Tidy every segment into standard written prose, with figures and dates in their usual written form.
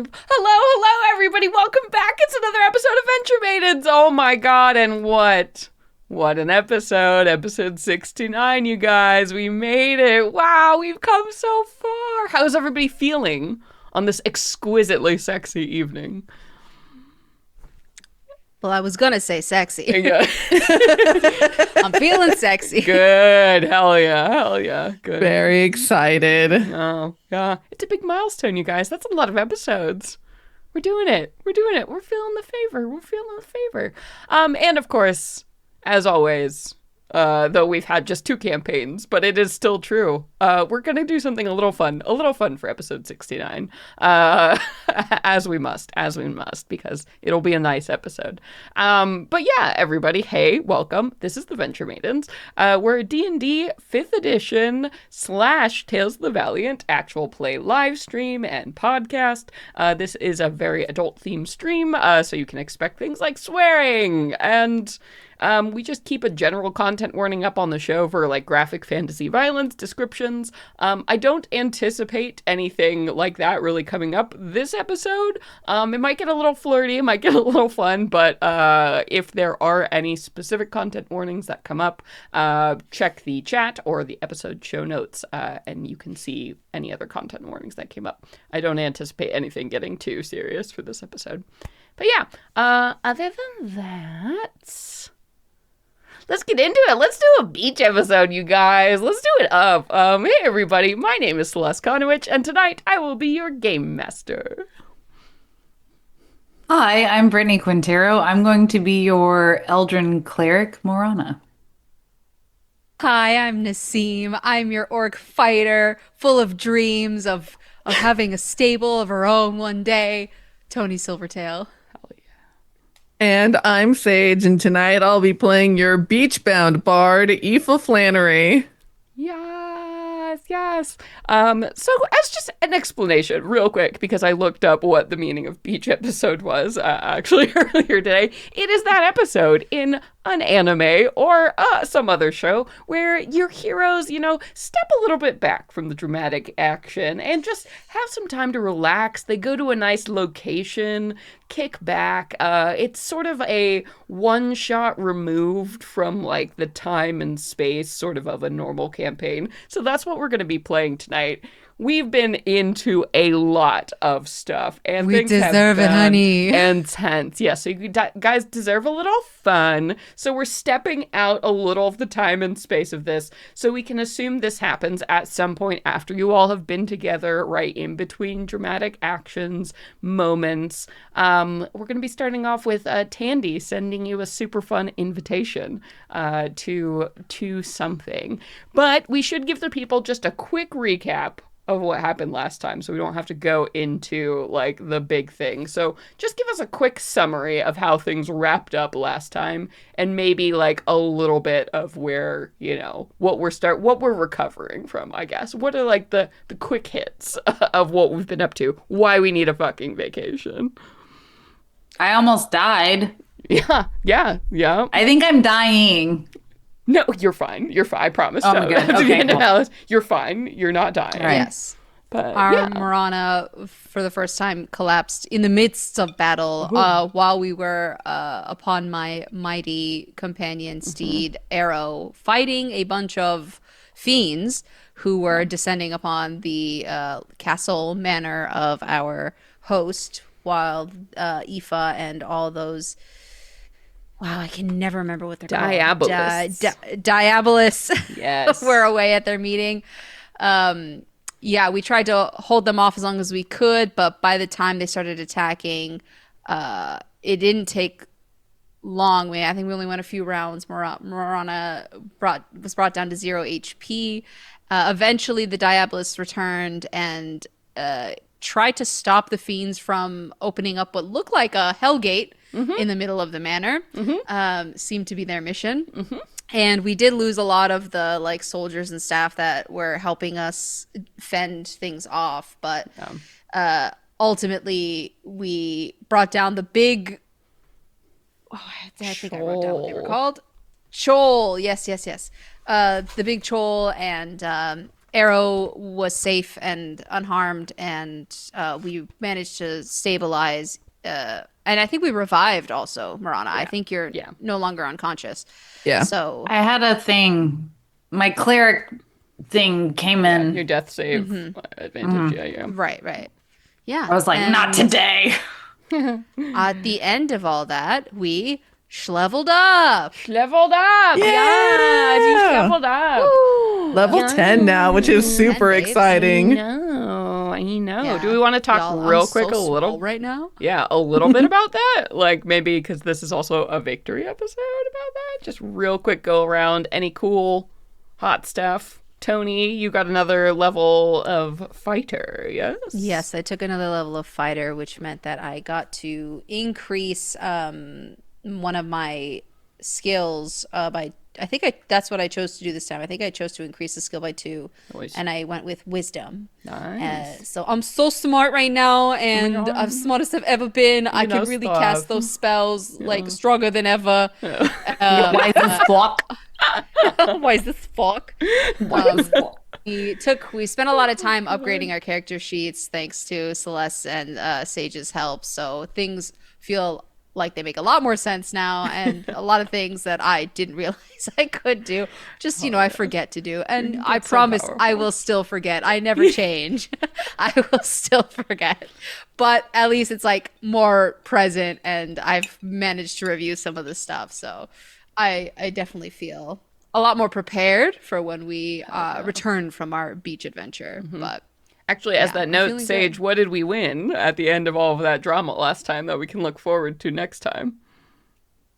Hello, everybody. Welcome back. It's another episode of Venture Maidens. Oh my god, and what an episode. Episode 69, you guys. We made it. Wow, we've come so far. How is everybody feeling on this exquisitely sexy evening? Well, I was gonna say sexy. Yeah. I'm feeling sexy. Good. Hell yeah. Good. Very excited. Oh, yeah. It's a big milestone, you guys. That's a lot of episodes. We're doing it. We're feeling the favor. And of course, as always, though we've had just 2 campaigns, but it is still true. We're going to do something a little fun for episode 69. As we must, because it'll be a nice episode. But yeah, everybody, hey, welcome. This is the Venture Maidens. We're a D&D 5th edition / Tales of the Valiant actual play live stream and podcast. This is a very adult themed stream, so you can expect things like swearing and we just keep a general content warning up on the show for like graphic fantasy violence descriptions. I don't anticipate anything like that really coming up this episode. It might get a little flirty, it might get a little fun, but if there are any specific content warnings that come up, check the chat or the episode show notes, and you can see any other content warnings that came up. I don't anticipate anything getting too serious for this episode. But yeah, other than that, let's get into it. Let's do a beach episode, you guys. Let's do it up. Hey, everybody. My name is Celeste Konowich, and tonight I will be your game master. Hi, I'm Brittany Quintero. I'm going to be your Eldrin cleric, Morana. Hi, I'm Nassim. I'm your orc fighter, full of dreams of having a stable of her own one day, Tony Silvertail. And I'm Sage, and tonight I'll be playing your beach-bound bard, Aoife Flannery. Yes. So as just an explanation, real quick, because I looked up what the meaning of beach episode was actually earlier today. It is that episode in an anime or some other show where your heroes, step a little bit back from the dramatic action and just have some time to relax. They go to a nice location, kick back. It's sort of a one-shot removed from like the time and space sort of a normal campaign. So that's what we're going to be playing tonight. We've been into a lot of stuff, and we things deserve have it, honey. Intense, yeah. So you guys deserve a little fun. So we're stepping out a little of the time and space of this, so we can assume this happens at some point after you all have been together, right in between dramatic actions, moments. We're going to be starting off with Tandy sending you a super fun invitation to something, but we should give the people just a quick recap of what happened last time, so we don't have to go into like the big thing. So just give us a quick summary of how things wrapped up last time, and maybe like a little bit of where, what we're recovering from, I guess. What are like the quick hits of what we've been up to, why we need a fucking vacation. I almost died. Yeah. I think I'm dying. No, you're fine. I promise. Oh, good. Okay, cool. You're fine. You're not dying. Right. Yes. But our Morana, for the first time, collapsed in the midst of battle while we were upon my mighty companion steed, Arrow, fighting a bunch of fiends who were descending upon the castle manor of our host, while Aoife and all those... Wow, I can never remember what they're called. Diabolists. Yes. Were away at their meeting. Yeah, we tried to hold them off as long as we could, but by the time they started attacking, it didn't take long. I think we only went a few rounds. Morana was brought down to 0 HP. Eventually, the Diabolists returned and tried to stop the fiends from opening up what looked like a hellgate in the middle of the manor. Seemed to be their mission. And we did lose a lot of the like soldiers and staff that were helping us fend things off, but ultimately we brought down the big I think I wrote down what they were called. Chol, yes. The big Chol, and Arrow was safe and unharmed, and we managed to stabilize. And I think we revived also, Marana. I think you're no longer unconscious. Yeah. So I had a thing. My cleric thing came in. Your death save advantage. Yeah. right. Yeah. I was like, and not today. At the end of all that, we leveled up. Leveled up. Yeah. You leveled up. Level 10 now, which is super babes. exciting. I know. Yeah. Do we want to talk Y'all, real I'm quick so a little? swole right now. Yeah, a little bit about that. Like maybe because this is also a victory episode about that. Just real quick go around. Any cool hot stuff? Tony, you got another level of fighter, yes? Yes, I took another level of fighter, which meant that I got to increase one of my skills by. That's what I chose to do this time. I think I chose to increase the skill by 2, Nice. and I went with wisdom. Nice. So I'm so smart right now, and I'm smartest I've ever been. I know can really stuff. cast those spells like stronger than ever. Why the fuck? Why is this fuck? We spent a lot of time upgrading our character sheets thanks to Celeste and Sage's help. So things feel like they make a lot more sense now, and a lot of things that I didn't realize I could do. Just, I forget to do. And I promise I will still forget. I never change. I will still forget. But at least it's like more present, and I've managed to review some of the stuff. So I definitely feel a lot more prepared for when we return from our beach adventure. But Actually, as that I'm note, feeling Sage, good. what did we win at the end of all of that drama last time that we can look forward to next time?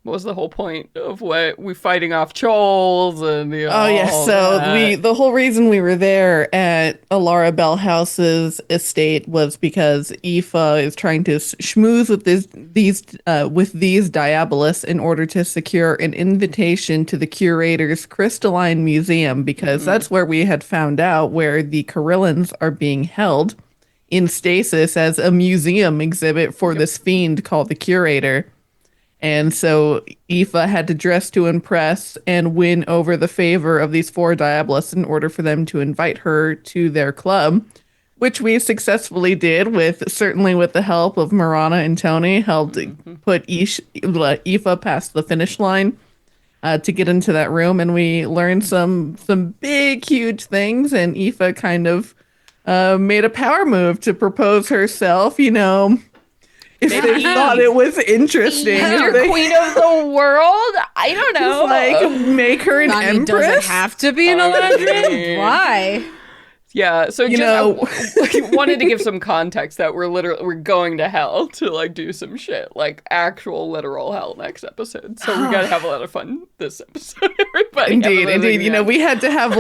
What was the whole point of what we fighting off trolls and Oh yeah, all so that? the whole reason we were there at Alara Bellhouse's estate was because Aoife is trying to schmooze with these Diabolists in order to secure an invitation to the curator's Crystalline Museum, because that's where we had found out where the Corillans are being held in stasis as a museum exhibit for this fiend called the Curator. And so Aoife had to dress to impress and win over the favor of these 4 Diabolists in order for them to invite her to their club, which we successfully did certainly with the help of Marana and Tony, helped put Aoife past the finish line to get into that room. And we learned some big, huge things. And Aoife kind of made a power move to propose herself, if they thought it was interesting. You're queen of the world? I don't know. Like, make her an Nani doesn't empress? have to be an Eladrin. Why? Yeah, so You I wanted to give some context that we're going to hell to like do some shit, like actual literal hell next episode. So we gotta have a lot of fun this episode, everybody. Indeed. We had to have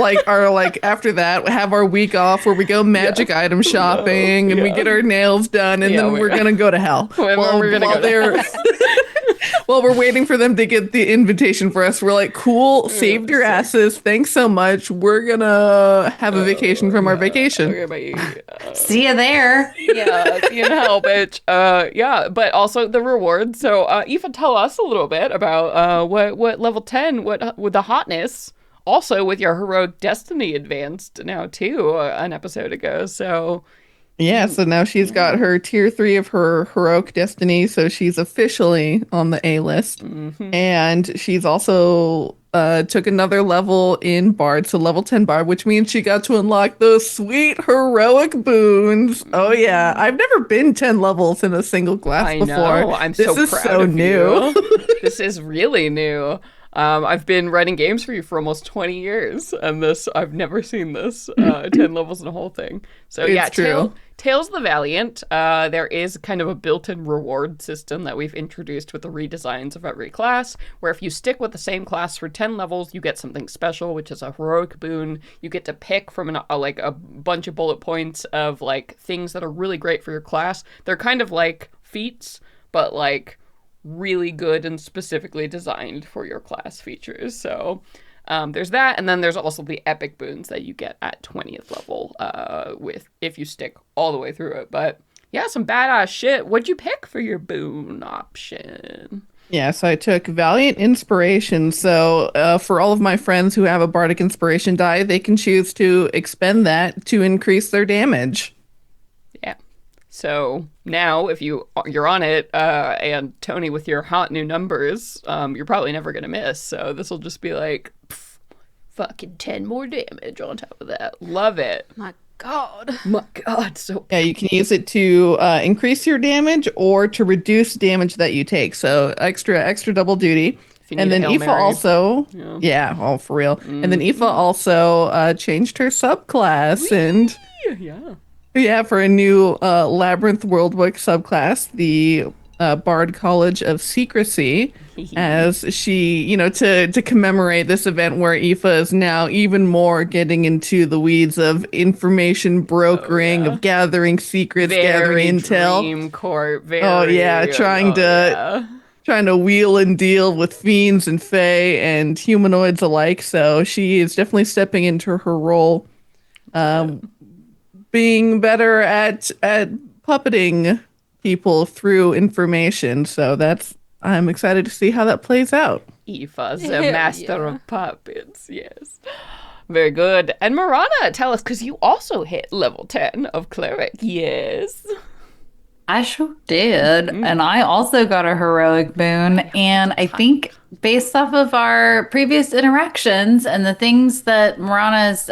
after that, have our week off where we go magic item shopping and we get our nails done, and then we're gonna go to hell. We're gonna go to hell. While we're waiting for them to get the invitation for us, we're like, cool, saved your asses. Thanks so much. We're gonna have a vacation from our vacation. Okay, bye. See you there. Yeah, see you in hell, bitch. Yeah, but also the reward. So, Aoife, tell us a little bit about what level 10, what with the hotness. Also, with your heroic destiny advanced now too, an episode ago. So. Yeah, so now she's got her tier 3 of her heroic destiny, so she's officially on the A list. And she's also took another level in Bard, so level 10 Bard, which means she got to unlock those sweet heroic boons. Oh yeah, I've never been 10 levels in a single class I before. know. I'm this so is proud so of new. you. This is really new. I've been writing games for you for almost 20 years, and I've never seen this 10 levels in a whole thing. So It's yeah, true. Tales the Valiant. There is kind of a built-in reward system that we've introduced with the redesigns of every class, where if you stick with the same class for 10 levels, you get something special, which is a heroic boon. You get to pick from a bunch of bullet points of like things that are really great for your class. They're kind of like feats, but like really good and specifically designed for your class features. So there's that, and then there's also the epic boons that you get at 20th level with if you stick all the way through it. But yeah, some badass shit. What'd you pick for your boon option? Yeah, so I took Valiant Inspiration. So for all of my friends who have a Bardic Inspiration die, they can choose to expend that to increase their damage. Yeah. So now, if you're on it, and Tony with your hot new numbers, you're probably never gonna miss. So this will just be like, fucking 10 more damage on top of that. Love it. My God. My God, so Yeah, you can use it to increase your damage or to reduce damage that you take. So extra double duty. if you And need a then Hail Aoife Mary. also, Yeah. yeah, oh for real. And then Aoife also changed her subclass, and Yeah. yeah, for a new Labyrinth Worldbook subclass, the Bard College of Secrecy, as she, to commemorate this event where Aoife is now even more getting into the weeds of information brokering, of gathering secrets, gathering Very intel. Dream Court. Very. Oh yeah, trying to wheel and deal with fiends and fae and humanoids alike. So she is definitely stepping into her role, being better at puppeting people through information. So I'm excited to see how that plays out. Aoife's Hell a master yeah. of puppets. Yes. Very good. And Marana, tell us, because you also hit level 10 of Cleric. Yes. I sure did. And I also got a heroic boon. And I think based off of our previous interactions and the things that Marana's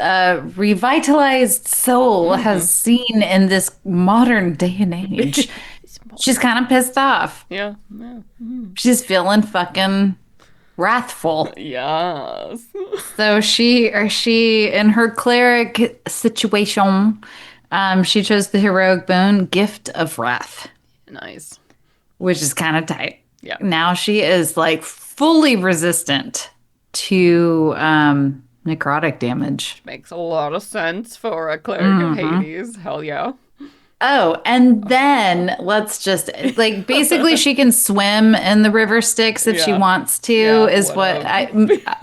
revitalized soul has seen in this modern day and age, she's kind of pissed off. Yeah. Yeah. She's feeling fucking wrathful. Yes. So she in her cleric situation, she chose the heroic boon, Gift of Wrath, Nice. which is kind of tight. Yeah. Now she is like fully resistant to necrotic damage. Makes a lot of sense for a Cleric of Hades. Hell yeah. Oh, and then let's just like basically she can swim in the river Styx if she Yeah. wants to, Yeah, is what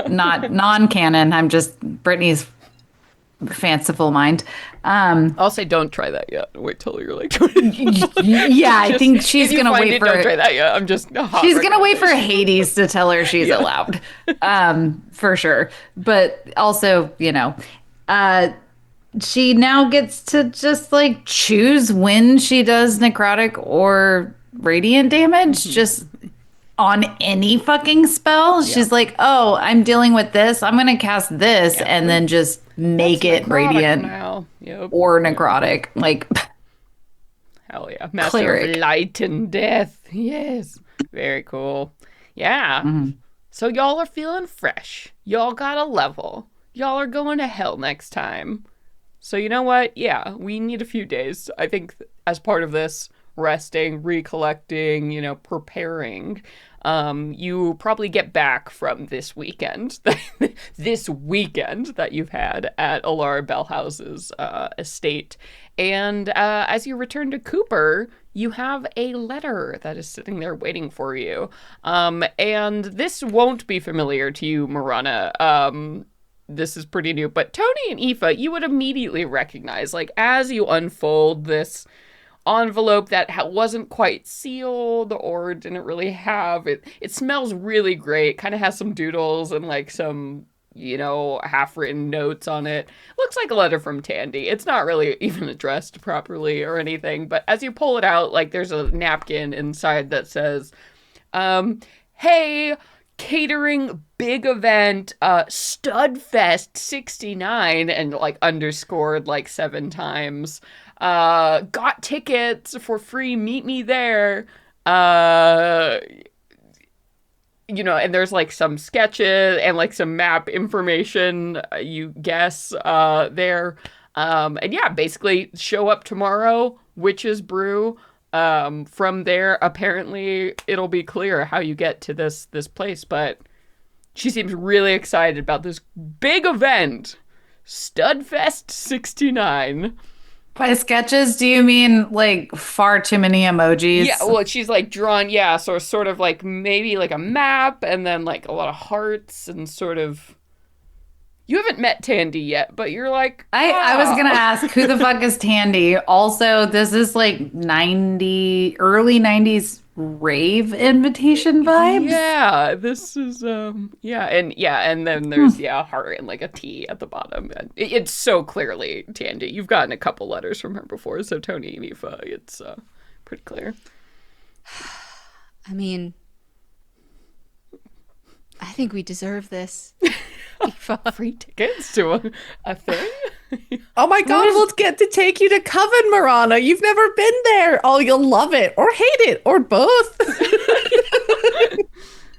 not non-canon. I'm just Brittany's fanciful mind. I'll say don't try that yet. Wait till you're like 20. Yeah, I think she's If you gonna find wait it, for don't try that yet. I'm just hot she's gonna wait for recommendation. Hades to tell her she's allowed, for sure. But also, she now gets to just like choose when she does necrotic or radiant damage, just on any fucking spell. She's like, oh, I'm dealing with this. I'm gonna cast this, and then just make it Necrotic radiant now. Yep. or necrotic. Like, Hell yeah. Master Cleric. of light and death. Yes. Very cool. Yeah. So y'all are feeling fresh. Y'all got a level. Y'all are going to hell next time. So you know what? Yeah, we need a few days. I think as part of this, resting, recollecting, preparing. You probably get back from this weekend, this weekend that you've had at Alara Bellhouse's estate. And as you return to Cooper, you have a letter that is sitting there waiting for you. And this won't be familiar to you, Marana. This is pretty new, but Tony and Aoife, you would immediately recognize, like, as you unfold this envelope that wasn't quite sealed or didn't really have it. It smells really great. Kind of has some doodles and like some, half-written notes on it. Looks like a letter from Tandy. It's not really even addressed properly or anything, but as you pull it out, like there's a napkin inside that says, hey, catering big event, STUDFest 69, and like underscored like 7 times. Got tickets for free, meet me there. And there's like some sketches and like some map information, you guess, there. And yeah, basically show up tomorrow, Witch's Brew. From there, apparently it'll be clear how you get to this place, but she seems really excited about this big event, STUDFest 69. by sketches, do you mean like far too many emojis? Yeah, well, she's like drawn, so sort of like maybe like a map and then like a lot of hearts and sort of. You haven't met Tandy yet, but you're like. I was gonna ask who the fuck is Tandy. Also, this is like early 90s rave invitation vibes. Yeah, this is and then there's a heart and like a T at the bottom. And it's so clearly Tandy. You've gotten a couple letters from her before, so Tony and Aoife, it's pretty clear. I mean, I think we deserve this. Free tickets to a thing. Oh my god, we'll get to take you to Coven, Marana. You've never been there. Oh, you'll love it or hate it or both.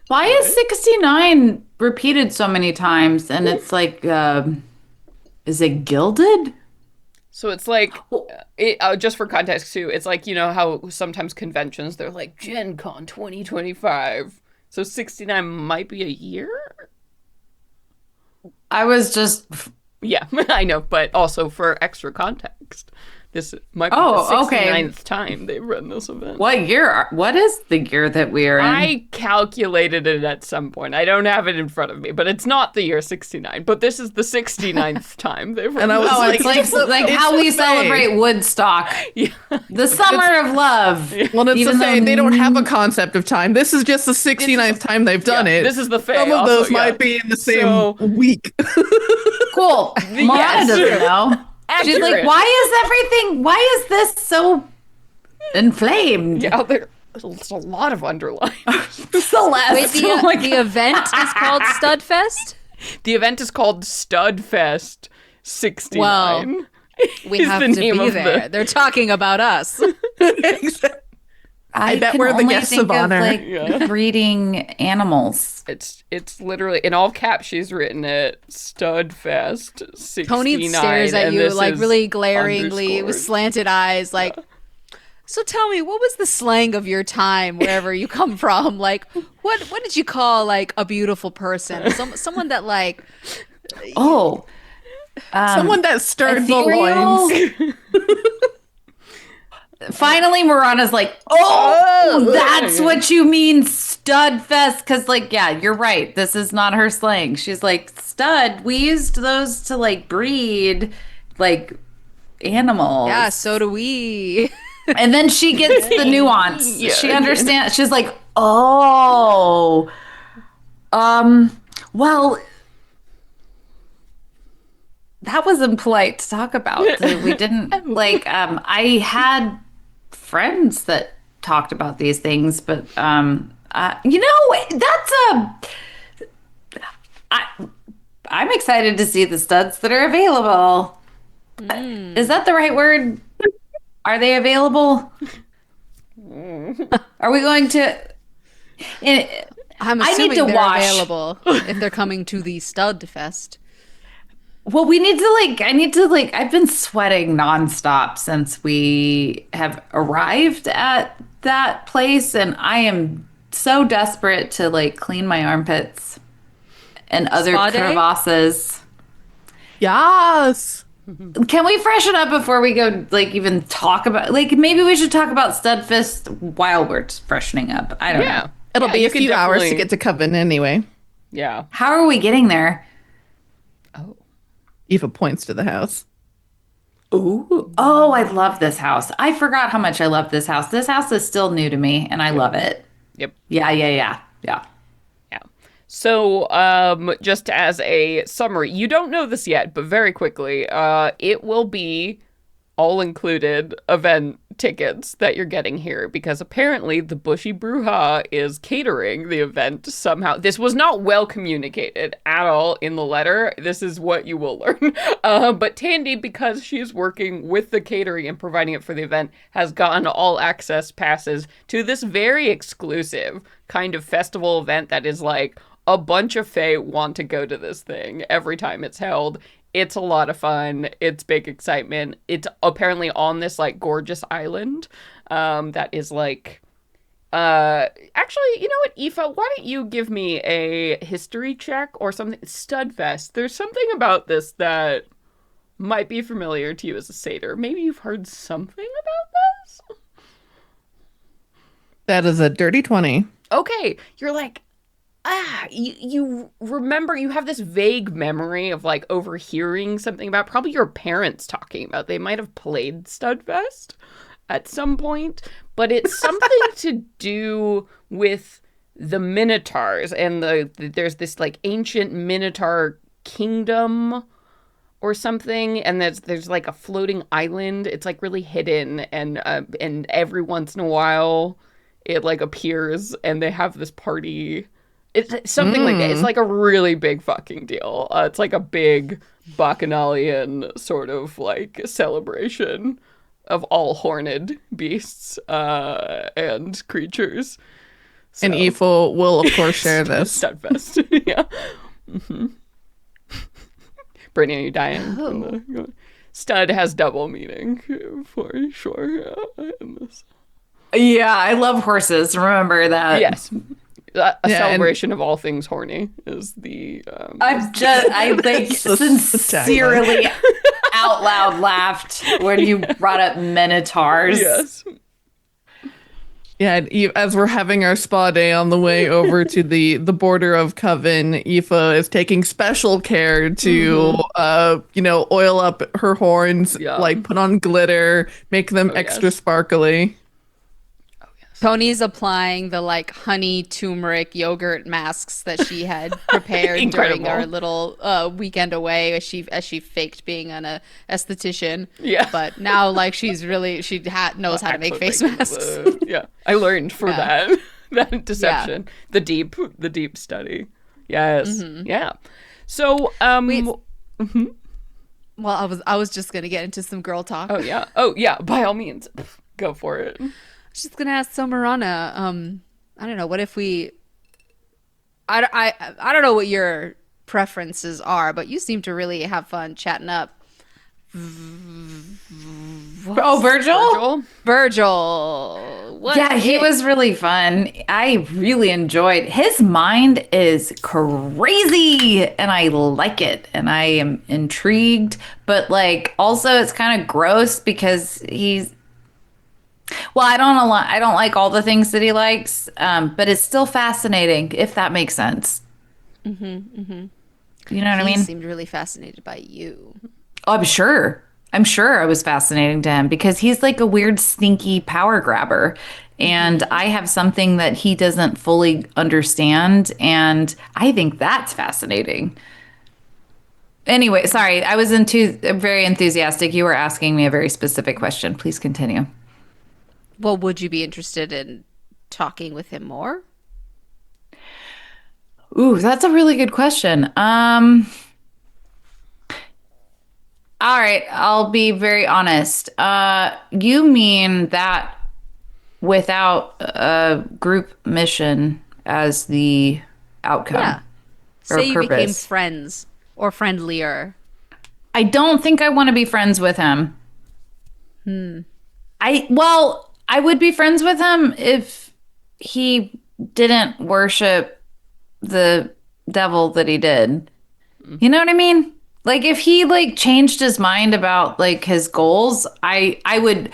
Why is 69 repeated so many times? And it's like, is it gilded? So it's like, just for context too, it's like, you know how sometimes conventions, they're like Gen Con 2025. So 69 might be a year? I was just... Yeah, I know, but also for extra context, this might be the 69th time they've run this event. What is the year that we are in? I calculated it at some point. I don't have it in front of me, but it's not the year 69. But this is the 69th time they've run And I was this. like, like how we celebrate Woodstock. Yeah. The summer of love. Well, it's Even the same. though- They don't have a concept of time. This is just the 69th time they've done it. This is the Fae. Some of also, those might be in the same week. Cool. Marana doesn't know. She's like, Accurate. why is this so inflamed? Yeah, there's a lot of underline. Celeste. Wait, the event is called STUDFest? The event is called STUDFest 69. Well, we is have the to name be of there. They're talking about us. I bet can we're the only guests think of honor. Yeah. breeding animals. It's literally in all caps. She's written it STUDFest 69. Tony stares at and you this like is really glaringly with underscored. slanted eyes, like. So tell me, what was the slang of your time, wherever you come from? Like, what did you call like a beautiful person? Someone that like. Oh. Someone that stirred the Ethereal? loins. Finally, Marana's like, that's what you mean, STUDFest. Because, like, yeah, you're right. This is not her slang. She's like, stud. We used those to, like, breed, like, animals. Yeah, so do we. And then she gets the nuance. Yeah. She understands. She's like, oh, well, that was impolite to talk about. We didn't I had friends that talked about these things, but I'm excited to see the studs that are available. Is that the right word? Are they available? Are we going to? I'm I need assuming to they're wash. available if they're coming to the STUDFest. Well, we need to I've been sweating nonstop since we have arrived at that place, and I am so desperate to like clean my armpits and other Spa day? crevasses. Yes. Can we freshen up before we go, like, even talk about, like, maybe we should talk about STUDFest while we're freshening up. I don't know. It'll be you a can few hours to definitely- get to Coven anyway. Yeah. How are we getting there? Aoife points to the house. Ooh. Oh, I love this house. I forgot how much I love this house. This house is still new to me, and I love it. Yep. Yeah. Yeah. So, just as a summary, you don't know this yet, but very quickly, it will be all-included event tickets that you're getting here, because apparently the Bushy Bruja is catering the event somehow. This was not well communicated at all in the letter. This is what you will learn. But Tandy, because she's working with the catering and providing it for the event, has gotten all-access passes to this very exclusive kind of festival event that is like, a bunch of Fae want to go to this thing every time it's held. It's a lot of fun. It's big excitement. It's apparently on this like gorgeous island that is like actually, you know what, Aoife, why don't you give me a history check or something? STUDFest. There's something about this that might be familiar to you as a satyr. Maybe you've heard something about this? That is a dirty 20. Okay, you're like, you remember, you have this vague memory of like overhearing something about probably your parents talking about. They might have played STUDFest. at some point, but it's something to do with the Minotaurs and there's this like ancient Minotaur kingdom or something, and there's like a floating island. It's like really hidden, and every once in a while it like appears and they have this party. It's something like that. It's like a really big fucking deal. It's like a big bacchanalian sort of like celebration of all horned beasts and creatures. So. And Aoife will, of course, share this. STUDFest. Yeah. Mm-hmm. Brittany, are you dying? Stud has double meaning for sure in this. Yeah, I love horses. Remember that. Yes. A celebration of all things horny is the. I like sincerely out loud laughed when you brought up Minotaurs. Yes. Yeah, and as we're having our spa day on the way over to the border of Coven, Aoife is taking special care to, oil up her horns, like put on glitter, make them extra sparkly. Tony's applying the like honey turmeric yogurt masks that she had prepared during our little weekend away as she faked being an esthetician. Yeah. But now like she's really knows how to make face masks. Yeah. I learned for that deception. Yeah. The deep study. Yes. Mm-hmm. Yeah. So well, I was just gonna get into some girl talk. Oh yeah. By all means, go for it. Just gonna ask Marana, I don't know, what if we I don't know what your preferences are, but you seem to really have fun chatting up Virgil. He was really fun. I really enjoyed. His mind is crazy and I like it and I am intrigued, but like also it's kind of gross because I don't like all the things that he likes, but it's still fascinating, if that makes sense. Mm-hmm, mm-hmm. You know what I mean? He seemed really fascinated by you. Oh, I'm sure I was fascinating to him because he's like a weird, sneaky power grabber. And I have something that he doesn't fully understand. And I think that's fascinating. Anyway, sorry, I was very enthusiastic. You were asking me a very specific question. Please continue. Well, would you be interested in talking with him more? Ooh, that's a really good question. All right, I'll be very honest. You mean that without a group mission as the outcome? Yeah. Or say you purpose. Became friends or friendlier. I don't think I want to be friends with him. I would be friends with him if he didn't worship the devil that he did. You know what I mean? Like if he like changed his mind about like his goals, I would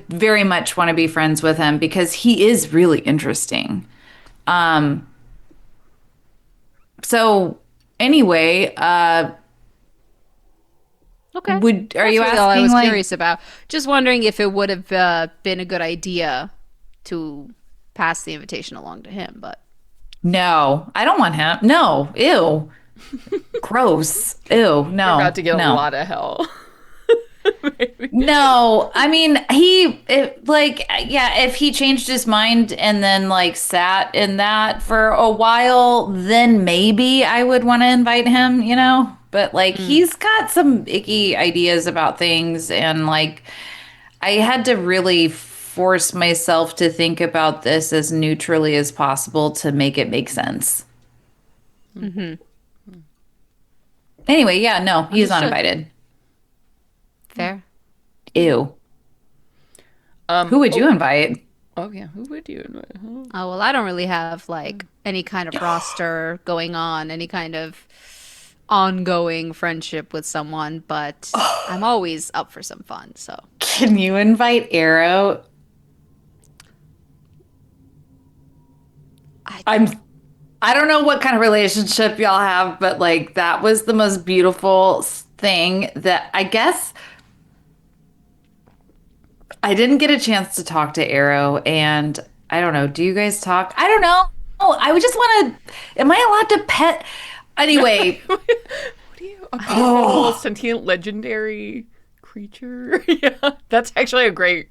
very much want to be friends with him because he is really interesting. So anyway, okay. Are you asking? All I was curious about. Just wondering if it would have been a good idea to pass the invitation along to him, but no, I don't want him. No, ew, gross, ew. No, you're about to get a lot of hell. No, I mean if he changed his mind and then like sat in that for a while, then maybe I would want to invite him. You know. But like he's got some icky ideas about things and like I had to really force myself to think about this as neutrally as possible to make it make sense. Mm-hmm. Anyway, no, he's not invited. Fair. Ew. Who would you invite? Oh yeah, who would you invite? Oh well, I don't really have like any kind of roster going on, any kind of ongoing friendship with someone, but I'm always up for some fun. So can you invite Arrow? I don't know what kind of relationship y'all have, but like that was the most beautiful thing that I guess I didn't get a chance to talk to Arrow, and I don't know. Do you guys talk? I don't know. I would just want to. Am I allowed to pet? Anyway. What are you? A beautiful, sentient, legendary creature? Yeah, that's actually a great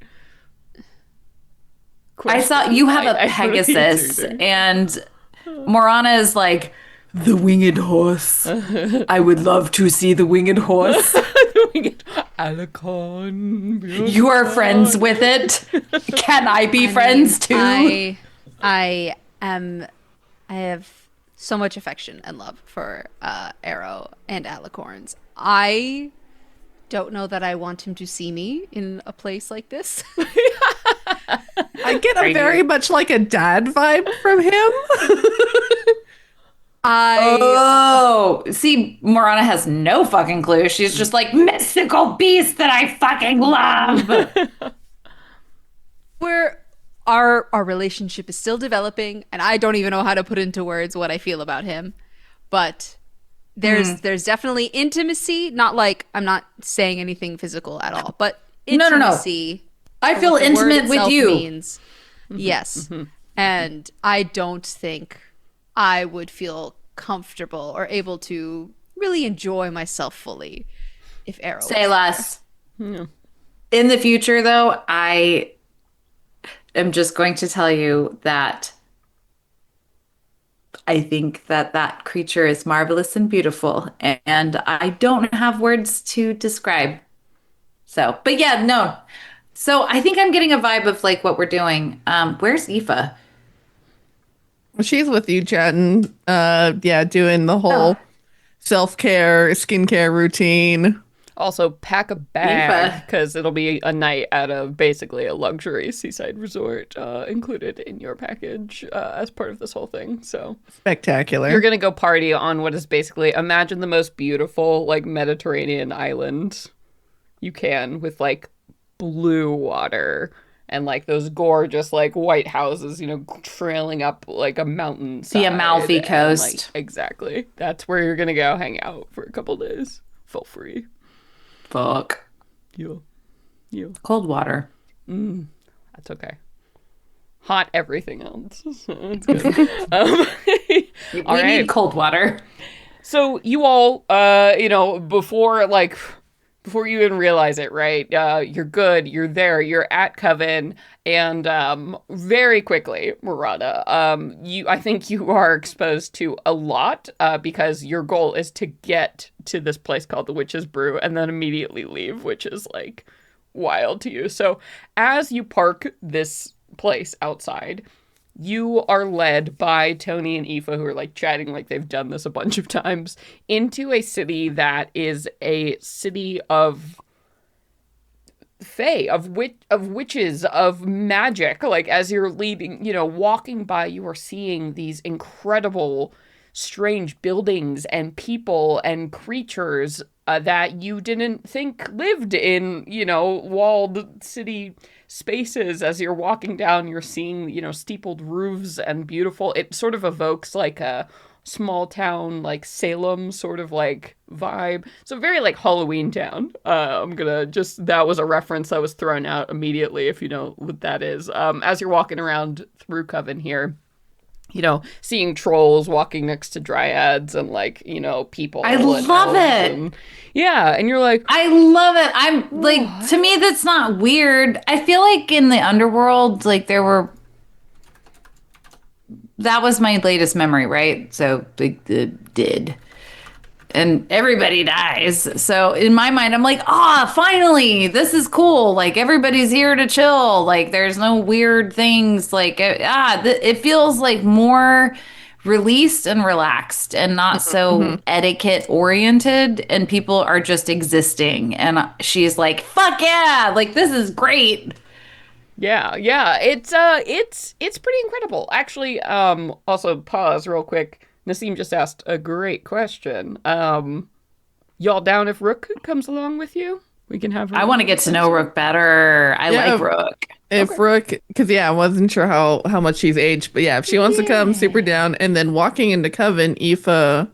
question. I saw you have a I don't need Pegasus, to. and Morana is like, the winged horse. I would love to see the winged horse. Alicon. You are friends with it. Can I be friends too? I have so much affection and love for Arrow and Alicorns. I don't know that I want him to see me in a place like this. I get a very much like a dad vibe from him. Oh, see, Morana has no fucking clue. She's just like, mystical beast that I fucking love. Our relationship is still developing, and I don't even know how to put into words what I feel about him. But there's definitely intimacy. Not like I'm not saying anything physical at all, but intimacy. No. I feel intimate with you. Means, yes, and I don't think I would feel comfortable or able to really enjoy myself fully if Arrow Say was less. Yeah. In the future, though, I am just going to tell you that I think that creature is marvelous and beautiful, and I don't have words to describe. So, but yeah, no. So I think I'm getting a vibe of like what we're doing. Where's Aoife? She's with you, chatting. Doing the whole self-care, skincare routine. Also, pack a bag because it'll be a night at basically a luxury seaside resort included in your package as part of this whole thing. So Spectacular. you're gonna go party on what is basically, imagine the most beautiful like Mediterranean island you can, with like blue water and like those gorgeous like white houses, trailing up like a mountainside. The Amalfi and, Coast. Exactly. That's where you're gonna go hang out for a couple days, full free. Fuck. You. Cold water. That's okay. Hot everything else. So it's good. We need cold water. So you all, before you even realize it, right? You're good. You're there. You're at Coven, and very quickly, Murata, I think you are exposed to a lot because your goal is to get to this place called the Witch's Brew and then immediately leave, which is like wild to you. So as you park this place outside, you are led by Tony and Aoife, who are like chatting like they've done this a bunch of times, into a city that is a city of fae, of witches, of magic. Like as you're leading, walking by, you are seeing these incredible, strange buildings and people and creatures that you didn't think lived in, walled city spaces. As you're walking down, you're seeing, steepled roofs and beautiful. It sort of evokes like a small town, like Salem sort of like vibe. So very like Halloween town. That was a reference that was thrown out immediately if you know what that is. As you're walking around through Coven here, seeing trolls walking next to dryads and like, people. I love it. And you're like, I love it. I'm like, to me, that's not weird. I feel like in the underworld, like that was my latest memory, right? So like did. And everybody dies. So in my mind, I'm like, finally, this is cool. Like everybody's here to chill. Like there's no weird things. Like, it feels like more released and relaxed and not so etiquette oriented. And people are just existing. And she's like, fuck yeah. Like, this is great. Yeah. It's pretty incredible. Actually, also pause real quick. Nassim just asked a great question. Y'all down if Rook comes along with you? We can have her. I want to get to know Rook better. I like Rook. If Rook, because I wasn't sure how much she's aged, but if she wants to come, super down. And then walking into Coven, Aoife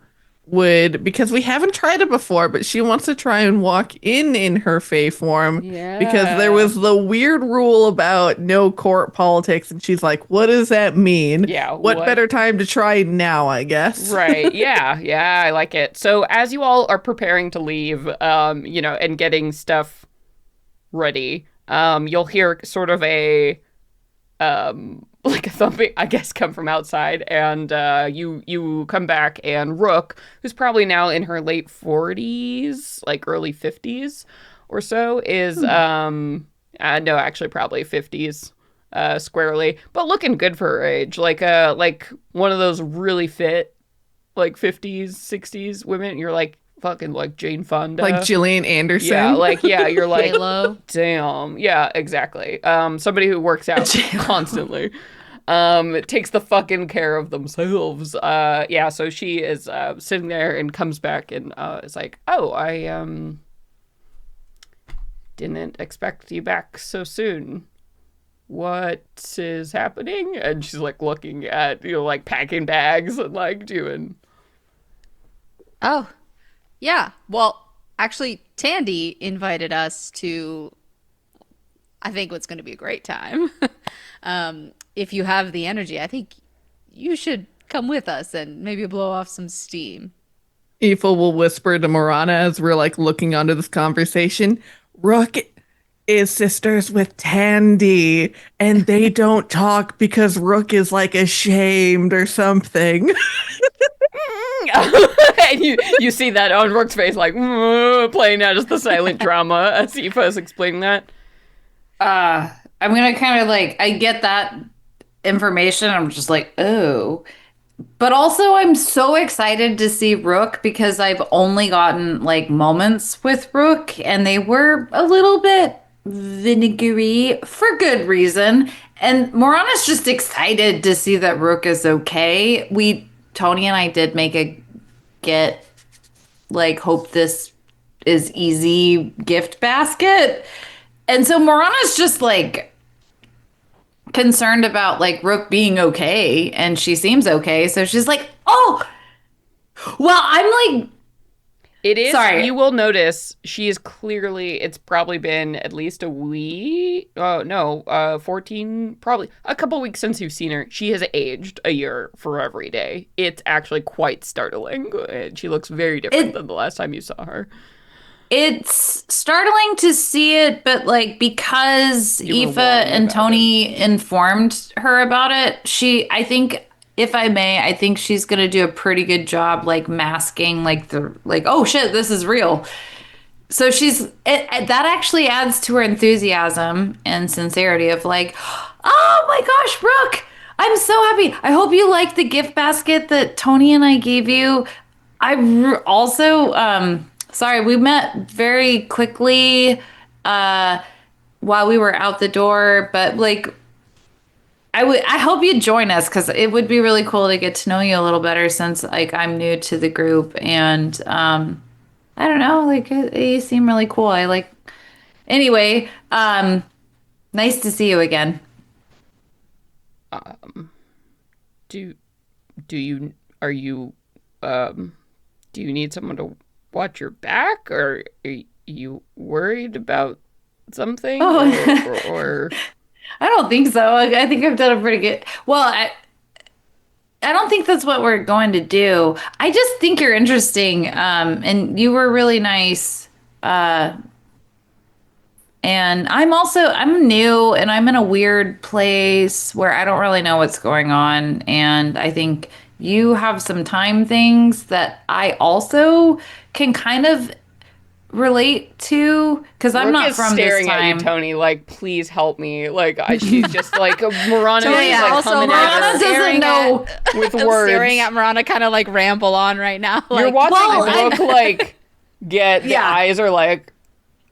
would, because we haven't tried it before, but she wants to try and walk in her Fae form because there was the weird rule about no court politics, and she's like, what does that mean? Yeah, What better time to try now, I guess. Right. Yeah. Yeah, I like it. So as you all are preparing to leave, and getting stuff ready, you'll hear sort of a like a thumping, I guess, come from outside, and you come back, and Rook, who's probably now in her late 40s, like early 50s or so, is no, actually probably 50s, squarely, but looking good for her age, like one of those really fit, like 50s, 60s women. You're like fucking like Jane Fonda, Like Gillian Anderson. Yeah, you're like, J-Lo. damn, yeah, exactly. Somebody who works out constantly, takes the fucking care of themselves. Yeah, so she is sitting there and comes back and is like, oh, I didn't expect you back so soon. What is happening? And she's like looking at, like packing bags and like doing. Oh, yeah. Well, actually, Tandy invited us to, I think, what's going to be a great time. If you have the energy, I think you should come with us and maybe blow off some steam. Aoife will whisper to Morana as we're like looking onto this conversation. Rook is sisters with Tandy, and they don't talk because Rook is like ashamed or something. And you see that on Rook's face, like playing out just the silent drama as Aoife is explaining that. I'm gonna kind of like, I get that information. I'm just like, oh. But also, I'm so excited to see Rook because I've only gotten like moments with Rook, and they were a little bit vinegary for good reason. And Morana's just excited to see that Rook is okay. Tony and I did make a get, like, hope this is easy gift basket. And so Morana's just like concerned about like Rook being okay, and she seems okay. So she's like, oh, well, I'm like, It is. sorry. You will notice she is clearly, it's probably been at least a week. Oh, no, 14, probably a couple weeks since you've seen her. She has aged a year for every day. It's actually quite startling. She looks very different than the last time you saw her. It's startling to see it, but like because You were Aoife warned and about Tony informed her about it, I think, if I may, I think she's gonna do a pretty good job like masking oh shit, this is real. So that actually adds to her enthusiasm and sincerity of like, oh my gosh, Brooke, I'm so happy. I hope you like the gift basket that Tony and I gave you. Also, sorry, we met very quickly while we were out the door, but like, I hope you join us because it would be really cool to get to know you a little better since like I'm new to the group, and I don't know, like you seem really cool. Anyway, nice to see you again. Do you do you need someone to watch your back, or are you worried about something? Oh. or I don't think so. I think I've done a pretty good. Well, I don't think that's what we're going to do. I just think you're interesting, and you were really nice. And I'm new, and I'm in a weird place where I don't really know what's going on. And I think you have some time things that I also can kind of relate to, because I'm Brooke not is from this staring at time. you, Tony, like, please help me. Like, she's just like, Morana Tony's is like also coming Morana at her doesn't know. with I'm words. staring at Miranda kind of like ramble on right now. You're Like, watching well, Brooke like get the Yeah. eyes are like,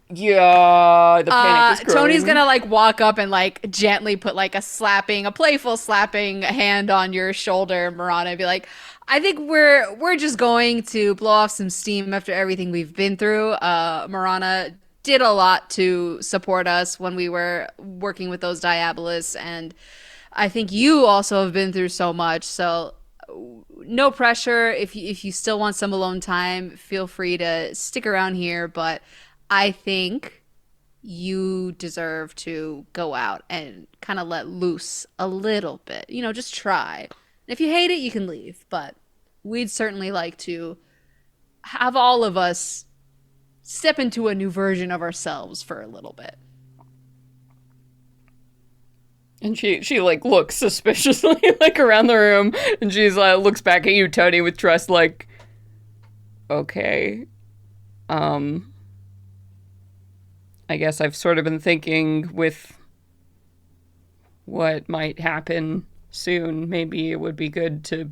yeah, the panic is growing. Tony's gonna like walk up and like gently put like a playful slapping hand on your shoulder, Miranda, and be like, I think we're just going to blow off some steam after everything we've been through. Miranda did a lot to support us when we were working with those Diabolists, and I think you also have been through so much. So no pressure. If you still want some alone time, feel free to stick around here. But I think you deserve to go out and kind of let loose a little bit. You know, just try. And if you hate it, you can leave. But we'd certainly like to have all of us step into a new version of ourselves for a little bit. And she like looks suspiciously like around the room, and she's like looks back at you, Tony, with trust, like, okay, I guess I've sort of been thinking with what might happen soon. Maybe it would be good to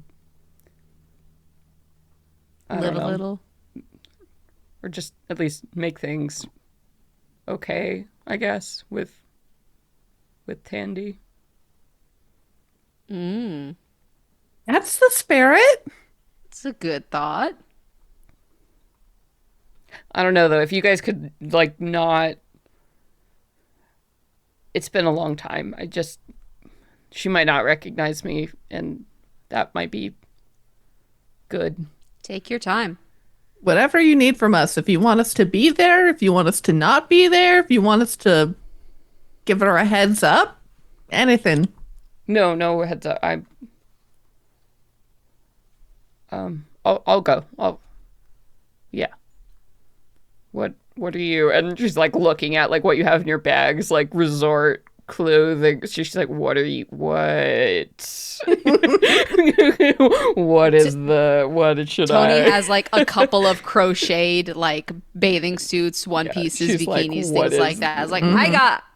Live a little. or just at least make things okay, I guess, with Tandy. That's the spirit. It's a good thought. I don't know though, if you guys could like not. It's been a long time. She might not recognize me, and that might be good. Take your time. Whatever you need from us. If you want us to be there, if you want us to not be there, if you want us to give her a heads up, anything. No heads up. I'll go. Yeah. What are you? And she's like looking at like what you have in your bags, like resort clothing. She's like, what are you? What? What should Tony I? has like a couple of crocheted like bathing suits, one pieces, she's like, bikinis, what things like is- that. I was like,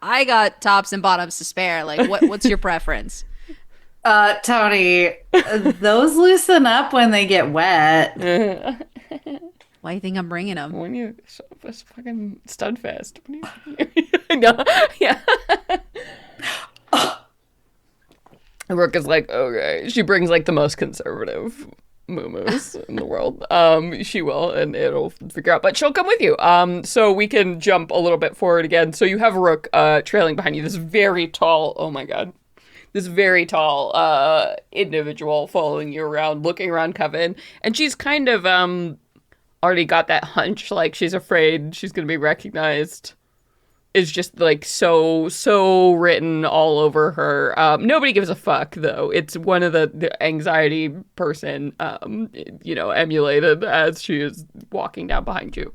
I got tops and bottoms to spare. Like, what's your preference? Tony, those loosen up when they get wet. Why do you think I'm bringing them? When you it's fucking STUDFest. No, yeah. Rook is like, okay. She brings like the most conservative moo-moos in the world. She will, and it'll figure out. But she'll come with you. So we can jump a little bit forward again. So you have Rook trailing behind you. This very tall. Oh my god. This very tall individual following you around, looking around Coven, and she's kind of already got that hunch, like she's afraid she's gonna be recognized. It's just like so written all over her. Nobody gives a fuck though. It's one of the anxiety person, emulated as she is walking down behind you,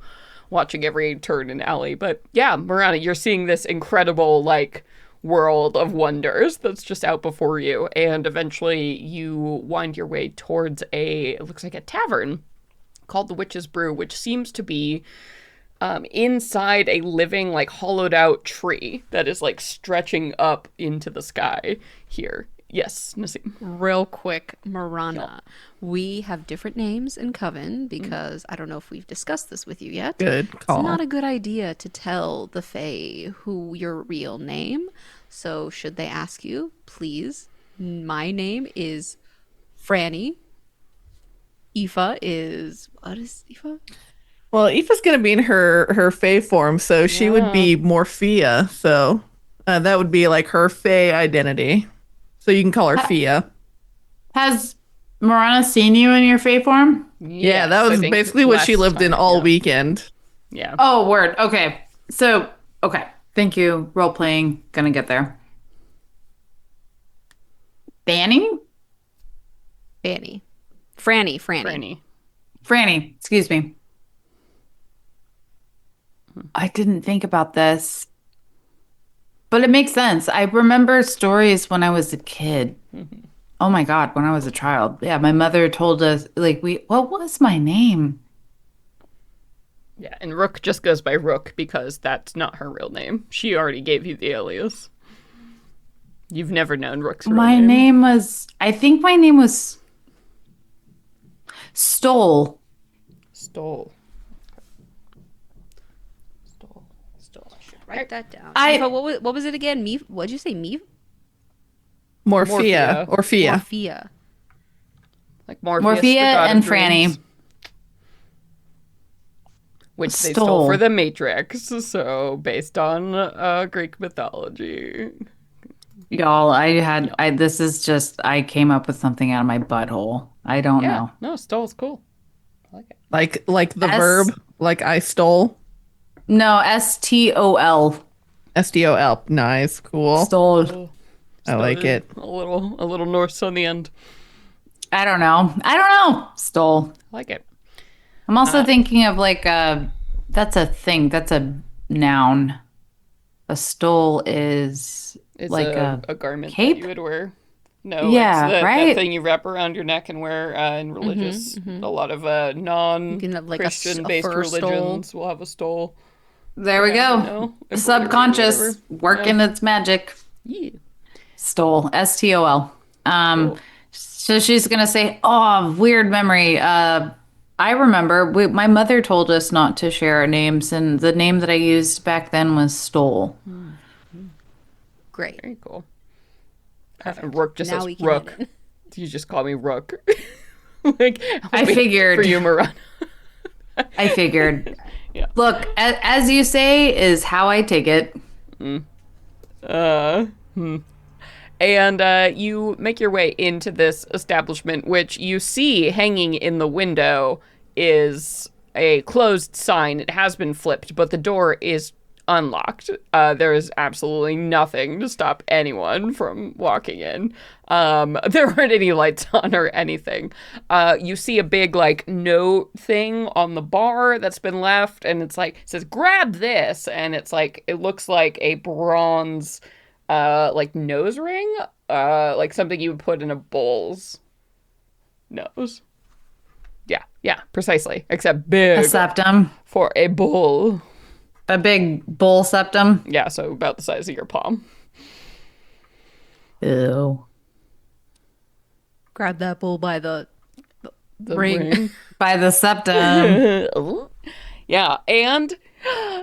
watching every turn and alley. But yeah, Marana, you're seeing this incredible like world of wonders that's just out before you, and eventually you wind your way towards it looks like a tavern called the Witch's Brew, which seems to be inside a living, like, hollowed out tree that is, like, stretching up into the sky here. Yes, Nassim. Real quick, Marana. We have different names in Coven because I don't know if we've discussed this with you yet. Good call. It's not a good idea to tell the Fae who your real name. So should they ask you, please, my name is Franny. Aoife is... What is Aoife? Well, Aoife's going to be in her Fae form, so she would be Morphea. So that would be like her Fae identity. So you can call her Fia. Has Marana seen you in your Fae form? Yeah, that Yes, I was think basically what she last lived in time, all yeah. weekend. Yeah. Oh, word. Okay. So, okay. Thank you. Role playing. Gonna get there. Fanny? Franny. Franny. Franny. Excuse me. I didn't think about this. But it makes sense. I remember stories when I was a kid. Oh my God, when I was a child. Yeah, my mother told us, like, what was my name? Yeah, and Rook just goes by Rook because that's not her real name. She already gave you the alias. You've never known Rook's real My name was, I think my name was Stole. Stole. I should write that down. I- Aoife, what was it again? What'd you say? Morphea. Or Fia. Morphea. Like Morpheus, Morphea the god and of dreams, Franny. which they stole for the Matrix, so based on Greek mythology. Y'all, this is just, I came up with something out of my butthole. I don't Yeah. know. No, stole's cool. I like it. Like the S- verb, like I stole. No, STOL. SDOL. Nice. Cool. Stole. Oh, I like it. a little Norse on the end. I don't know. Stole. I like it. I'm also thinking of like that's a thing. That's a noun. A stole is It's like a garment cape? that you would wear. No, Yeah, it's that right? thing you wrap around your neck and wear in religious. A lot of You can have like a non-Christian-based fur stole. religions will have a stole. There we go. No, embroidery, Subconscious whatever. working its magic. Yeah. Stole. STOL. Cool. So she's gonna say, "Oh, weird memory. I remember my mother told us not to share our names, and the name that I used back then was Stole." Great. Very cool. Rook just Now says we can Rook. edit. You just call me Rook. Like I figured. for you, Marana. I figured. Yeah. Look, as you say, is how I take it. And you make your way into this establishment, which you see hanging in the window is a closed sign. It has been flipped, but the door is unlocked. There is absolutely nothing to stop anyone from walking in. There aren't any lights on or anything. You see a big like note thing on the bar that's been left, and it's like it says grab this, and it's like it looks like a bronze like nose ring, like something you would put in a bull's nose. Yeah, precisely. Except big A septum. for a bull. A big bull septum. Yeah, so about the size of your palm. Ew. Grab that bull by the The ring. By the septum. Yeah, and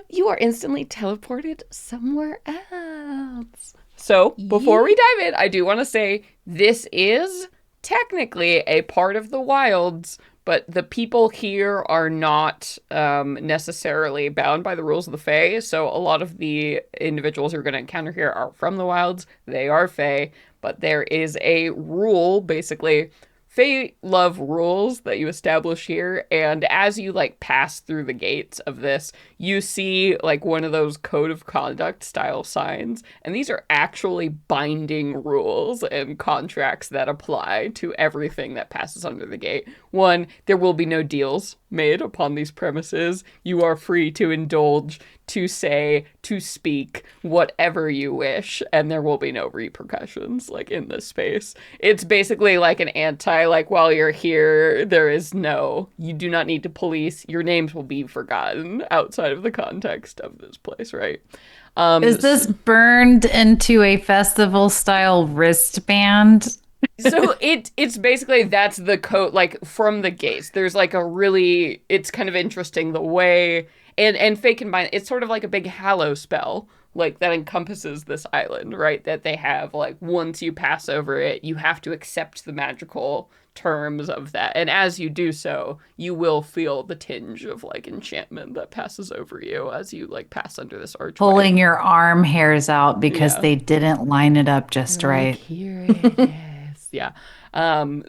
you are instantly teleported somewhere else. So, before we dive in, I do want to say this is technically a part of the wilds, but the people here are not necessarily bound by the rules of the Fae. So a lot of the individuals you're going to encounter here are from the wilds. They are Fae, but there is a rule, basically. Fae love rules that you establish here, and as you like pass through the gates of this, you see like one of those code of conduct style signs, and these are actually binding rules and contracts that apply to everything that passes under the gate. One, there will be no deals made upon these premises. You are free to indulge, to say, to speak, whatever you wish, and there will be no repercussions, like, in this space. It's basically like an anti, like, while you're here, you do not need to police, your names will be forgotten outside of the context of this place, right? Is this burned into a festival style wristband? So it's basically that's the code, like from the gates. There's like it's kind of interesting the way and Fae combine. It's sort of like a big hallow spell, like that encompasses this island, right? That they have like once you pass over it, you have to accept the magical terms of that, and as you do so, you will feel the tinge of like enchantment that passes over you as you like pass under this archway. Pulling your arm hairs out because they didn't line it up just right. Here it is. Yeah.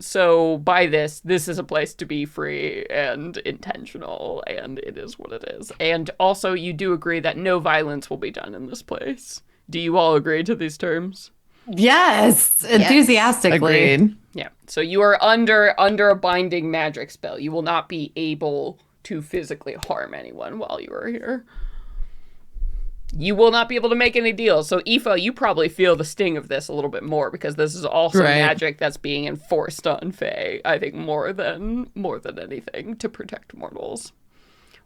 So by this is a place to be free and intentional, and it is what it is. And also, you do agree that no violence will be done in this place. Do you all agree to these terms? Yes, enthusiastically. Agreed. Yeah. So you are under a binding magic spell. You will not be able to physically harm anyone while you are here. You will not be able to make any deals. So Aoife, you probably feel the sting of this a little bit more because this is also magic that's being enforced on Fae, I think more than anything, to protect mortals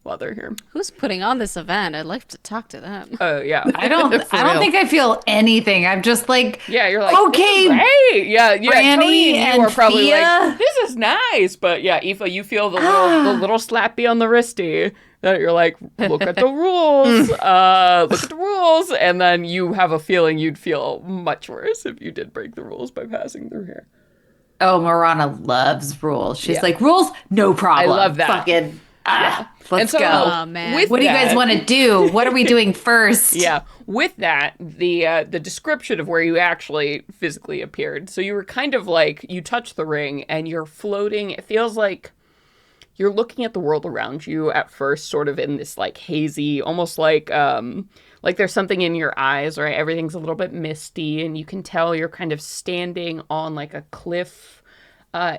while they're here. Who's putting on this event? I'd like to talk to them. Oh yeah. I don't think I feel anything. I'm just like, Yeah, you're like, okay, great. Yeah, Franny Tony and you are probably Thea. like, this is nice. But yeah, Aoife, you feel the little slappy on the wristy that you're like, look at the rules. Look at the rules. And then you have a feeling you'd feel much worse if you did break the rules by passing through here. Oh, Marana loves rules. She's like, rules, no problem. I love that. Fucking Let's so, go. Oh, man. What do you guys want to do? What are we doing first? Yeah. With that, the description of where you actually physically appeared. So you were kind of like, you touch the ring and you're floating. It feels like you're looking at the world around you at first, sort of in this like hazy, almost like there's something in your eyes, right? Everything's a little bit misty, and you can tell you're kind of standing on like a cliff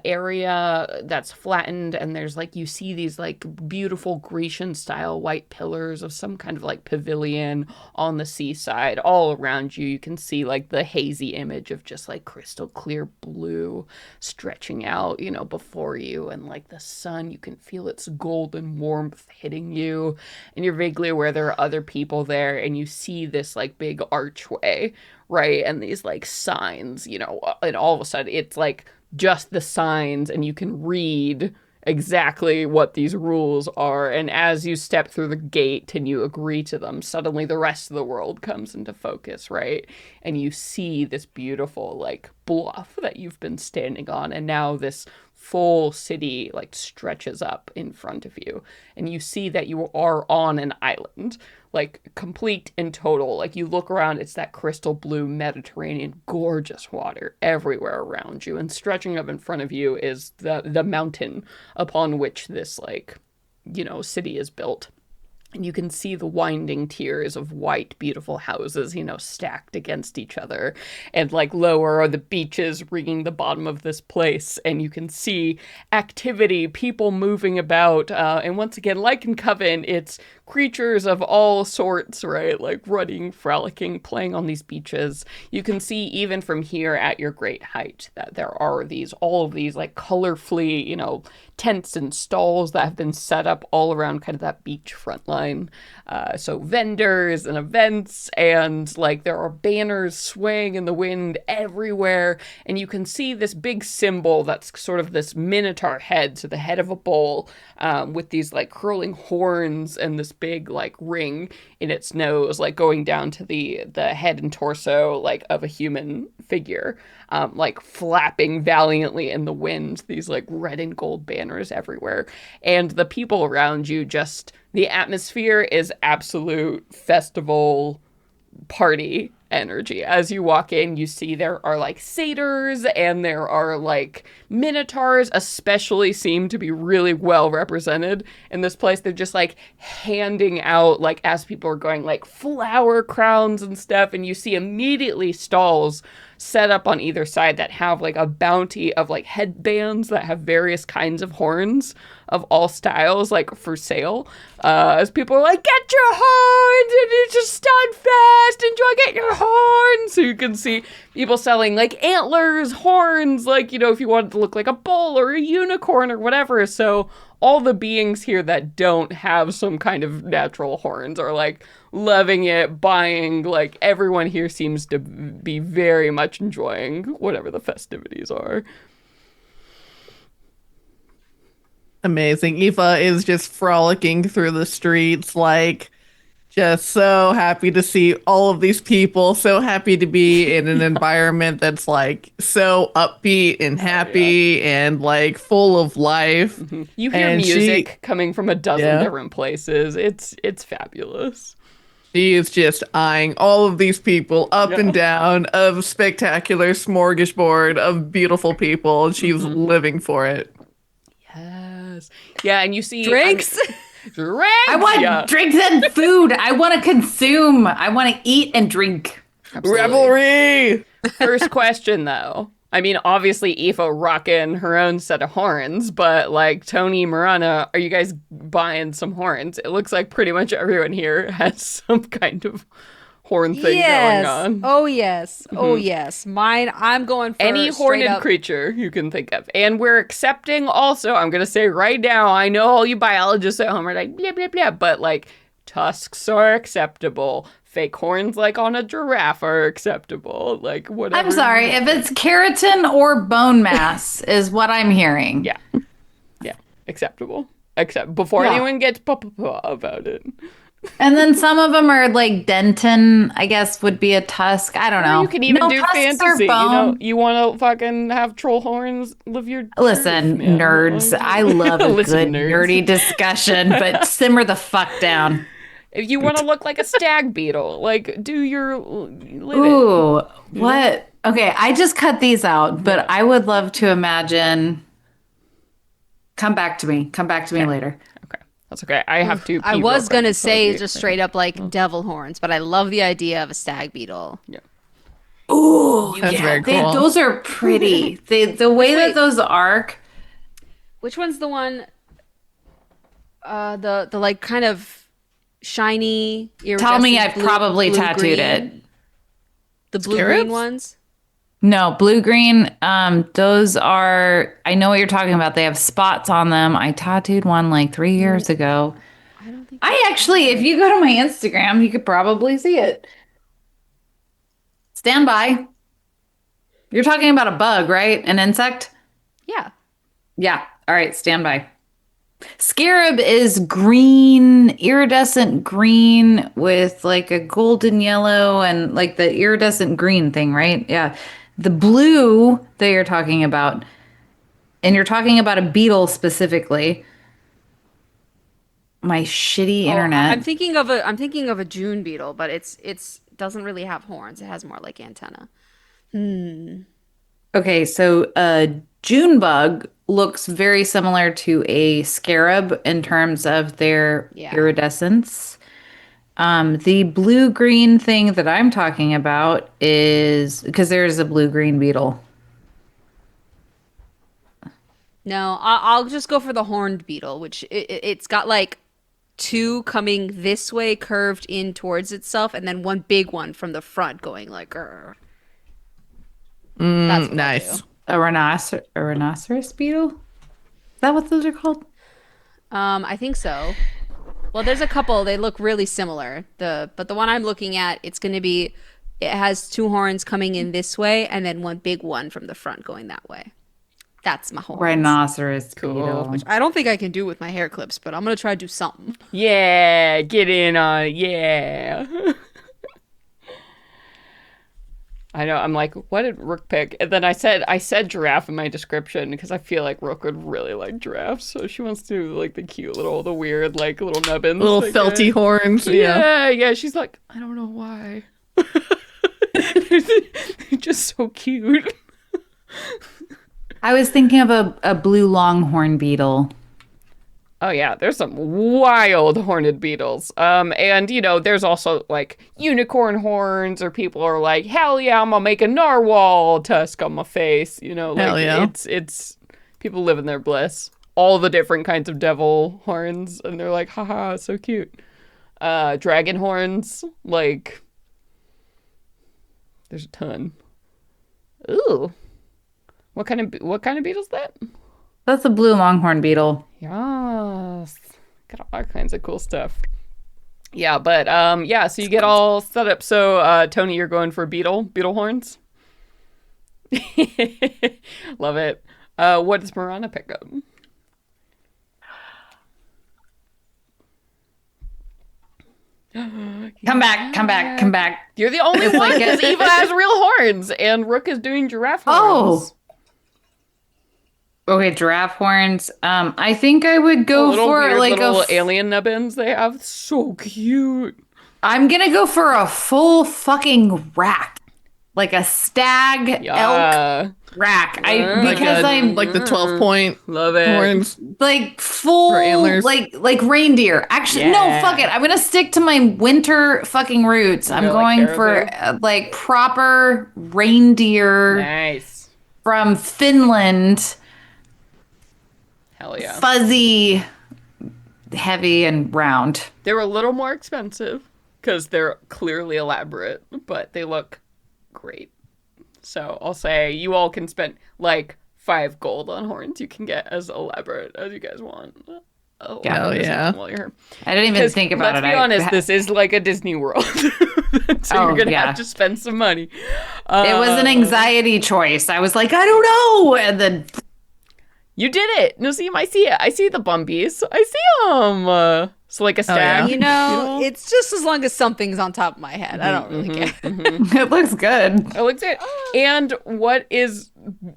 area that's flattened, and there's like, you see these like beautiful Grecian style white pillars of some kind of like pavilion on the seaside all around you. You can see like the hazy image of just like crystal clear blue stretching out, you know, before you, and like the sun, you can feel its golden warmth hitting you, and you're vaguely aware there are other people there, and you see this like big archway, right? And these like signs, you know, and all of a sudden it's like just the signs, and you can read exactly what these rules are. And as you step through the gate and you agree to them, suddenly the rest of the world comes into focus, right? And you see this beautiful like bluff that you've been standing on, and now this full city like stretches up in front of you, and you see that you are on an island, like complete and total. Like you look around, it's that crystal blue Mediterranean, gorgeous water everywhere around you, and stretching up in front of you is the mountain upon which this like, you know, city is built. And you can see the winding tiers of white, beautiful houses, you know, stacked against each other. And like lower are the beaches ringing the bottom of this place. And you can see activity, people moving about. And once again, like in Coven, it's creatures of all sorts, right? Like running, frolicking, playing on these beaches. You can see even from here at your great height that there are all of these like colorfully, you know, tents and stalls that have been set up all around kind of that beachfront line. So vendors and events, and like there are banners swaying in the wind everywhere. And you can see this big symbol that's sort of this minotaur head, so the head of a bull, with these like curling horns and this big like ring in its nose, like going down to the head and torso like of a human figure, like flapping valiantly in the wind, these like red and gold banners everywhere. And the people around you, just the atmosphere is absolute festival party energy. As you walk in, you see there are like satyrs and there are like minotaurs, especially seem to be really well represented in this place. They're just like handing out, like as people are going, like flower crowns and stuff, and you see immediately stalls set up on either side that have like a bounty of like headbands that have various kinds of horns of all styles, like for sale. As people are like, get your horns, and it's just STUDFest, enjoy, get your horns. So you can see people selling like antlers, horns, like, you know, if you wanted to look like a bull or a unicorn or whatever. So all the beings here that don't have some kind of natural horns are like loving it, buying, like everyone here seems to be very much enjoying whatever the festivities are. Amazing. Aoife is just frolicking through the streets, like just so happy to see all of these people, so happy to be in an environment that's like so upbeat and happy and like full of life. Mm-hmm. You hear and music coming from a dozen different places. It's fabulous. She is just eyeing all of these people up and down of spectacular smorgasbord of beautiful people. She's living for it. Yes. Yeah, and you see Drinks? Drinks! I want drinks and food. I want to consume. I want to eat and drink. Absolutely. Revelry! First question, though. I mean, obviously, Aoife rocking her own set of horns, but like Tony, Marana, are you guys buying some horns? It looks like pretty much everyone here has some kind of horn thing going on. Oh, yes. Oh, yes. Mine, I'm going for any horned creature you can think of. And we're accepting also, I'm going to say right now, I know all you biologists at home are like, blah, blah, blah, but like tusks are acceptable. Fake horns like on a giraffe are acceptable. Like whatever. I'm sorry, if it's keratin or bone mass is what I'm hearing. Yeah. Yeah. Acceptable. Except before anyone gets about it. And then some of them are like Denton, I guess would be a tusk. I don't know. You can even No, do tusks are fantasy. bone. You want to fucking have troll horns? Live your Listen, truth, man. nerds. I love a Listen, good nerds. nerdy discussion, but simmer the fuck down. If you want to look like a stag beetle, like do your live it. Ooh, what? Okay, I just cut these out, but I would love to imagine. Come back to me. Come back to me later. Okay, that's okay. I have to. I pee was real quick, gonna so say you- just straight up like devil horns, but I love the idea of a stag beetle. Yeah. Ooh, That's very cool. those are pretty. The way that those arc. Which one's the one? The like kind of shiny. Tell me iridescent I've probably tattooed it. The blue Scarabs? green ones. No, blue green. Those are. I know what you're talking about. They have spots on them. I tattooed one like 3 years ago. I don't think. I actually, if you go to my Instagram, you could probably see it. Stand by. You're talking about a bug, right? An insect? Yeah. Yeah. All right. Stand by. Scarab is green, iridescent green with like a golden yellow and like the iridescent green thing, right? Yeah. The blue that you're talking about, and you're talking about a beetle specifically. My shitty internet. I'm thinking of a June beetle, but it's doesn't really have horns. It has more like antenna. Okay, so a June bug looks very similar to a scarab in terms of their iridescence. The blue-green thing that I'm talking about is because there's a blue-green beetle. No, I'll just go for the horned beetle, which it's got like two coming this way, curved in towards itself, and then one big one from the front going like. Grr. That's what Nice. A rhinoceros beetle? Is that what those are called? I think so. Well, there's a couple. They look really similar. But the one I'm looking at, it has two horns coming in this way, and then one big one from the front going that way. That's my horns. Rhinoceros beetle. I don't think I can do with my hair clips, but I'm gonna try to do something. Yeah, get in on it. Yeah. I know. I'm like, what did Rook pick? And then I said giraffe in my description because I feel like Rook would really like giraffes. So she wants to do like the weird, like little nubbins, Little like, felty horns. Yeah. Yeah. She's like, I don't know why. They're just so cute. I was thinking of a blue longhorn beetle. Oh yeah, there's some wild horned beetles. And there's also like unicorn horns, or people are like, hell yeah, I'm gonna make a narwhal tusk on my face. Like Hell yeah. it's people live in their bliss. All the different kinds of devil horns, and they're like, haha, so cute. Dragon horns, like there's a ton. Ooh. What kind of beetle's that? That's a blue longhorn beetle. Yes. Got all kinds of cool stuff. Yeah, but so you get all set up. So Tony, you're going for beetle horns? Love it. What does Marana pick up? Come back. You're the only one because Eva has real horns and Rook is doing giraffe horns. Okay, giraffe horns. I think I would go for Weird like little alien nubbins they have. So cute. I'm gonna go for a full fucking rack, like a stag elk rack. I'm like the 12-point love it. horns. like full Or antlers. like reindeer. Actually, no, fuck it. I'm gonna stick to my winter fucking roots. I'm like going for like proper reindeer Nice. from Finland. Hell yeah. Fuzzy, heavy, and round. They were a little more expensive because they're clearly elaborate, but they look great. So I'll say you all can spend like 5 gold on horns. You can get as elaborate as you guys want. Oh, Hell yeah. While you're here. I didn't even think about let's it. be honest, this is like a Disney World. So you're going to have to spend some money. It was an anxiety choice. I was like, I don't know. And then You did it. No, see, I see it. I see the bumpies. I see them. So like a stag. You know, it's just as long as something's on top of my head. I don't really care. It looks good. It looks good. And what is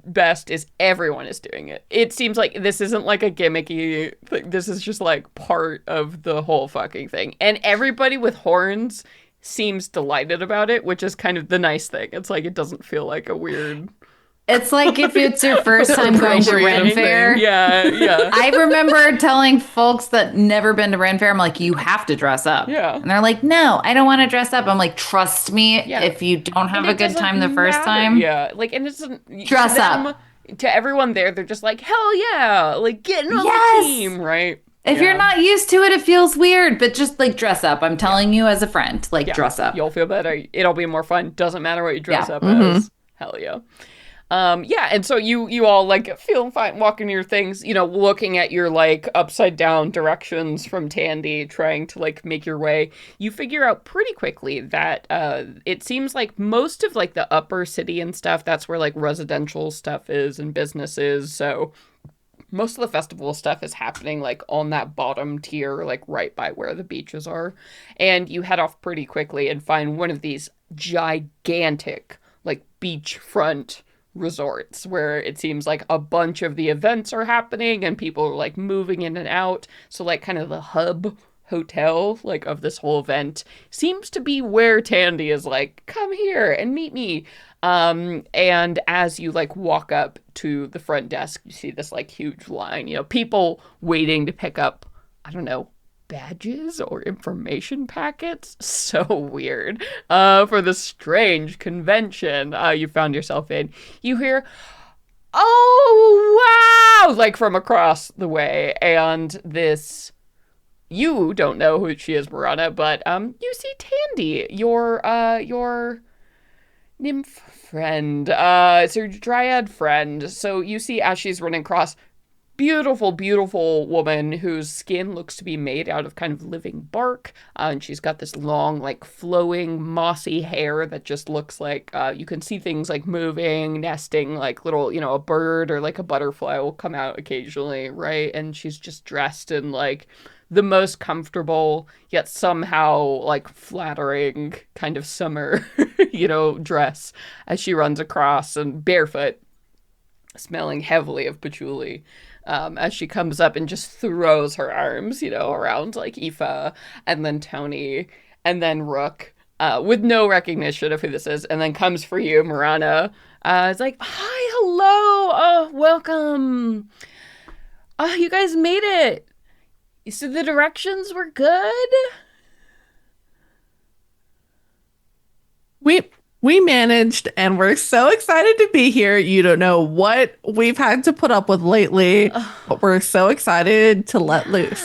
best is everyone is doing it. It seems like this isn't like a gimmicky thing. This is just like part of the whole fucking thing. And everybody with horns seems delighted about it, which is kind of the nice thing. It's like it doesn't feel like a weird... It's like if it's your first time going to Ren Fair. Yeah. I remember telling folks that never been to Ren Fair, I'm like, you have to dress up. Yeah. And they're like, no, I don't want to dress up. I'm like, trust me, if you don't have a good time the first time. Yeah. Like, and it's... Dress up. To everyone there, they're just like, hell yeah. Like, getting on the team, right? If you're not used to it, it feels weird, but just like dress up. I'm telling you as a friend, like dress up. You'll feel better. It'll be more fun. Doesn't matter what you dress up as. Hell yeah. And so you all like feeling fine, walking your things, you know, looking at your like upside down directions from Tandy, trying to like make your way. You figure out pretty quickly that it seems like most of like the upper city and stuff, that's where like residential stuff is and businesses. So most of the festival stuff is happening like on that bottom tier, like right by where the beaches are. And you head off pretty quickly and find one of these gigantic like beachfront resorts where it seems like a bunch of the events are happening and people are like moving in and out. So like kind of the hub hotel like of this whole event seems to be where Tandy is like, come here and meet me. And as you like walk up to the front desk, you see this like huge line, you know, people waiting to pick up, I don't know, badges or information packets. So weird. For the strange convention you found yourself in. You hear, oh, wow, like from across the way. And this, you don't know who she is, Marana, but you see Tandy, your nymph friend, it's your dryad friend. So you see as she's running across, beautiful woman whose skin looks to be made out of kind of living bark. And she's got this long, like flowing, mossy hair that just looks like you can see things like moving, nesting, like little, you know, a bird or like a butterfly will come out occasionally, right? And she's just dressed in like the most comfortable yet somehow like flattering kind of summer, you know, dress as she runs across and barefoot, smelling heavily of patchouli. As she comes up and just throws her arms, you know, around like Aoife and then Tony and then Rook, with no recognition of who this is, and then comes for you, Marana. It's like, hi, hello, welcome. You guys made it. So the directions were good? We managed, and we're so excited to be here. You don't know what we've had to put up with lately, but we're so excited to let loose.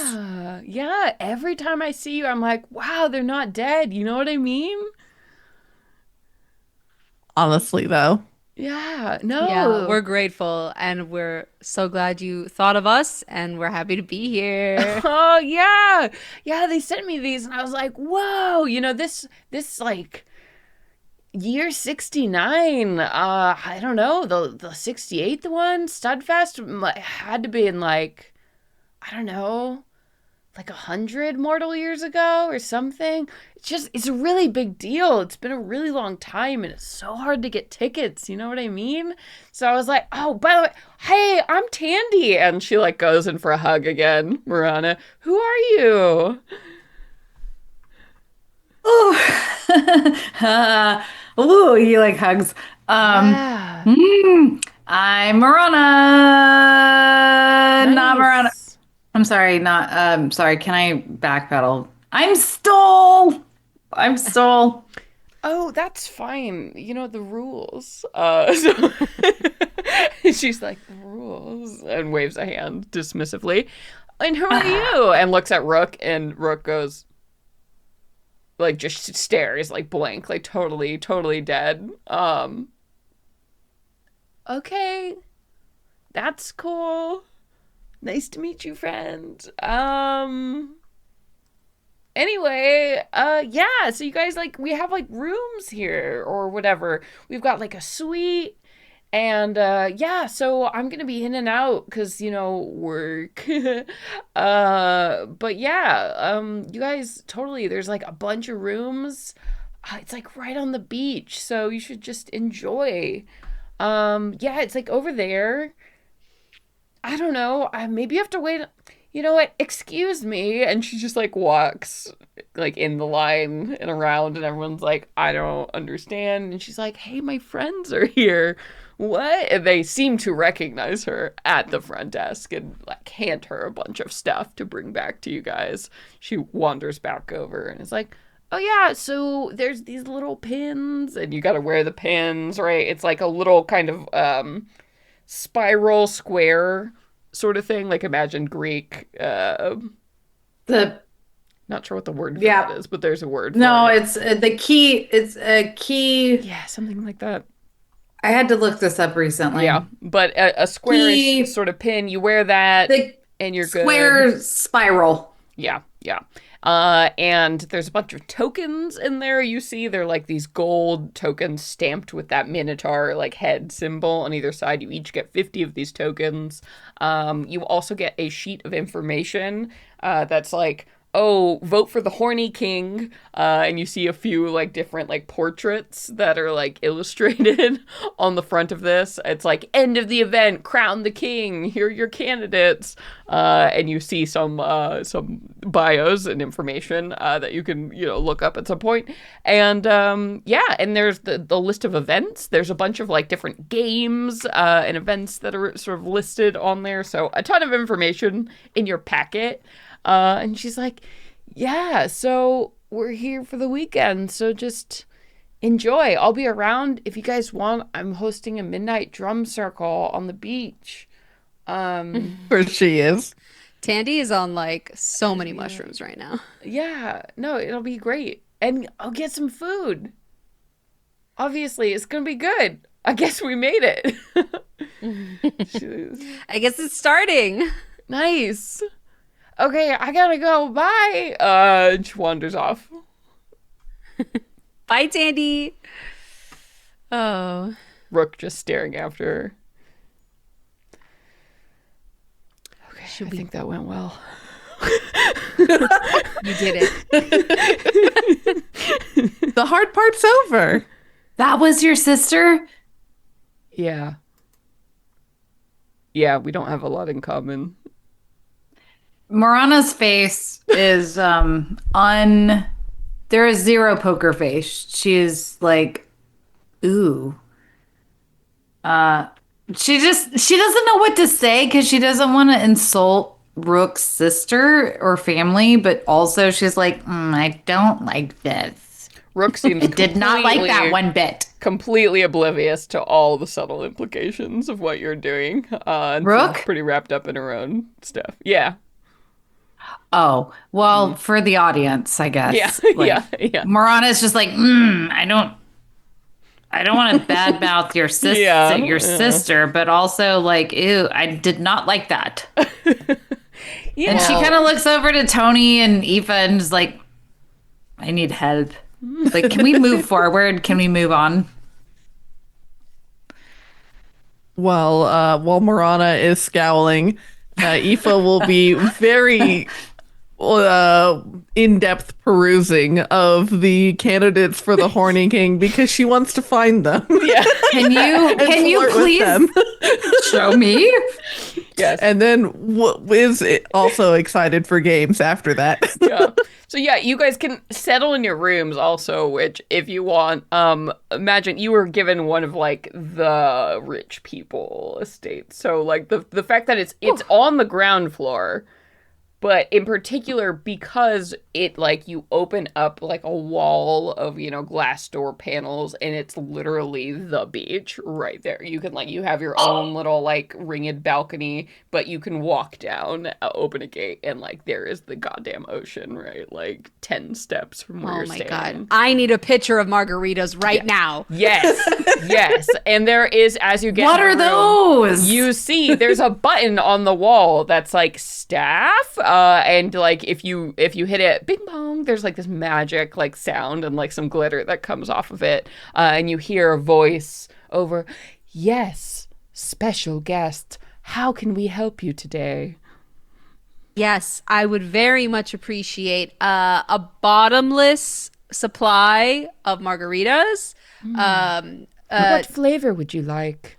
Yeah, every time I see you, I'm like, wow, they're not dead. You know what I mean? Honestly, though. Yeah, no. Yeah, we're grateful, and we're so glad you thought of us, and we're happy to be here. Oh, yeah. Yeah, they sent me these, and I was like, whoa, you know, this like... Year 69, I don't know, the 68th one, STUDFest, had to be in like, I don't know, like 100 mortal years ago or something. It's a really big deal. It's been a really long time and it's so hard to get tickets, you know what I mean? So I was like, oh, by the way, hey, I'm Tandy. And she like goes in for a hug again, Marana. Who are you? Ooh, he like hugs. Yeah. I'm Marana. Nice. Not Marana. I'm sorry, not sorry, can I backpedal? I'm Stole. Oh, that's fine. You know, the rules. So she's like, the rules, and waves a hand dismissively. And who are you? And looks at Rook, and Rook goes, like, just stares, like, blank, like, totally dead. Okay. That's cool. Nice to meet you, friend. Anyway, yeah, so you guys, like, we have, like, rooms here, or whatever. We've got, like, a suite, And yeah, so I'm gonna be in and out because work. But yeah, you guys totally. There's like a bunch of rooms. It's like right on the beach, so you should just enjoy. Yeah, it's like over there. I don't know. Maybe you have to wait. You know what? Excuse me. And she just like walks like in the line and around, and everyone's like, I don't understand. And she's like, hey, my friends are here. What? And they seem to recognize her at the front desk and like hand her a bunch of stuff to bring back to you guys. She wanders back over and is like, oh yeah, so there's these little pins, and you got to wear the pins, right? It's like a little kind of spiral square sort of thing. Like imagine Greek. The Not sure what the word for that is, but there's a word for No, it. it's the key. It's a key. Yeah, something like that. I had to look this up recently. Yeah, but a squarish Key. sort of pin, you wear that The and you're square good. spiral. Yeah, yeah. And there's a bunch of tokens in there. You see, they're like these gold tokens stamped with that minotaur like head symbol on either side. You each get 50 of these tokens. You also get a sheet of information that's like, oh, vote for the horny king. And you see a few like different like portraits that are like illustrated on the front of this. It's like end of the event, crown the king. Here are your candidates. And you see some bios and information that you can look up at some point. And yeah, and there's the list of events. There's a bunch of like different games and events that are sort of listed on there. So a ton of information in your packet. And she's like, yeah, so we're here for the weekend, so just enjoy. I'll be around if you guys want. I'm hosting a midnight drum circle on the beach. Where she is. Tandy is on like so many mushrooms right now. Yeah, no, it'll be great. And I'll get some food. Obviously, it's going to be good. I guess we made it. I guess it's starting. Nice. Okay, I gotta go. Bye. And she wanders off. Bye, Tandy. Oh. Rook just staring after her. Okay, I think that went well. You did it. The hard part's over. That was your sister? Yeah. Yeah, we don't have a lot in common. Marana's face is there is zero poker face. She is like, ooh. She doesn't know what to say because she doesn't want to insult Rook's sister or family, but also she's like, I don't like this. Rook seems Did not like that one bit. Completely oblivious to all the subtle implications of what you're doing. And Rook? seems pretty wrapped up in her own stuff. Yeah. Oh, well, for the audience, I guess. Yeah, yeah. Marana's just like, I don't want to badmouth your sister, but also like, ew, I did not like that. Yeah. And she kind of looks over to Tony and Aoife and is like, I need help. Like, can we move forward? Can we move on? While Marana is scowling, Aoife will be very in-depth perusing of the candidates for the Horny King because she wants to find them. Yeah. Can you flirt with please them. show me? Yes. And then is also excited for games after that. Yeah. So yeah, you guys can settle in your rooms also, which if you want, imagine you were given one of like the rich people estates. So like the fact that it's on the ground floor, but in particular because it like you open up like a wall of, glass door panels and it's literally the beach right there. You can you have your own little like ringed balcony, but you can walk down, open a gate and there is the goddamn ocean, right? Like 10 steps from where you're Oh my standing. God. I need a picture of margaritas right now. Yes, yes. And there is, as you get What in are the room, those? you see there's a button on the wall that's like staff. And like if you hit it, bing bong, there's like this magic sound and some glitter that comes off of it. And you hear a voice over, Yes, special guest. How can we help you today? Yes, I would very much appreciate a bottomless supply of margaritas. What flavor would you like?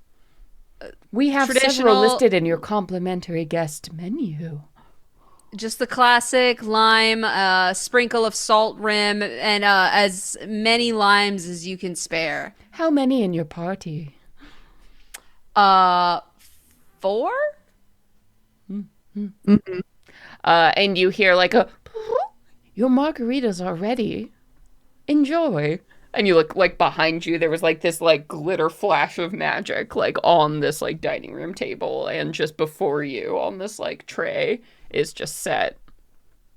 We have several traditional- listed in your complimentary guest menu. Just the classic lime, sprinkle of salt rim, and as many limes as you can spare. How many in your party? 4? And you hear like a, your margaritas are ready. Enjoy. And you look like behind you, there was like this like glitter flash of magic like on this like dining room table. And just before you on this like tray is just set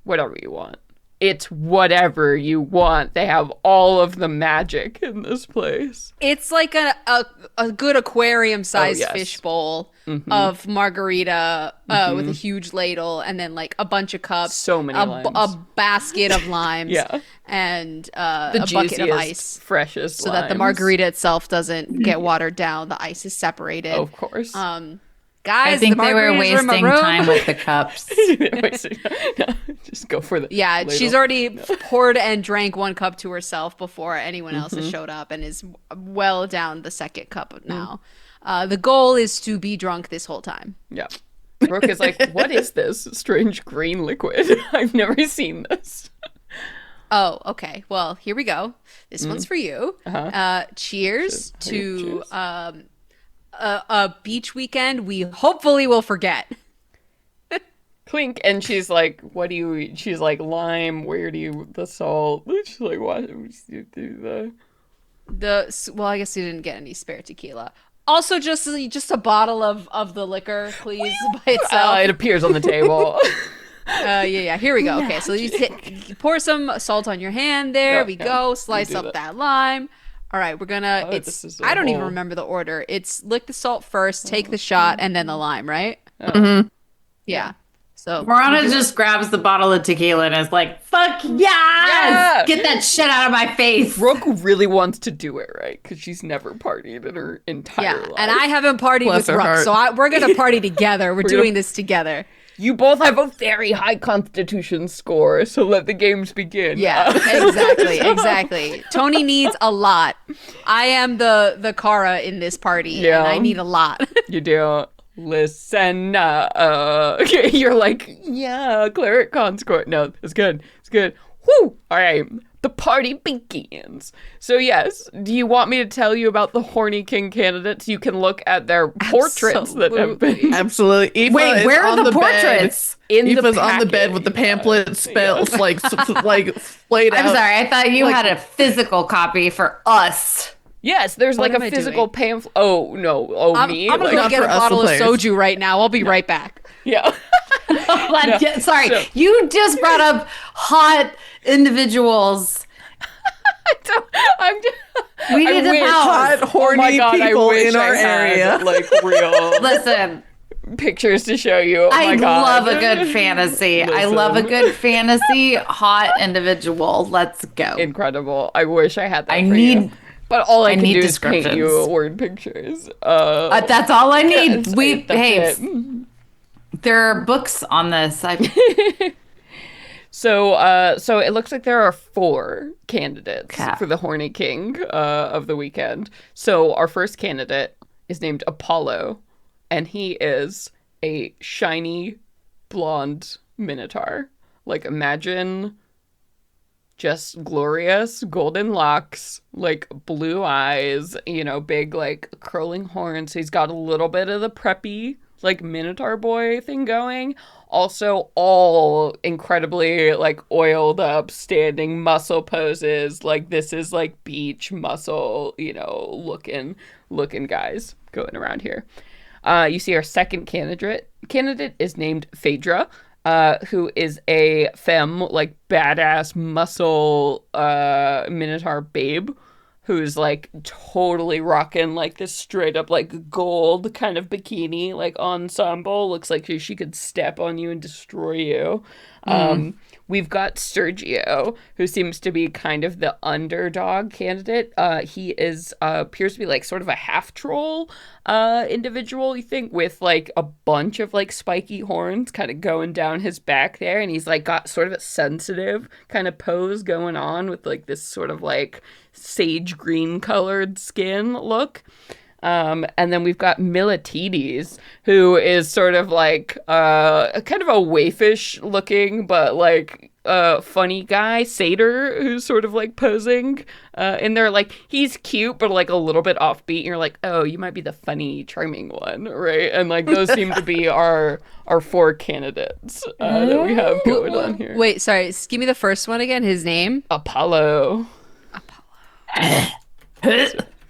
whatever you want. It's whatever you want. They have all of the magic in this place. It's like a good aquarium-sized yes. fish bowl of margarita with a huge ladle, and then like a bunch of cups, So many limes. a basket of limes, Yeah. and The a bucket of juiciest, ice, freshest so that the limes. margarita itself doesn't get watered down. The ice is separated. Of course. Guys, I think the they were margaritas are in my wasting room. time with the cups. No, just go for the Yeah, ladle. she's already poured and drank one cup to herself before anyone else has showed up, and is well down the second cup now. The goal is to be drunk this whole time. Yeah. Brooke is like, what is this strange green liquid? I've never seen this. Oh, okay. Well, here we go. This one's for you. Cheers to Cheers. a beach weekend we hopefully will forget. Clink. And she's like, what do you eat? She's like, lime, where do you, the salt? She's like, what do you do Well, I guess you didn't get any spare tequila. Also, just a bottle of the liquor, please, by itself. It appears on the table. Yeah. Here we go. Okay, so you pour some salt on your hand. There we go. Slice do up that. that lime. All right, we're gonna. this is a I don't even whole- remember the order. It's lick the salt first, take the shot, and then the lime. Right? Yeah. So Marana just grabs the bottle of tequila and is like, fuck yes! Yeah! Get that shit out of my face! Brooke really wants to do it, right? Because she's never partied in her entire life. and I haven't partied Bless with her Brooke, heart. so we're gonna party together. We're doing this together. You both have a very high constitution score, so let the games begin. Yeah, exactly. Tony needs a lot. I am the Kara in this party, and I need a lot. You do. Listen, okay, you're like, yeah, cleric con score. No, it's good. It's good. Woo! All right, the party begins. So yes, do you want me to tell you about the Horny King candidates? You can look at their portraits that have been Absolutely. Aoife Wait, is where are on the bed. portraits? in the Aoife's on the bed packet. with the pamphlet spells like splayed I'm out. sorry, I thought you had a physical copy for us. Yes, there's like am a I physical doing? pamphlet. Oh no, oh I'm me. gonna Like, go not get a for us, bottle the of players. soju right now. I'll be right back. yeah. Sorry, so- you just brought up hot individuals. I'm just, We I need to wish- house. Hot, horny oh my God, people I wish in our I had, area. like real Listen, pictures to show you. Oh I my God. love a good fantasy. I love a good fantasy hot individual. Let's go. Incredible. I wish I had that. I for need- you. But all I can need do is paint you descriptions. word pictures. That's all I need. That's it. There are books on this. So it looks like there are 4 candidates Okay. for the Horny King of the weekend. So our first candidate is named Apollo, and he is a shiny blonde minotaur. Like, imagine just glorious golden locks, like blue eyes, big like curling horns. He's got a little bit of the preppy like minotaur boy thing going. Also all incredibly like oiled up standing muscle poses. Like, this is like beach muscle, looking guys going around here. You see our second candidate is named Phaedra, who is a femme, like badass muscle minotaur babe, who's like totally rocking like this straight up like gold kind of bikini like ensemble. Looks like she could step on you and destroy you. We've got Sergio, who seems to be kind of the underdog candidate. He is appears to be like sort of a half troll individual, you think, with like a bunch of like spiky horns kind of going down his back there, and he's like got sort of a sensitive kind of pose going on with like this sort of like sage green colored skin look. And then we've got Militides, who is sort of like kind of a waifish looking, but like funny guy, satyr, who's sort of like posing in there. Like he's cute, but like a little bit offbeat. And you're like, oh, you might be the funny, charming one, right? And like those seem to be our 4 candidates that we have going on here. Wait, sorry. Give me the first one again. His name? Apollo.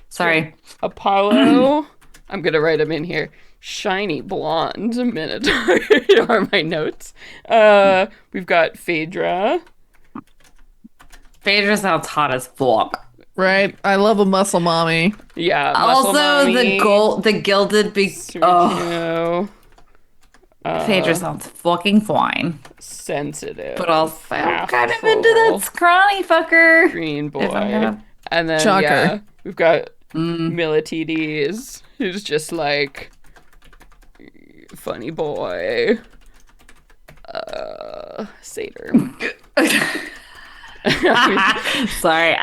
Sorry. Apollo, I'm going to write him in here. Shiny blonde minotaur are my notes. We've got Phaedra. Phaedra sounds hot as fuck. Right? I love a muscle mommy. Yeah. Muscle Also, mommy, the gilded big. Oh, Sergio, Phaedra sounds fucking fine. sensitive. But also half kind of troll, into that scrawny fucker. green boy. If I'm gonna- And then, Shocker. yeah, we've got Militides, who's just like funny boy. Satyr. Sorry,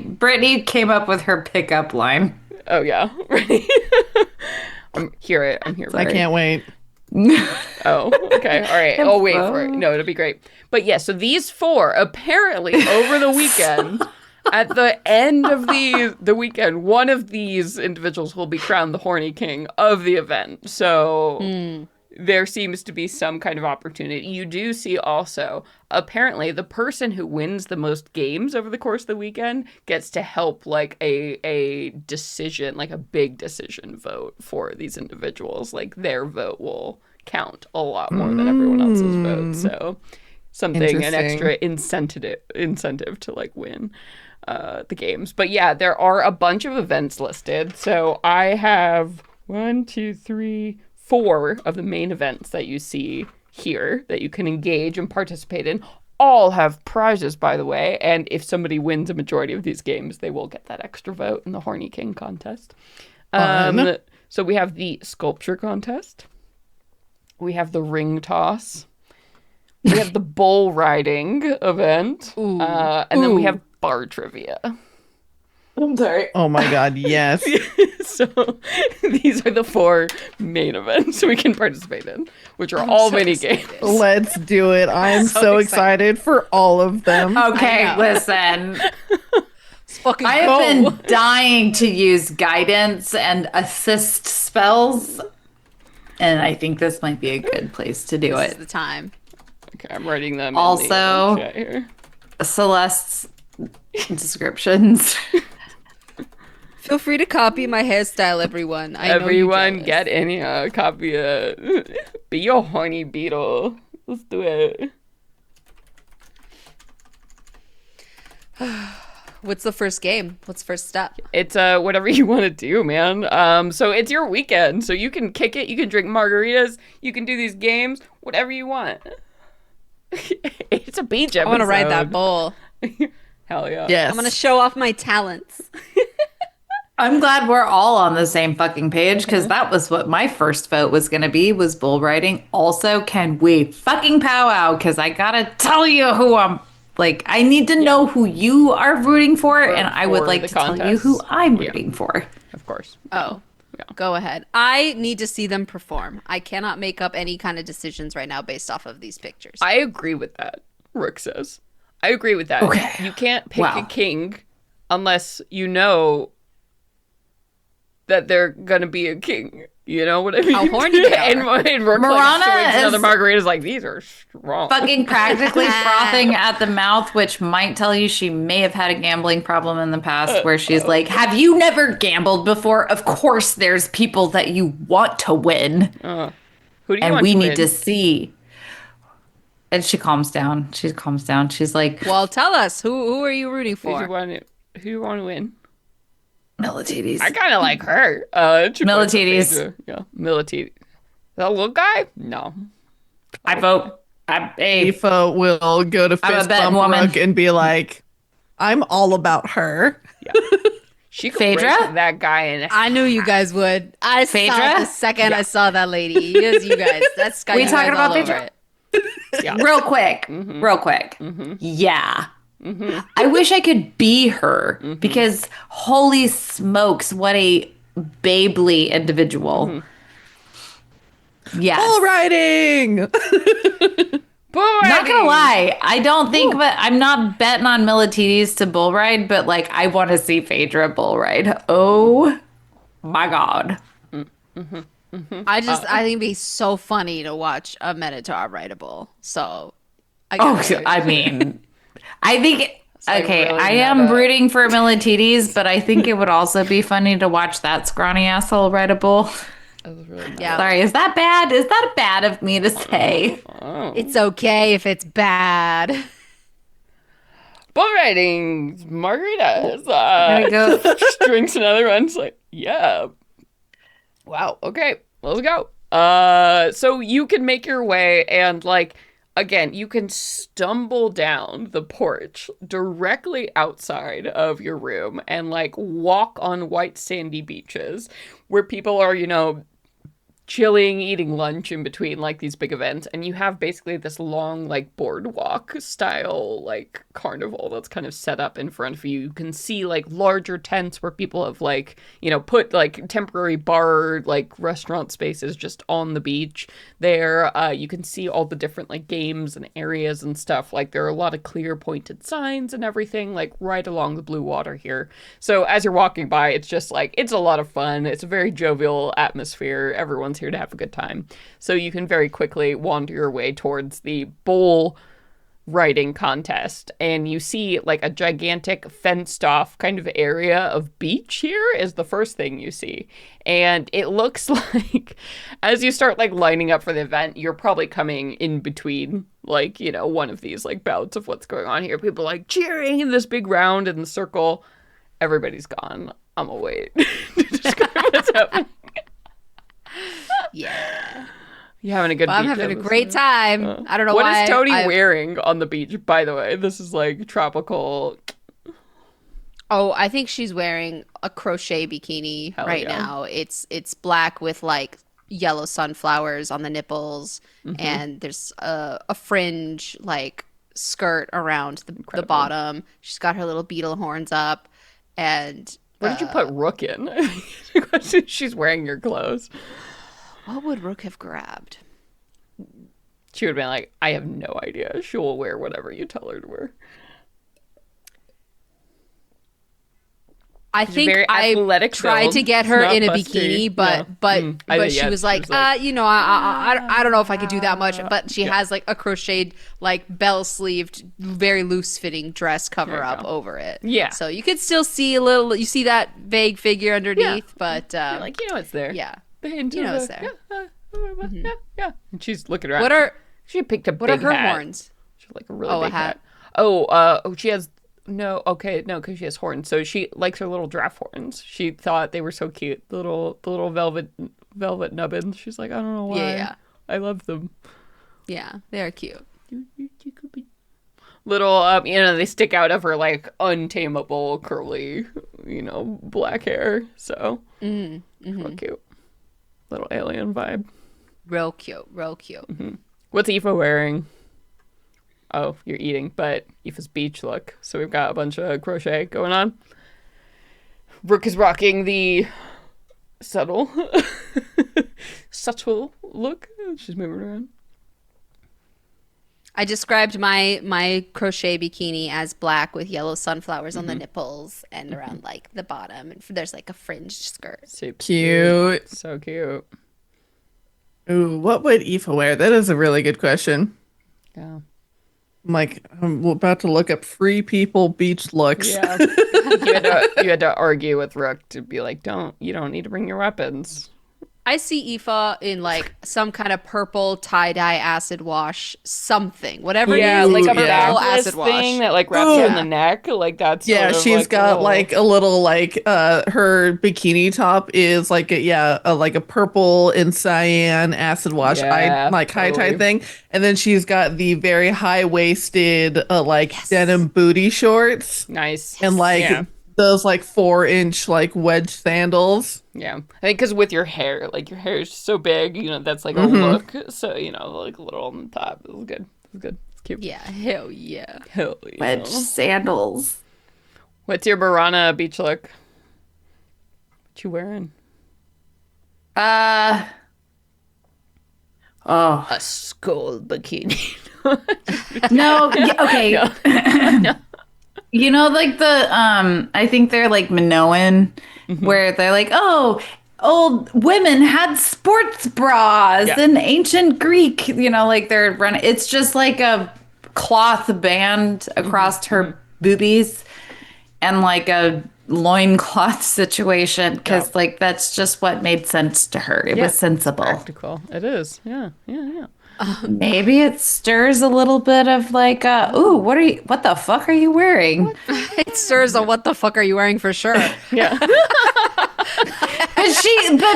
Brittany came up with her pickup line. Oh yeah, ready? I'm here. I can't wait. Oh, okay. All right. I'll wait for it. No, it'll be great. But yeah, so these 4 apparently over the weekend, at the end of the weekend, one of these individuals will be crowned the horny king of the event. So there seems to be some kind of opportunity. You do see also, apparently, the person who wins the most games over the course of the weekend gets to help like a decision, like a big decision vote for these individuals. Like their vote will count a lot more than everyone else's vote. So something, an extra incentive to like win the games. But yeah, there are a bunch of events listed. So I have 1, 2, 3, 4 of the main events that you see here that you can engage and participate in. All have prizes, by the way, and if somebody wins a majority of these games, they will get that extra vote in the Horny King contest. So we have the sculpture contest. We have the ring toss. We have the bull riding event. And then we have bar trivia. I'm sorry. Oh my god, yes. So these are the 4 main events we can participate in, which are all mini games. Let's do it. I'm so excited for all of them. Okay, listen. Fucking I have been dying to use guidance and assist spells, and I think this might be a good place to do This is it. the time. Okay, I'm writing them Also- in the chat here. Celeste's descriptions. Feel free to copy my hairstyle, everyone. I know Everyone you're get any copy of Be Your Horny Beetle. Let's do it. What's the first game? What's the first step? It's whatever you want to do, man. So it's your weekend, so you can kick it, you can drink margaritas, you can do these games, whatever you want. It's a beach episode. I want to ride that bull. Hell yeah. Yes. I'm going to show off my talents. I'm glad we're all on the same fucking page, because that was what my first vote was going to be, was bull riding. Also, can we fucking powwow? Because I gotta tell you who I'm, like, I need to know who you are rooting for, and I would for like the to tell you contest. who I'm rooting for. Of course. Oh, go ahead. I need to see them perform. I cannot make up any kind of decisions right now based off of these pictures. I agree with that, Rook says. I agree with that. Okay. You can't pick Wow. a king unless you know that they're gonna be a king. You know what I mean? How horny they are. and Rook Marana like swigs another is- margarita's like, these are strong. Fucking practically frothing at the mouth, which might tell you she may have had a gambling problem in the past, where she's like, have you never gambled before? Of course there's people that you want to win. Who do you And want we to need win? to see. And she calms down. She calms down. She's like, Well, tell us who are you rooting Who for? you want to win? Militides. I kind of like her. She points at Militides. Phaedra. Yeah, Militides. That little guy? No. I vote. Hey, Aoife will go to I'm a fist betting bump woman. Rook and be like, I'm all about her. Yeah. She could Phaedra? break that guy in. I knew you guys would. I saw it Phaedra? the second I saw that lady. Yes, you guys. That's got We you talking guys about all over Phaedra? it. Yeah. real quick. Real quick. Yeah. I wish I could be her because holy smokes, what a babely individual. Yes. Bull riding. Bull Not gonna riding! lie, I don't think that I'm not betting on Militides to bull ride, but like I want to see Phaedra bull ride. Oh my god. I think it'd be so funny to watch a Minotaur ride a bull. So, I Oh, guess I mean, I think like okay, really I am meta. rooting for Militides, but I think it would also be funny to watch that scrawny asshole ride a bull. That was really nice. Yeah. Sorry, is that bad? Is that bad of me to say? it's okay if it's bad. Bull riding margaritas. Gotta go. Just drinks another one. It's like, yeah. Wow. Okay. Let's go. So you can make your way and like, again, you can stumble down the porch directly outside of your room and like walk on white sandy beaches where people are, chilling, eating lunch in between like these big events, and you have basically this long like boardwalk style like carnival that's kind of set up in front of you. You can see like larger tents where people have like put like temporary bar like restaurant spaces just on the beach there. You can see all the different like games and areas and stuff. Like there are a lot of clear pointed signs and everything like right along the blue water here. So as you're walking by, it's just like it's a lot of fun. It's a very jovial atmosphere. Everyone's here to have a good time. So you can very quickly wander your way towards the bull riding contest, and you see like a gigantic fenced off kind of area of beach here is the first thing you see. And it looks like as you start like lining up for the event, you're probably coming in between like, one of these like bouts of what's going on here. People like cheering in this big round in the circle. Everybody's gone. I'm gonna wait to describe what's happening. Yeah. You having a good Well, I'm beach having a episode? great time. I don't know What why. is Tony wearing on the beach, by the way? This is like tropical. Oh, I think she's wearing a crochet bikini Hell right yeah. now. It's black with like yellow sunflowers on the nipples, and there's a fringe like skirt around the bottom. She's got her little beetle horns up, and Where did you put Rook in? She's wearing your clothes. what would Rook have grabbed? She would have been like, I have no idea. She will wear whatever you tell her to wear. I She's think very I athletic tried build. to get It's her not in a busty. bikini, but Yeah. she Yeah, was she like, was like, I don't know if I could do that much. But she has like a crocheted, like bell sleeved, very loose fitting dress cover up over it. Yeah. so you could still see a little. You see that vague figure underneath, but You're like, it's there. yeah. The hint of it's the- there. Yeah. And she's looking around. What are She picked a what are big her hat. horns? She had like a really Oh, a big hat. hat. She has because she has horns. So she likes her little giraffe horns. She thought they were so cute. The little velvet nubbins. She's like, I don't know why. Yeah. I love them. Yeah, they are cute. Little they stick out of her like untamable curly, black hair. So real cute. Little alien vibe. Real cute. Real cute. What's Aoife wearing? Oh, you're eating, but Aoife's beach look. So we've got a bunch of crochet going on. Rook is rocking the subtle look. She's moving around. I described my crochet bikini as black with yellow sunflowers on the nipples and around like the bottom, and there's like a fringed skirt. Super Cute. So cute. Ooh, what would Aoife wear? That is a really good question. Yeah. I'm about to look up free people beach looks. Yeah. you had to argue with Rook to be like, you don't need to bring your weapons. I see Aoife in like some kind of purple tie-dye acid wash something. Whatever Yeah, it is, like it's a purple backless acid wash. thing that like wraps around the neck. Like that's Yeah, sort of, she's like, got little- like a little like her bikini top is like like a purple and cyan acid wash Yeah, high totally. tie thing, and then she's got the very high waisted denim booty shorts nice and like yeah. those like 4-inch like wedge sandals. Yeah, I think because with your hair, like your hair is so big, you know, that's like a look. So you know, like a little on the top. It was good. It was good. It's cute. Yeah, hell yeah. Hell yeah. Wedge sandals. What's your Marana beach look? What you wearing? Oh, A skull bikini. no. Okay. You know, like the I think they're like Minoan, where they're like, oh, old women had sports bras Yeah. in ancient Greek. You know, like they're running. It's just like a cloth band across her boobies, and like a loincloth situation, because like that's just what made sense to her. It was sensible. Practical. It is. Yeah. Maybe it stirs a little bit of like, ooh, what the fuck are you wearing? It stirs a what the fuck are you wearing for sure. Yeah. But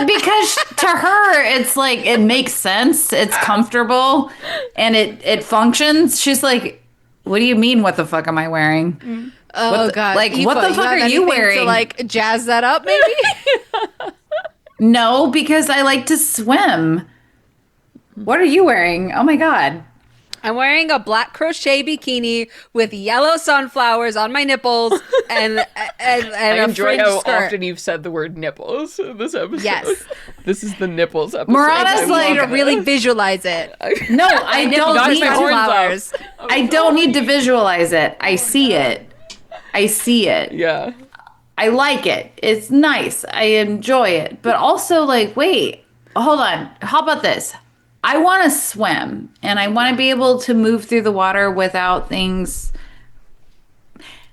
because to her, it's like, it makes sense. It's comfortable and it functions. She's like, what do you mean? What the fuck am I wearing? Oh God! like, Aoife, what the fuck have are you anything wearing? to like jazz that up, maybe? No, because I like to swim. What are you wearing? Oh my God. I'm wearing a black crochet bikini with yellow sunflowers on my nipples and I a enjoy fringe how skirt. often you've said the word nipples in this episode. Yes. This is the nipples episode. Marana's I I like- need love to it. really visualize it. No, I don't got need my horns up. Sunflowers. I don't need to visualize it. I see it. I see it. Yeah. I like it. It's nice. I enjoy it. But also, like, wait, hold on. How about this? I want to swim and I want to be able to move through the water without things.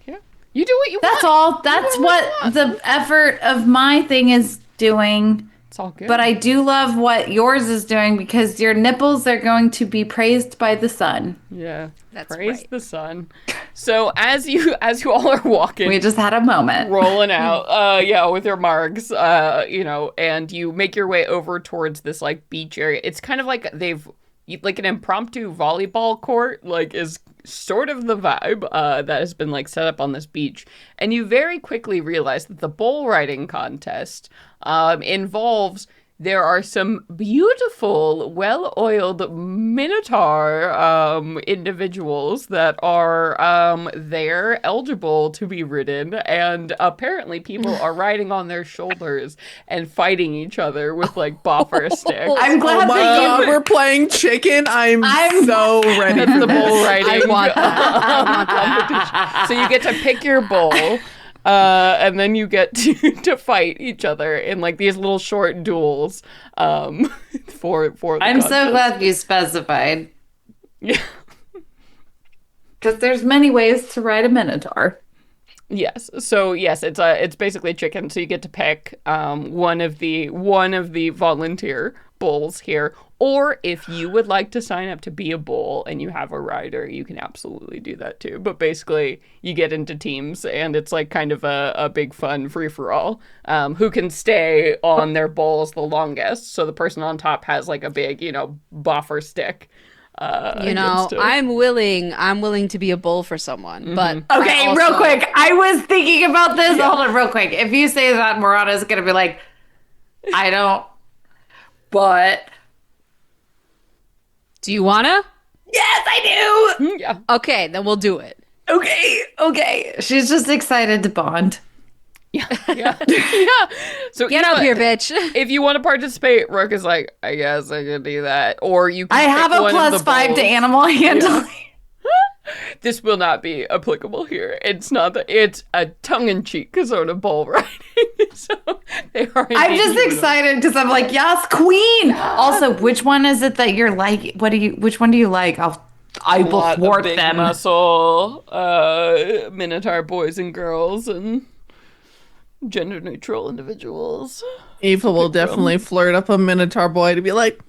Yeah. You do what you That's want. all. That's what the effort of my thing is doing. It's all good. But I do love what yours is doing, because your nipples are going to be praised by the sun. Yeah. That's Praise right. the sun. So as you all are walking, We just had a moment. rolling out, with your margs, and you make your way over towards this like beach area. It's kind of like like an impromptu volleyball court, like is sort of the vibe that has been like set up on this beach. And you very quickly realize that the bull riding contest involves. There are some beautiful, well-oiled minotaur individuals that are there, eligible to be ridden, and apparently people are riding on their shoulders and fighting each other with like boffer sticks. I'm Oh glad my that God, you we're playing chicken. I'm I'm- so ready That's for the bull this. riding. I want that. I want that. So you get to pick your bull, and then you get to fight each other in like these little short duels. For the I'm so contest. glad you specified. Yeah. Because there's many ways to ride a minotaur. Yes. So yes, it's basically chicken. So you get to pick one of the volunteer bulls here, or if you would like to sign up to be a bull and you have a rider, you can absolutely do that too. But basically, you get into teams, and it's like kind of a big fun free for all. Who can stay on their bulls the longest? So the person on top has like a big boffer stick. against it. I'm willing to be a bull for someone, but Okay, I real also- quick. I was thinking about this. Hold on, real quick. If you say that, Murata's going to be like, I don't, but. Do you wanna? Yes, I do. Yeah. Okay, then we'll do it. Okay. She's just excited to bond. Yeah. Yeah. So Get up here, bitch. If you want to participate, Rook is like, I guess I could do that. Or you can I have pick a one of the +5 bulls. to animal handling. This will not be applicable here. It's it's a tongue-in-cheek sort of bull riding. So they are. I'm indeed just doing it. excited because I'm like, yes, queen. Also, which one is it that you're like? Which one do you like? I will Lot of thwart big them. muscle, Minotaur boys and girls, and Gender neutral individuals. Eva will definitely flirt up a Minotaur boy to be like,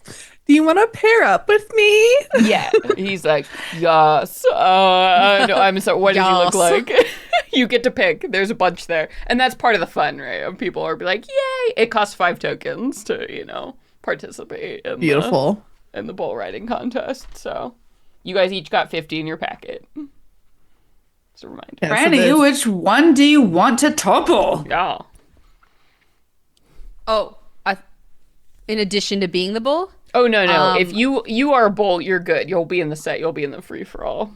do you want to pair up with me? Yeah. He's like, yes. No, I'm sorry. What does he look like? You get to pick. There's a bunch there. And that's part of the fun, right? Of people are be like, yay. It costs 5 tokens to, participate in Beautiful. in the bull riding contest. So you guys each got 50 in your packet. Just a reminder. Yeah, so Brandy, there's- which one do you want to topple? Yeah. Oh, in addition to being the bull? Oh, no. If you are a bull, you're good. You'll be in the set. You'll be in the free-for-all.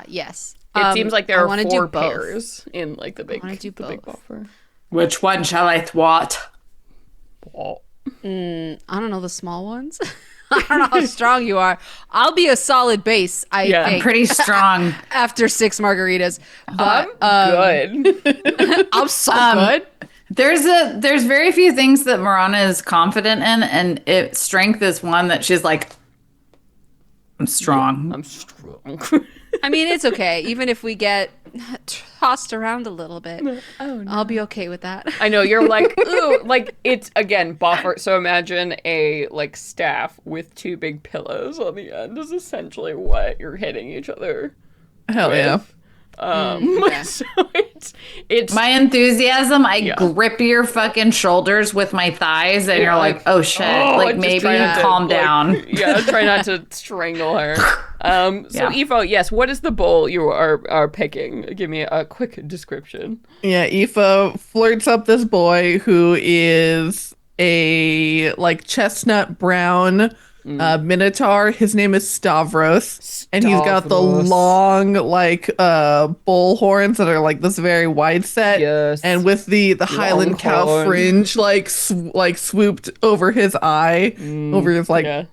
Yes. It seems like there I are wanna 4 do both. pairs in like the big, wanna do the big both. buffer. Which one shall I thwart? Bull. I don't know the small ones. I don't know how strong you are. I'll be a solid base, I Yeah. think, Pretty strong. after 6 margaritas. But Good. I'm so good. There's very few things that Marana is confident in, and strength is one that she's like, I'm strong. I'm strong. I mean, it's okay. Even if we get tossed around a little bit, I'll be okay with that. I know you're like, ooh, like it's again buffer. So imagine a like staff with 2 big pillows on the end is essentially what you're hitting each other. Hell yeah. So it's My enthusiasm, I grip your fucking shoulders with my thighs, and you're like, oh shit, like just maybe try not to, calm like, down. Yeah, try not to strangle her. So Yeah. Evo, yes, what is the bowl you are picking? Give me a quick description. Yeah, Aoife flirts up this boy who is a like chestnut brown minotaur. His name is Stavros, and he's got the Stavros. long like bull horns that are like this very wide set. Yes. And with the Highland cow horn. fringe like swooped over his eye, over his like Yeah.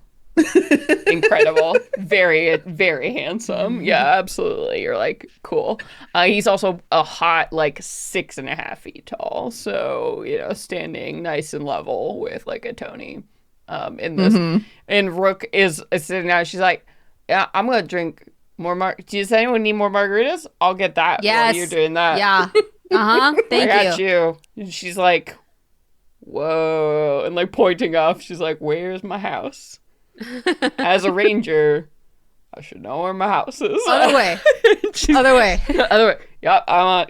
Incredible. Very, very handsome. Yeah, absolutely. You're like, cool. He's also a hot, like 6.5 feet tall. So, standing nice and level with like a Tony in this. And Rook is sitting down. She's like, yeah, I'm going to drink more. Does anyone need more margaritas? I'll get that while you're doing that. Yeah. Thank I got you. And she's like, whoa. And like pointing off, she's like, where's my house? As a ranger, I should know where my house is. Other way. Other way. Other way. Yep, I'm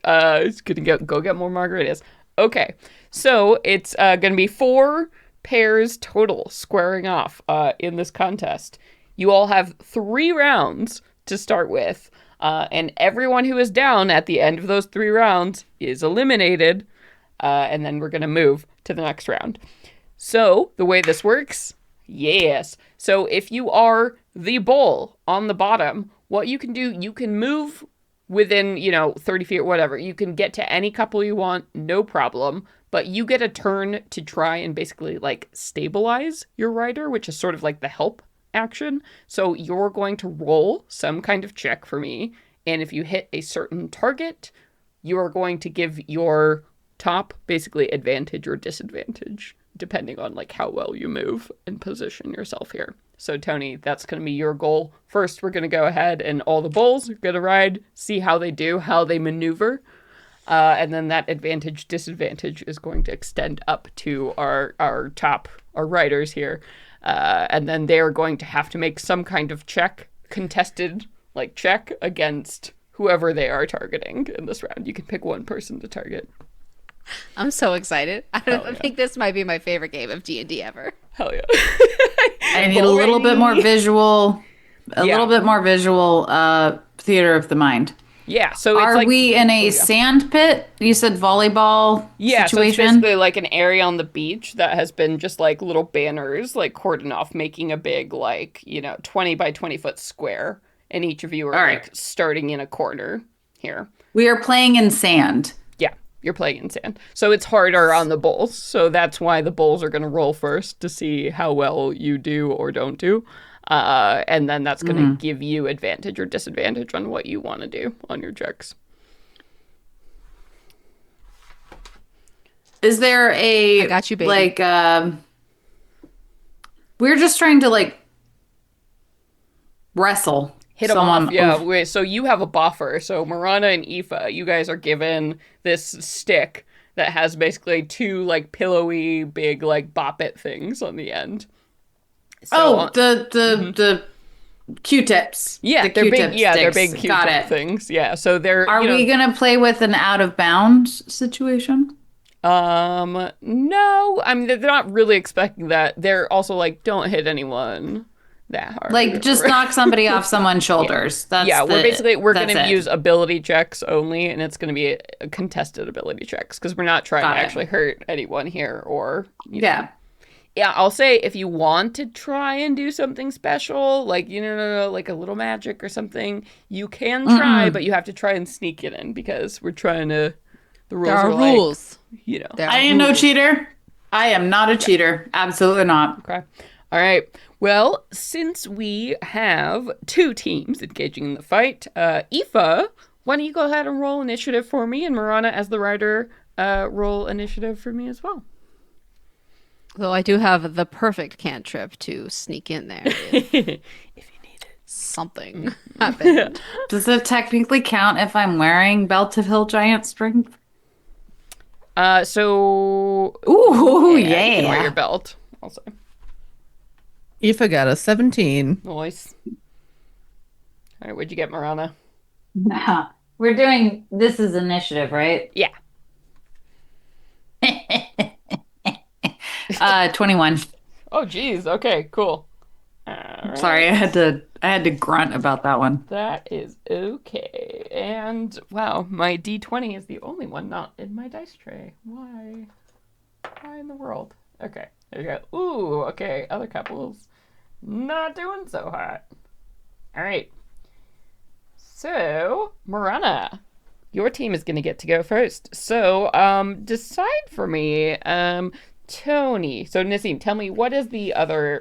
gonna go get more margaritas. Okay, so it's gonna be 4 pairs total squaring off in this contest. You all have 3 rounds to start with, and everyone who is down at the end of those 3 rounds is eliminated, and then we're gonna move to the next round. So the way this works. Yes. So if you are the bull on the bottom, what you can do, you can move within, 30 feet or whatever. You can get to any couple you want, no problem. But you get a turn to try and basically like stabilize your rider, which is sort of like the help action. So you're going to roll some kind of check for me. And if you hit a certain target, you are going to give your top basically advantage or disadvantage, depending on like how well you move and position yourself here. So Tony, that's going to be your goal. First, we're going to go ahead and all the bulls are going to ride, see how they do, how they maneuver. And then that advantage, disadvantage is going to extend up to our riders here. And then they're going to have to make some kind of check, contested like check against whoever they are targeting in this round. You can pick one person to target. I'm so excited. I think this might be my favorite game of D&D ever. Hell yeah. I need a little bit more visual, little bit more visual theater of the mind. Yeah, so Are it's we in a sand pit? You said volleyball so it's situation? basically like an area on the beach that has been just like little banners like cordoned off, making a big 20 by 20 foot square, and each of you are starting in a corner here. We are playing in sand. Yeah, you're playing in sand. So it's harder on the bulls. So that's why the bulls are going to roll first to see how well you do or don't do. And then that's going to give you advantage or disadvantage on what you want to do on your checks. Is there I got you, baby. We're just trying to wrestle. hit them someone. off. Yeah. Oof. Wait, so you have a buffer. So Marana and Aoife, you guys are given this stick that has basically two like pillowy, big like bop it things on the end. So, The Q-tips. yeah, the they're Q-tip big. Yeah, they're sticks. big Got Q-tip it. things. Yeah. So they're. Are we gonna play with an out of bounds situation? No. I mean, they're not really expecting that. They're also like, don't hit anyone that hard. Like, just knock somebody off someone's shoulders. That's we're that's going to it. use ability checks only, and it's going to be a contested ability checks because we're not trying Got to it. actually hurt anyone here or Yeah. Yeah, I'll say if you want to try and do something special, like like a little magic or something, you can try, but you have to try and sneak it in because we're trying to. The rules There are like, rules. There I are am no rules. cheater. I am not a cheater. Absolutely not. Okay. All right. Well, since we have two teams engaging in the fight, Aoife, why don't you go ahead and roll initiative for me, and Marana, as the rider, roll initiative for me as well. Though I do have the perfect cantrip to sneak in there if If you need it. something happened. Does it technically count if I'm wearing Belt of Hill Giant Strength? So Ooh, you can wear your yeah. belt. Also, Aoife got a 17. nice. All right, what'd you get, Marana? Nah. We're doing, this is initiative, right? Yeah. 21. Oh, geez. Okay, cool. All right. Sorry, I had to grunt about that one. That is okay. And wow, my D20 is the only one not in my dice tray. Why? Why in the world? Okay, there you go. Ooh, okay. Other couples not doing so hot. All right. So, Marana, your team is going to get to go first. So, decide for me. Tony. So Nassim, tell me, what is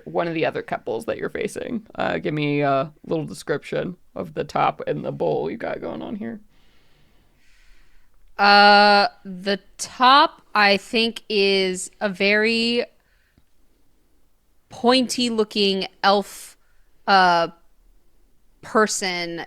one of the other couples that you're facing? Give me a little description of the top and the bowl you got going on here. The top, I think, is a very pointy looking elf person,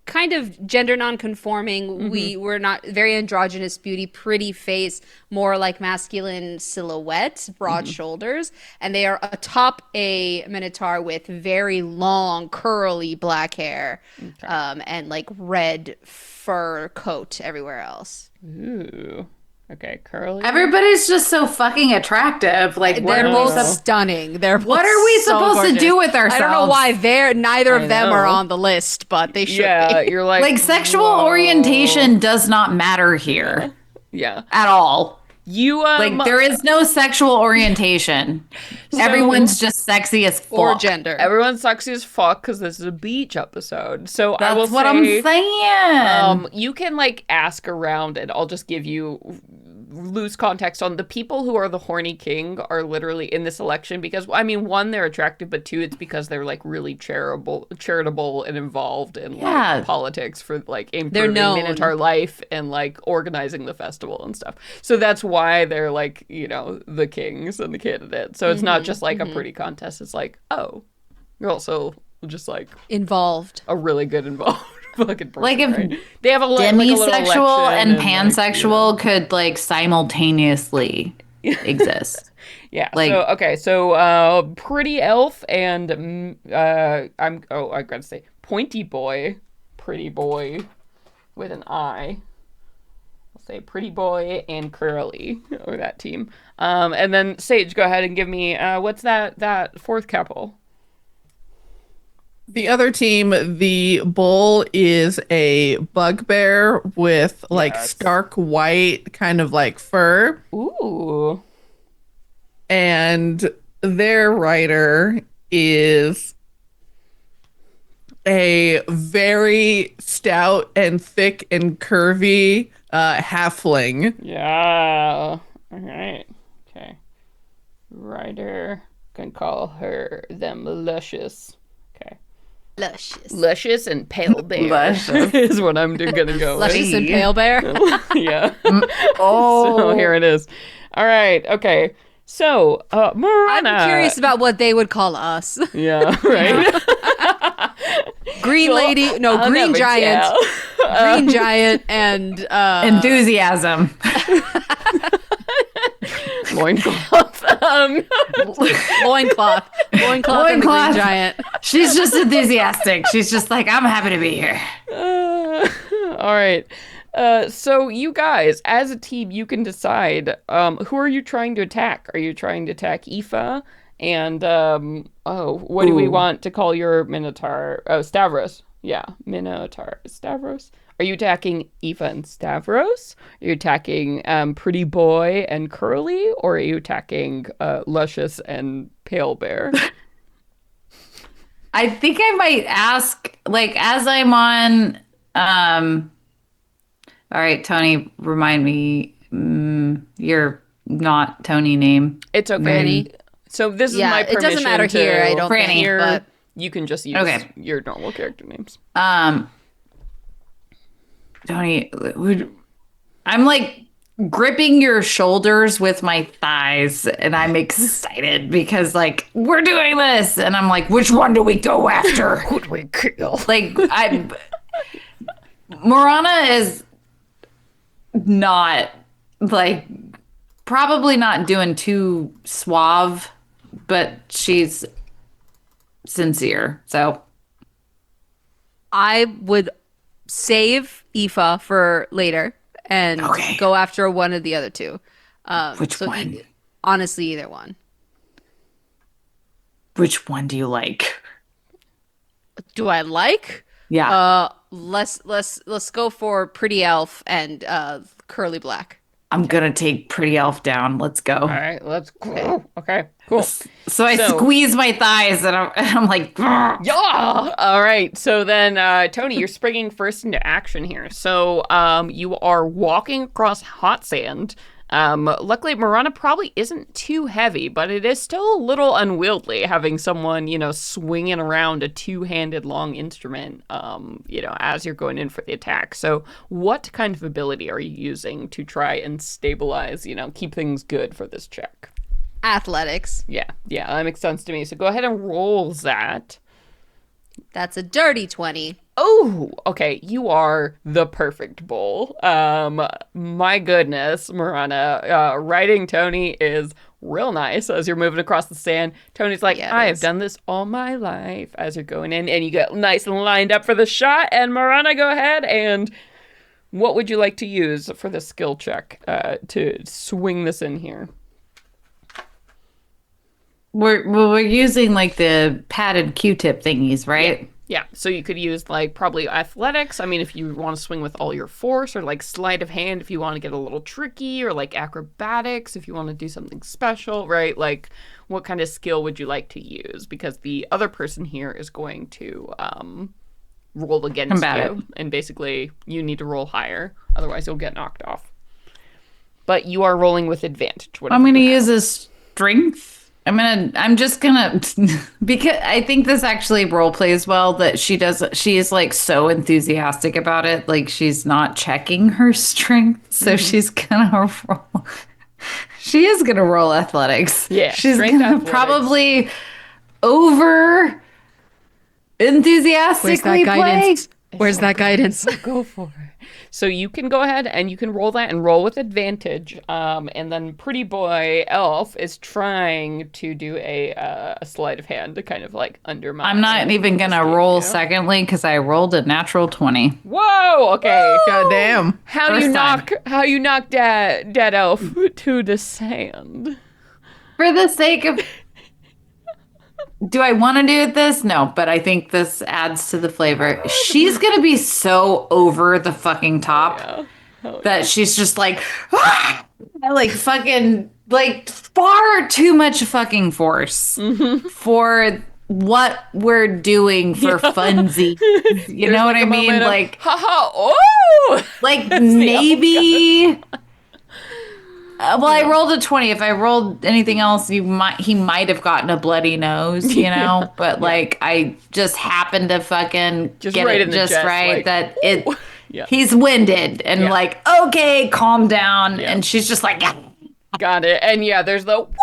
kind of gender non-conforming. We're not very androgynous beauty, pretty face, more like masculine silhouette, broad shoulders, and they are atop a minotaur with very long curly black hair, and like red fur coat everywhere else. Ooh. Okay, curly. Everybody's just so fucking attractive. Like, They're what both know. stunning. They're both What are we so supposed to gorgeous. do with I don't know ourselves? why neither of them are know. on the list, but they should Yeah, be. you're like like sexual whoa. orientation does not matter here Yeah, at all. you Like, there is no sexual orientation. Everyone's just sexy as fuck. Or gender. everyone's sexy as fuck because this is a beach episode. So I will That's what say, I'm saying. You can like ask around, and I'll just give you loose context on the people who are the horny king are literally in this election because I mean, one, they're attractive, but two, it's because they're like really charitable and involved in Yeah. like politics for like improving known. Minotaur life and like organizing the festival and stuff. So that's why they're like, the kings and the candidates. So it's not just like a pretty contest. It's like, oh, you're also just like Involved. a really good involved fucking person. Like, if right? They have a like a little Demisexual election and like, pansexual could like simultaneously exist. yeah. like- So pretty elf and I gotta say pointy boy, pretty boy with an I. I'll say pretty boy and curly or that team. And then Sage, go ahead and give me what's that fourth couple? The other team, the bull is a bugbear with like Yes. stark white kind of like fur. Ooh. And their rider is a very stout and thick and curvy halfling. Yeah. All right. Okay. Ryder can call them luscious. Okay. Luscious. Luscious and pale bear Luscious. is what I'm gonna go with. Luscious and pale bear. Yeah. Oh, So here it is. All right. Okay. So, Marana. I'm curious about what they would call us. Yeah, right. Green lady, no, I'll green never giant, tell. green giant, and Enthusiasm. Loincloth. loincloth, and the green Loincloth. giant. She's just enthusiastic. She's just like, I'm happy to be here. All right. So you guys, as a team, you can decide who are you trying to attack? Are you trying to attack Aoife? And what do we want to call your Minotaur? Oh, Stavros. Yeah, Minotaur. Stavros. Are you attacking Aoife and Stavros? Are you attacking Pretty Boy and Curly? Or are you attacking Luscious and Pale Bear? I think I might ask, like, as I'm on. All right, Tony, remind me your not Tony name. It's okay. So this is my it permission. doesn't matter to here. I don't Franny, think, Here, but you can just use your normal character names. Tony, I'm like gripping your shoulders with my thighs, and I'm excited because, like, we're doing this, and I'm like, which one do we go after? Who do we kill? Like, Morana is not, like, probably not doing too suave, but she's sincere. So I would save Aoife for later and go after one of the other two. Which one? Honestly, either one. Which one do you like? Do I like? Yeah. Let's go for Pretty Elf and Curly Black. I'm gonna take Pretty Elf down. Let's go. All right, let's go. Okay, cool. So I squeeze my thighs, and I'm like, "Grr." Yeah. All right. So then, Tony, you're springing first into action here. So, you are walking across hot sand. Luckily, Marana probably isn't too heavy, but it is still a little unwieldy having someone, swinging around a two-handed long instrument, as you're going in for the attack. So what kind of ability are you using to try and stabilize, keep things good for this check? Athletics. Yeah, that makes sense to me. So go ahead and roll that. That's a dirty 20. Oh, okay. You are the perfect bull. My goodness, Marana. Riding Tony is real nice as you're moving across the sand. Tony's like, I have done this all my life as you're going in, and you get nice and lined up for the shot. And Marana, go ahead. And what would you like to use for the skill check to swing this in here? We're using like the padded Q-tip thingies, right? Yeah, so you could use like probably athletics. I mean, if you want to swing with all your force, or like sleight of hand if you want to get a little tricky, or like acrobatics if you want to do something special, right? Like, what kind of skill would you like to use? Because the other person here is going to roll against you, and basically you need to roll higher, otherwise you'll get knocked off. But you are rolling with advantage. I'm going to use a strength. I'm just gonna, because I think this actually role plays well that she is like so enthusiastic about it. Like, she's not checking her strength. So she is gonna roll athletics. Yeah. She's gonna probably over enthusiastically play. Where's that guidance? Go for it. So you can go ahead and you can roll that and roll with advantage. And then Pretty Boy Elf is trying to do a sleight of hand to kind of like undermine. I'm not even going to roll secondly because I rolled a natural 20. Whoa, okay. Goddamn. How you knock Dead Elf to the sand? For the sake of... Do I want to do this? No, but I think this adds to the flavor. She's going to be so over the fucking top that she's just like, like fucking, like far too much fucking force for what we're doing for funsies. You know what I mean? Like, oh! Like maybe... well, I rolled a 20. If I rolled anything else, he might have gotten a bloody nose, But like, I just happened to fucking get right it in the just chest, right like, that it. Yeah. He's winded and like, okay, calm down. Yeah. And she's just like, got it. And there's the woo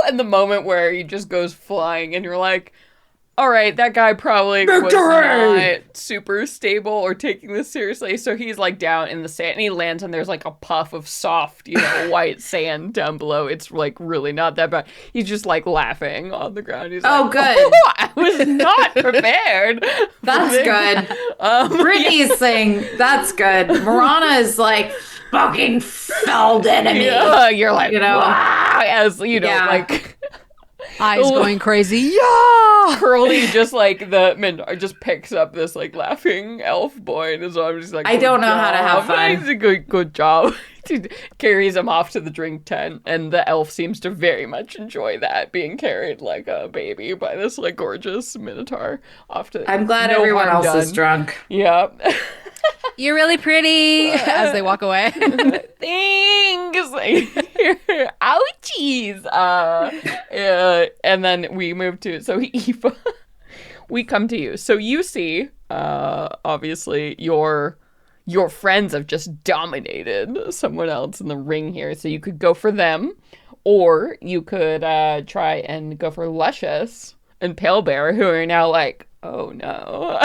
and the moment where he just goes flying and you're like, all right, that guy probably was not super stable or taking this seriously. So he's like down in the sand and he lands and there's like a puff of soft, white sand down below. It's like really not that bad. He's just like laughing on the ground. He's like, good. Oh, I was not prepared. That's good. Brittany's saying that's good. Marana is like fucking felled enemy. Yeah, you're like, Wow. as like. Eyes going crazy. Yeah. Curly just like the Mindar just picks up this like laughing elf boy in his arms. He's like, I don't know how to have fun. He's a good job. He carries him off to the drink tent, and the elf seems to very much enjoy that, being carried like a baby by this like gorgeous minotaur off to. I'm glad no everyone harm else is done. drunk. Yeah. You're really pretty as they walk away. Thanks. Ouchies. And then we move to Aoife. We come to you. So you see, obviously your friends have just dominated someone else in the ring here. So you could go for them, or you could try and go for Luscious and Pale Bear, who are now like, oh no.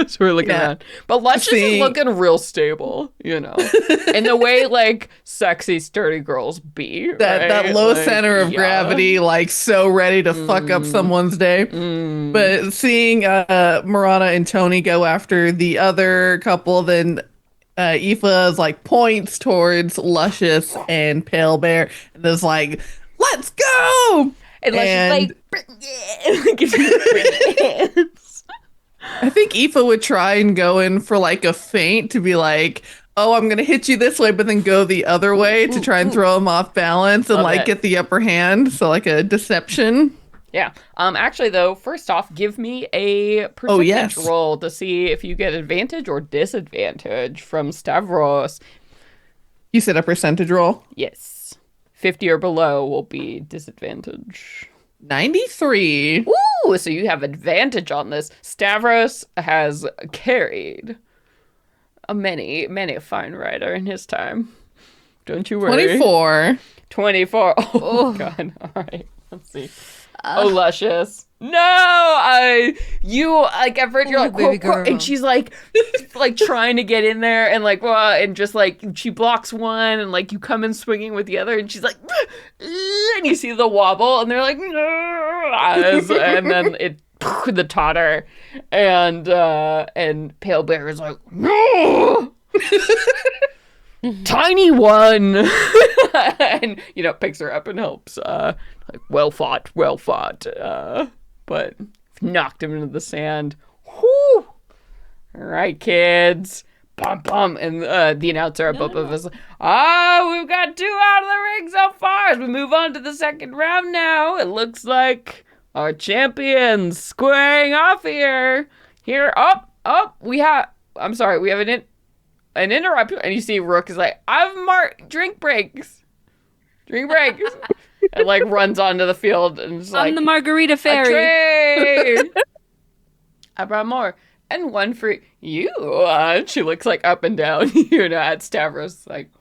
So we're looking around. But Luscious is looking real stable, in the way like sexy, sturdy girls be. That low center of gravity, like so ready to fuck up someone's day. But seeing Marana and Tony go after the other couple, then Aoife's like points towards Luscious and Pale Bear and is like, let's go! And Luscious like, gives you the hands. I think Aoife would try and go in for like a feint to be like, oh, I'm going to hit you this way, but then go the other way to try and throw him off balance and like get the upper hand. So like a deception. Yeah. Actually, though, first off, give me a percentage roll to see if you get advantage or disadvantage from Stavros. You said a percentage roll? Yes. 50 or below will be disadvantage. 93. Ooh, so you have advantage on this. Stavros has carried many a fine rider in his time. Don't you worry. 24. Oh, God. All right. Let's see. Luscious. No, you like at first you're like baby girl. and she's like trying to get in there and like and just like she blocks one and like you come in swinging with the other and she's like and you see the wobble and they're like and then it the totter and Pale Bear is like no. Tiny one and picks her up and helps like well fought but knocked him into the sand. Whoo! All right, kids. Bum bum. And the announcer up above us. We've got 2 out of the ring so far. As we move on to the second round now, it looks like our champions squaring off here. We have an interruption. And you see Rook is like, I've marked drink breaks. And like runs onto the field and is like, I'm the margarita fairy. A tray. I brought more. And one for you. She looks like up and down, at Stavros. Like,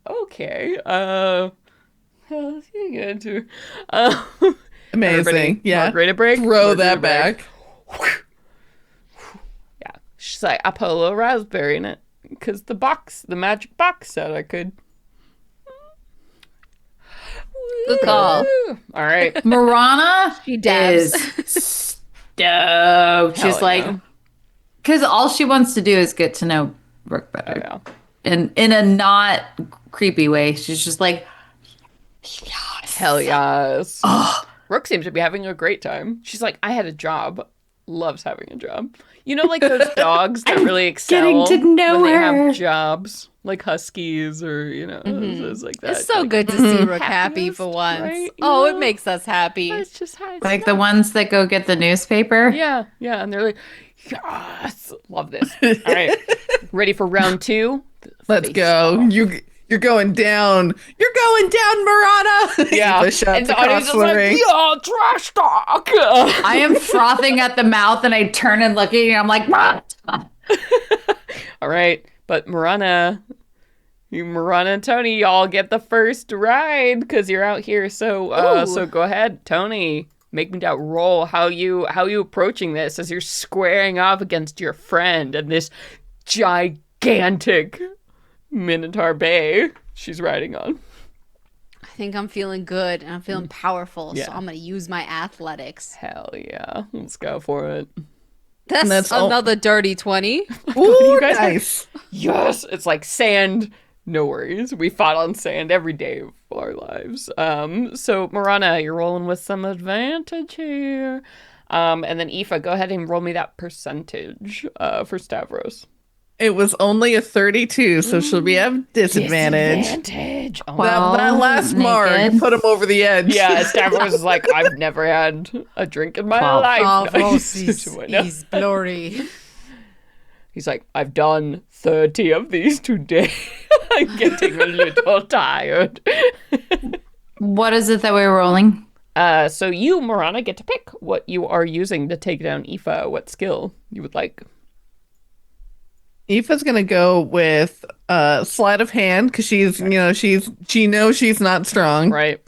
okay. You good too. Amazing. Yeah. Margarita break. Throw that back. Yeah. She's like, I put a little raspberry in it. Because the magic box said I could. Good call. All right. Marana She dabs. is stoked. She's like, because all she wants to do is get to know Rook better. Yeah. And in a not creepy way. She's just like, Hell yes. Rook seems to be having a great time. She's like, I had a job. Loves having a job. Like those dogs that really excel getting to know when they her. have jobs, like huskies or it's like that. It's so like, good to see Rook happy for happiest, once. right? Oh, it makes us happy. It's just how it's like the ones that go get the newspaper. Yeah, and they're like, yes, love this. All right, ready for round 2? Let's go. You're going down. You're going down, Marana. Yeah. And the audience is like, yeah, trash talk. I am frothing at the mouth and I turn and look at you and I'm like, what? All right. But Marana, You, Marana and Tony, y'all get the first ride because you're out here. So go ahead, Tony. Make me that roll. How you approaching this as you're squaring off against your friend and this gigantic Minotaur Bay she's riding on. I think I'm feeling good and I'm feeling powerful, Yeah. so I'm gonna use my athletics. Hell yeah. Let's go for it. That's another dirty 20. Ooh, You guys are- nice. Yes, it's like sand. No worries. We fought on sand every day of our lives. So Marana, you're rolling with some advantage here. And then Aoife, go ahead and roll me that percentage for Stavros. It was only a 32, so she'll be at disadvantage. Disadvantage. Oh, Wow. That last mark naked. put him over the edge. yeah, Stavros is like, I've never had a drink in my 12. life. No. glory. He's like, I've done 30 of these today. I'm getting a little tired. What is it that we're rolling? So you, Marana, get to pick what you are using to take down Aoife, what skill you would like. Aoife's gonna go with sleight of hand because she knows she's not strong, Right?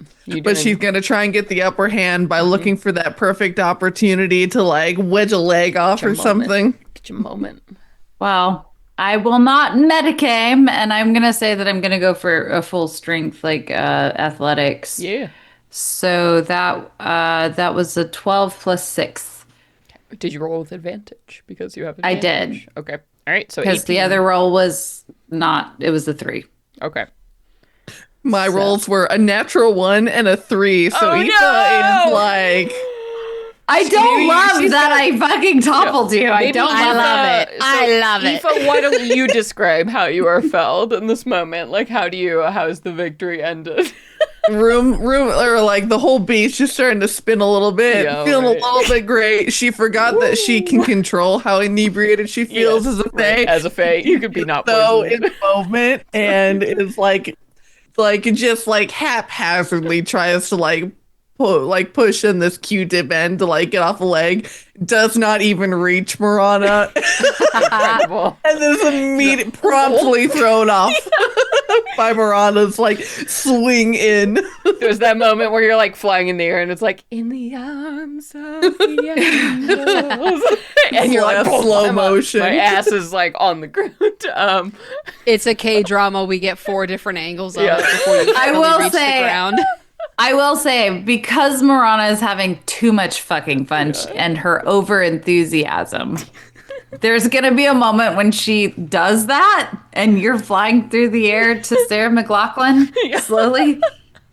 but she's gonna try and get the upper hand by looking for that perfect opportunity to like wedge a leg off or something. Get your moment. Well, I will not metacam, and I'm gonna say that I'm gonna go for a full strength, like athletics. Yeah. So that was a 12 plus 6. Did you roll with advantage? Because you have I advantage. did. Okay. All right. So Because the 18. other roll was not. It was a 3. Okay. My rolls were a natural 1 and a 3, so Oh, Aoife no! is like, I don't Maybe love she's that I fucking toppled you. I Maybe don't Aoife- love it. I love it. Aoife, why don't you describe how you are felt in this moment? Like, how's the victory ended? room, or like the whole beach just starting to spin a little bit, Yeah, feeling right. a little bit great. She forgot that she can control how inebriated she feels Yes, as a right. fae. As a fae, you could be not So poisoned. in the moment, and it's like just like haphazardly tries to push in this Q-tip end to like get off a leg, does not even reach Marana, Incredible. and is immediately promptly thrown off by Marana's like swing in. There's that moment where you're like flying in the air and it's like, in the arms of the angels. And you're like, Slow motion. My ass is like on the ground. It's a K-drama. We get 4 different angles of Yeah. it before you I finally will reach say- the ground. I will say, because Marana is having too much fucking fun and her over enthusiasm, there's gonna be a moment when she does that and you're flying through the air to Sarah McLachlan slowly.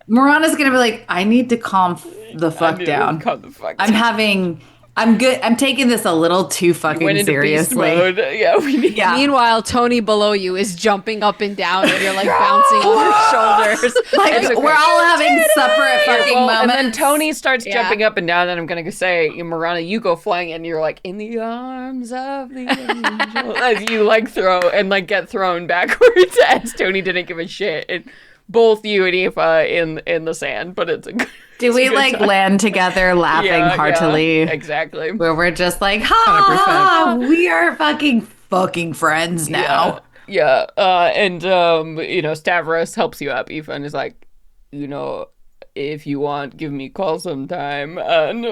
Marana's gonna be like, I need to calm the fuck down. Calm the fuck I'm down. having I'm good. I'm taking this a little too fucking Went into beast seriously. mode. Yeah, we need. Yeah. Meanwhile, Tony below you is jumping up and down, and you're like bouncing on her shoulders. Like It's okay. we're all having separate fucking Well, and moments. then Tony starts Yeah. jumping up and down, and I'm gonna say, Marana, you go flying, and you're like, in the arms of the angel, as you like throw and like get thrown backwards, as Tony didn't give a shit. And both you and Aoife in the sand, but it's a good. Do we like land together laughing heartily? Yeah, exactly. Where we're just like, ha, ha, we are fucking friends now. Yeah. And Stavros helps you up. Aoife, and is like, if you want, give me a call sometime. And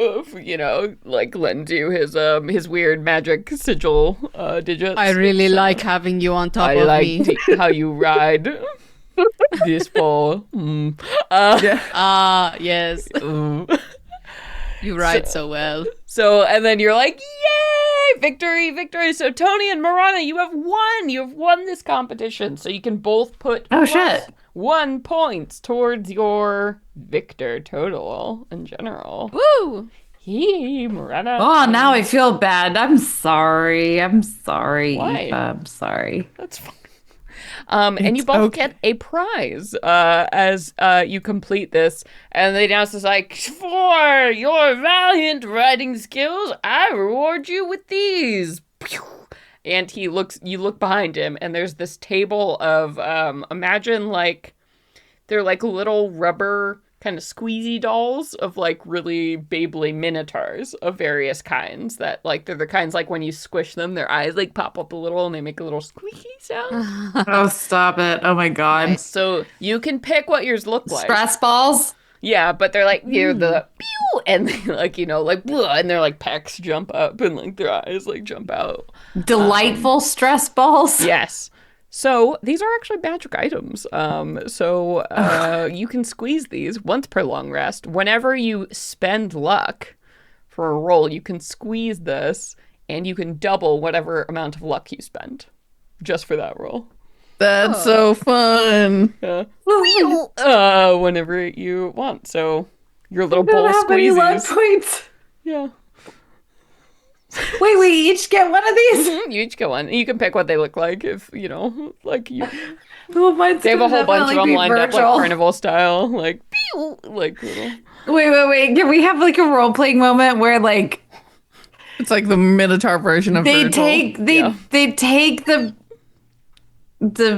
like lends you his weird magic sigil digits. I really like having you on top I of like me. how you ride this ball. Yes, you ride so well. So, and then you're like, yay, victory, victory. So Tony and Marana, you have won this competition. So you can both put Oh, shit. 1 point towards your victor total in general. Woo! Hey, Marana. Oh, now I feel bad. I'm sorry. Why? I'm sorry. That's fine. And you both get a prize as you complete this. And the announcer's like, for your valiant riding skills, I reward you with these. And you look behind him, and there's this table of, imagine like, they're like little rubber kind of squeezy dolls of like really babbly minotaurs of various kinds that like they're the kinds like when you squish them, their eyes like pop up a little and they make a little squeaky sound. Oh, stop it. Oh my God. Nice. So you can pick what yours look like. Stress balls? Yeah, but they're like, you're the pew, and they like, you know, like, blah, and their like pecs jump up and like their eyes like jump out. Delightful stress balls? Yes. So these are actually magic items. You can squeeze these once per long rest. Whenever you spend luck for a roll, you can squeeze this and you can double whatever amount of luck you spend just for that roll. That's so fun. Whenever you want. So your little bowl of Many luck squeezies. points. Yeah. Wait, we each get one of these? You each get one. You can pick what they look like if, you know, like you. Well, mine's They have a gonna whole bunch of them definitely be lined up like virtual. carnival style. Like, pew, like little. Wait. Can we have like a role playing moment where like It's like the Minotaur version of they Virgil. they take the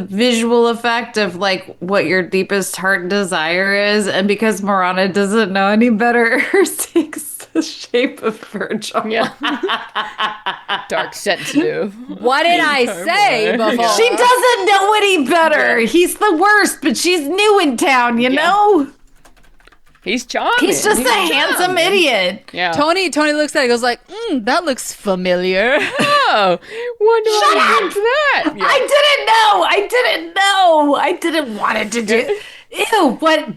visual effect of like what your deepest heart desire is, and because Marana doesn't know any better, hers takes the shape of Virgil. Yeah. Dark sensitive. What did I say boy. before? She doesn't know any better. He's the worst, but she's new in town, you know? He's charming. He's just a handsome idiot. Yeah. Tony looks at it and goes like, that looks familiar. Oh, wonder Shut why up! you did that. Yeah. I didn't know. I didn't want it to do. Ew, what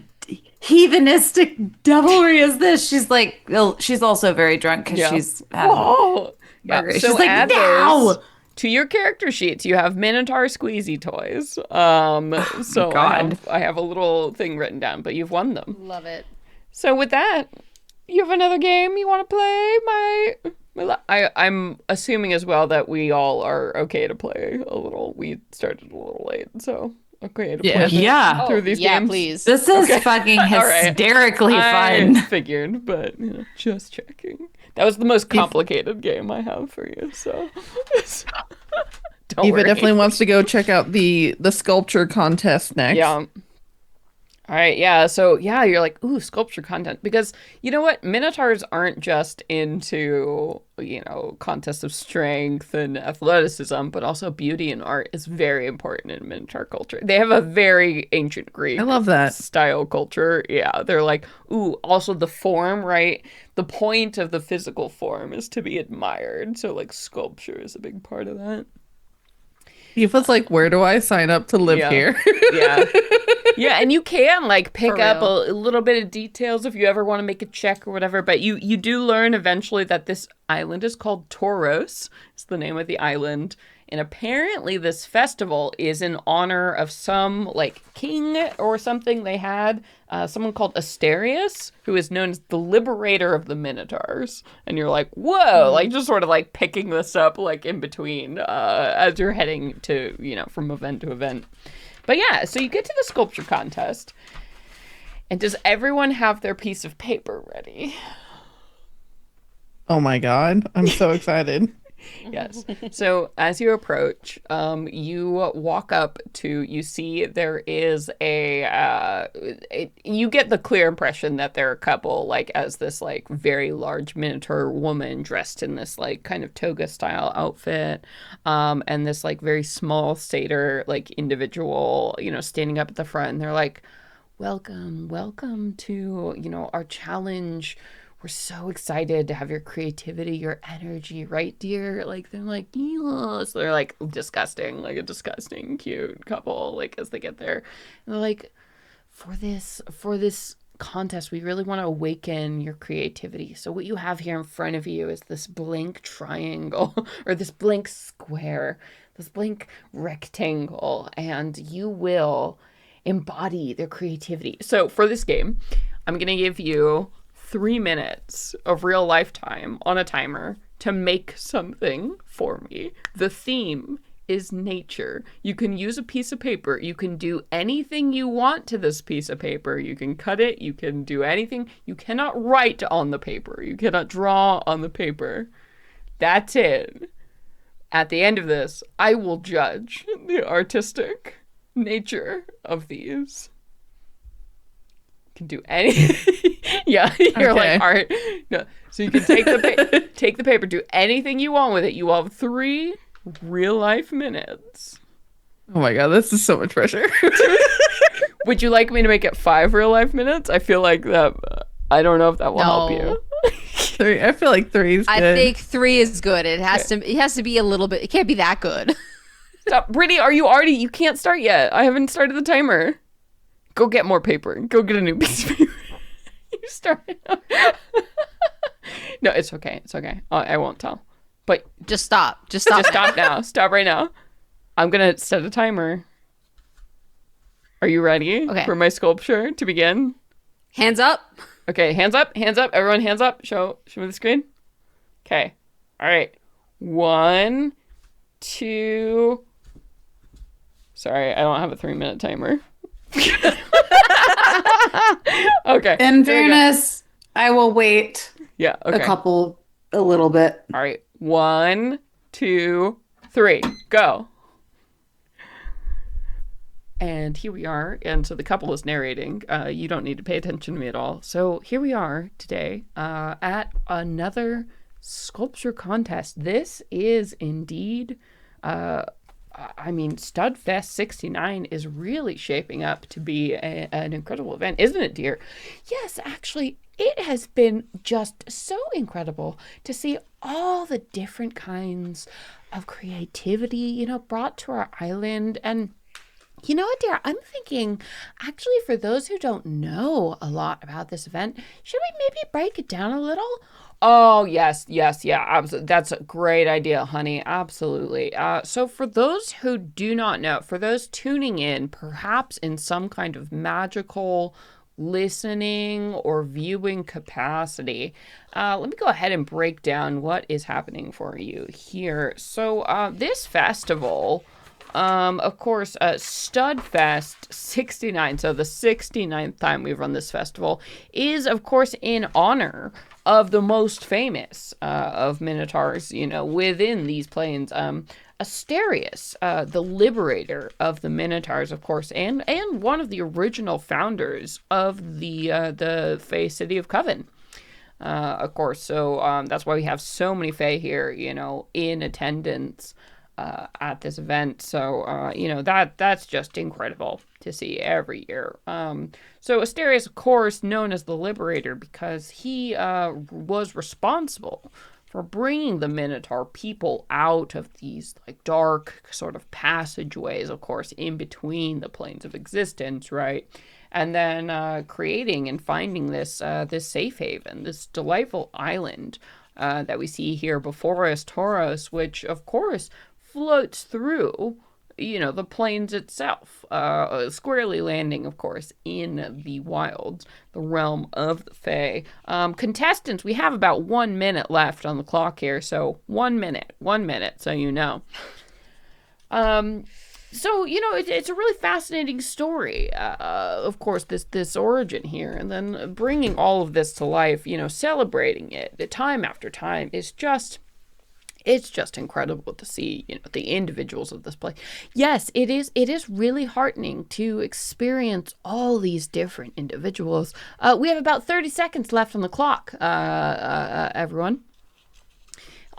heathenistic devilry is this? She's like, she's also very drunk because Yeah. she's. Oh. Yeah. Margaret. So She's like, add no! those to your character sheets. You have Minotaur squeezy toys. So God. I have a little thing written down, but you've won them. Love it. So with that, you have another game you want to play? I'm assuming as well that we all are okay to play a little. We started a little late, so okay to play this Yeah. through these yeah, games. please. This is fucking right. hysterically I fun. figured, but you know, just checking. That was the most complicated game I have for you, so don't Eva worry. definitely wants to go check out the sculpture contest next. Yeah. All right, yeah. So, yeah, you're like, ooh, sculpture content. Because, you know what? Minotaurs aren't just into, you know, contests of strength and athleticism, but also beauty and art is very important in Minotaur culture. They have a very ancient Greek I love that. style culture. Yeah, they're like, ooh, also the form, right? The point of the physical form is to be admired. So, like, sculpture is a big part of that. Eva's like, where do I sign up to live Yeah. here? Yeah. Yeah, and you can like pick For up real. a little bit of details if you ever want to make a check or whatever, but you do learn eventually that this island is called Tauros. It's the name of the island. And apparently this festival is in honor of some like king or something they had, someone called Asterius, who is known as the liberator of the Minotaurs. And you're like, whoa, like just sort of like picking this up like in between as you're heading to, you know, from event to event. But yeah, so you get to the sculpture contest. And does everyone have their piece of paper ready? Oh my god, I'm so excited. Yes. So as you approach, you walk up to, you see there is you get the clear impression that there are a couple, like as this like very large Minotaur woman dressed in this like kind of toga style outfit, and this like very small satyr like individual, you know, standing up at the front, and they're like, welcome to, you know, our challenge. We're so excited to have your creativity, your energy, right, dear? Like, they're like, yeah. So they're like disgusting, like a disgusting, cute couple, like as they get there. And they're like, for this contest, we really want to awaken your creativity. So what you have here in front of you is this blank triangle or this blank square, this blank rectangle, and you will embody their creativity. So for this game, I'm going to give you 3 minutes of real life time on a timer to make something for me. The theme is nature. You can use a piece of paper. You can do anything you want to this piece of paper. You can cut it. You can do anything. You cannot write on the paper. You cannot draw on the paper. That's it. At the end of this, I will judge the artistic nature of these. can do anything. Yeah, you're Okay. like, all right. No. So you can take the paper, do anything you want with it. You will have 3 real life minutes. Oh my god, this is so much pressure. Would you like me to make it 5 real life minutes? I feel like that. I don't know if that will help you. 3. I feel like 3 is good. I think 3 is good. It has to be a little bit. It can't be that good. Stop, Brittany. Are you already? You can't start yet. I haven't started the timer. Go get more paper. Go get a new piece of paper. You started. No, it's okay. It's okay. I won't tell. But Just stop. Just stop. just stop now. Stop right now. I'm gonna set a timer. Are you ready for my sculpture to begin? Hands up. Okay, hands up, hands up. Everyone, hands up. Show me the screen. Okay. All right. 1, 2. Sorry, I don't have a 3-minute timer. Okay. In fairness, I will wait Yeah. Okay. a little bit. All right. 1, 2, 3. Go. And here we are. And so the couple is narrating. You don't need to pay attention to me at all. So here we are today at another sculpture contest. This is indeed, STUDFest 69 is really shaping up to be an incredible event, isn't it, dear? Yes, actually, it has been just so incredible to see all the different kinds of creativity, brought to our island. And you know what, dear? I'm thinking, actually, for those who don't know a lot about this event, should we maybe break it down a little? Oh, yes, yeah, absolutely. That's a great idea, honey. Absolutely. So for those who do not know, for those tuning in, perhaps in some kind of magical listening or viewing capacity, let me go ahead and break down what is happening for you here. So this festival... of course, STUDFest 69, so the 69th time we've run this festival, is, of course, in honor of the most famous of Minotaurs, within these planes. Asterius, the liberator of the Minotaurs, of course, and one of the original founders of the Fae City of Coven. Of course, so that's why we have so many Fae here, in attendance at this event. So, that's just incredible to see every year. So Asterius, of course, known as the Liberator because he was responsible for bringing the Minotaur people out of these dark sort of passageways, of course, in between the planes of existence, right? And then creating and finding this safe haven, this delightful island that we see here before us, Tauros, which, of course, floats through, the plains itself, squarely landing, of course, in the wilds, the realm of the Fae. Contestants, we have about 1 minute left on the clock here, so 1 minute, so you know. So, it's a really fascinating story, of course, this origin here, and then bringing all of this to life, celebrating it time after time is just... It's just incredible to see, the individuals of this place. Yes, it is really heartening to experience all these different individuals. We have about 30 seconds left on the clock, everyone.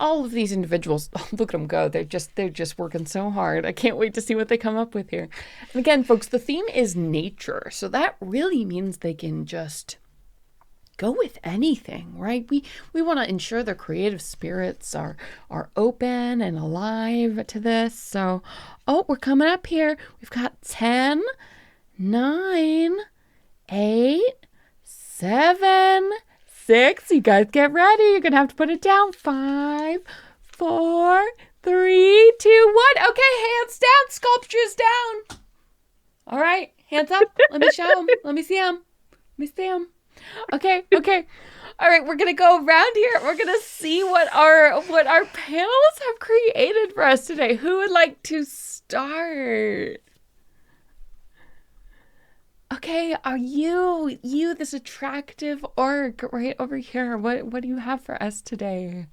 All of these individuals, look at them go. They're just working so hard. I can't wait to see what they come up with here. And again, folks, the theme is nature. So that really means they can just go with anything, right? We want to ensure their creative spirits are open and alive to this. So, we're coming up here. We've got 10, 9, 8, 7, 6. You guys get ready. You're going to have to put it down. 5, 4, 3, 2, 1. Okay, hands down. Sculptures down. All right, hands up. Let me show them. Let me see them. Okay. All right, we're gonna go around here. We're gonna see what our panelists have created for us today. Who would like to start? Okay, are you this attractive orc right over here? What do you have for us today?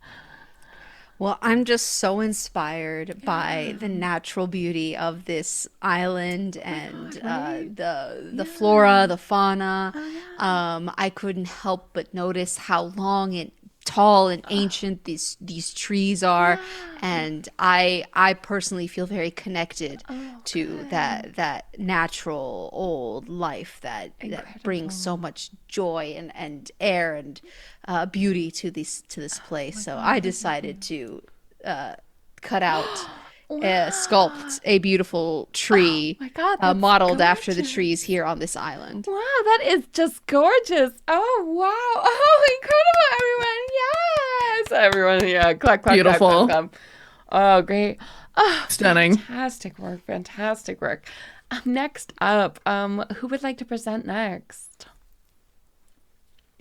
Well, I'm just so inspired by the natural beauty of this island and the flora, the fauna. I couldn't help but notice how long and tall and ancient these trees are, and I personally feel very connected to that natural old life that brings so much joy and air and beauty to this place. So I decided to cut out sculpt a beautiful tree my God, that's modeled after the gorgeous. trees here on this island. Wow, that is just gorgeous. Oh, wow. Oh, incredible, everyone. Yes. Everyone, yeah. Clap, clap, Beautiful. clap, clap, clap. Oh, great. Oh, Stunning. Fantastic work. Fantastic work. Next up, who would like to present next?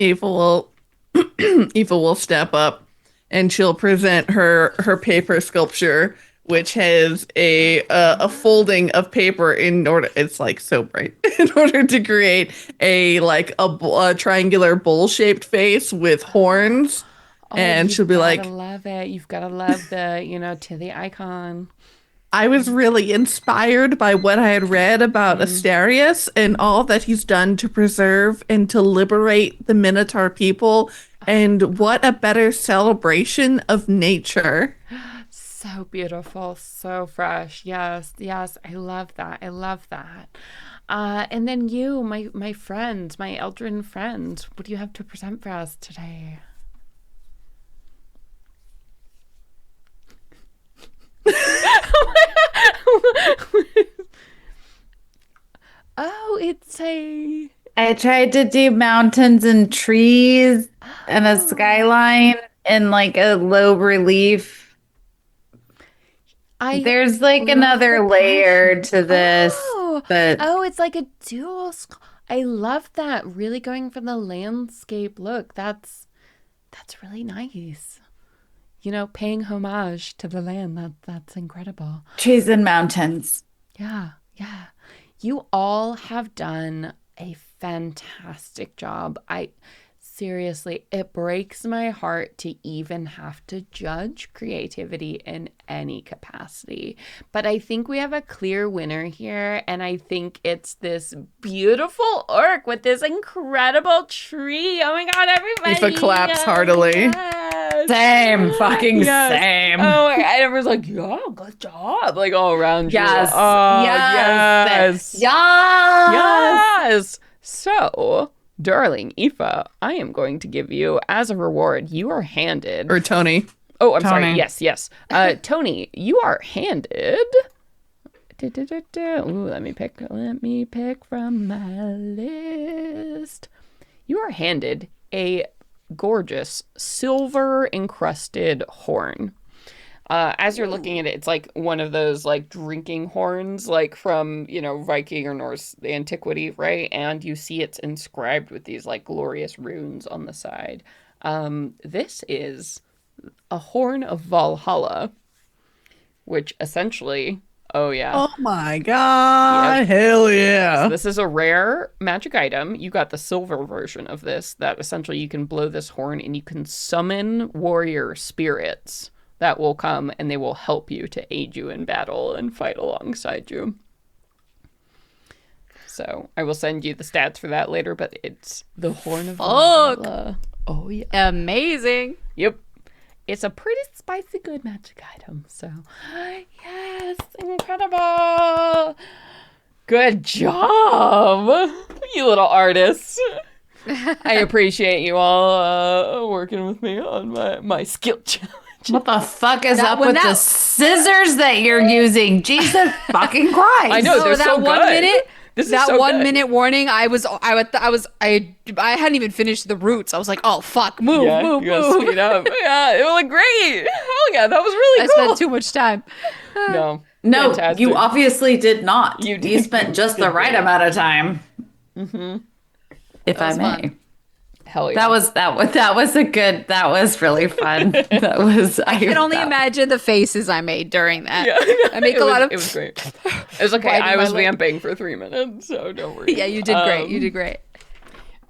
Aoife will Aoife will step up and she'll present her paper sculpture, which has a folding of paper in order. It's like so bright in order to create a triangular bowl shaped face with horns, and she'll be like, love it. You've got to love the, to the icon. I was really inspired by what I had read about Asterius and all that he's done to preserve and to liberate the Minotaur people. And what a better celebration of nature. So beautiful, so fresh. Yes, yes, I love that. I love that. And then you, my friend, my Eldrin friend, what do you have to present for us today? Oh, it's a... I tried to do mountains and trees and a skyline in like a low relief. There's like another layer to this, but it's like a dual. I love that. Really going for the landscape look. That's really nice. Paying homage to the land. That's incredible. trees and mountains. Yeah, yeah. You all have done a fantastic job. Seriously, it breaks my heart to even have to judge creativity in any capacity. But I think we have a clear winner here, and I think it's this beautiful orc with this incredible tree. Oh my God, everybody. Aoife claps heartily. Yes. Same, fucking Yes. same. Oh my God, and everyone's like, yeah, good job. Like all around you. Yes. Oh, Yes. yes. Yes. Yes. So, darling Aoife, I am going to give you, as a reward, you are handed... Or Tony. Oh, I'm sorry. Tony. Yes. Tony, you are handed... Ooh, let me pick from my list. You are handed a gorgeous silver-encrusted horn. As you're looking at it, it's like one of those like drinking horns, like from, Viking or Norse antiquity, right? And you see it's inscribed with these like glorious runes on the side. This is a horn of Valhalla, which essentially, oh yeah. Oh my God. Yep. Hell yeah. So this is a rare magic item. You got the silver version of this that essentially you can blow this horn and you can summon warrior spirits that will come and they will help you to aid you in battle and fight alongside you. So I will send you the stats for that later, but it's the Horn of Valhalla. Oh yeah. Amazing. Yep. It's a pretty spicy good magic item. So yes, incredible. Good job, you little artists. I appreciate you all working with me on my skill challenge. What the fuck is up with the scissors that you're using? Jesus fucking Christ! I know, they're that so 1 good. minute. This is That so one good. minute warning, I hadn't even finished the roots. I was like, oh fuck, move. You gotta speed up. Yeah, it looked great. Oh yeah, that was really I cool. spent too much time. No, No, fantastic. you obviously did not. You You did. spent just the right amount of time. Mm-hmm. If I was may. fun. Hell yeah. That was really fun. I can only imagine the faces I made during that. Yeah, I make it a was, lot of. It was great. It was okay. biting I my was lip. vamping for 3 minutes, so don't worry. Yeah, you did great. You did great.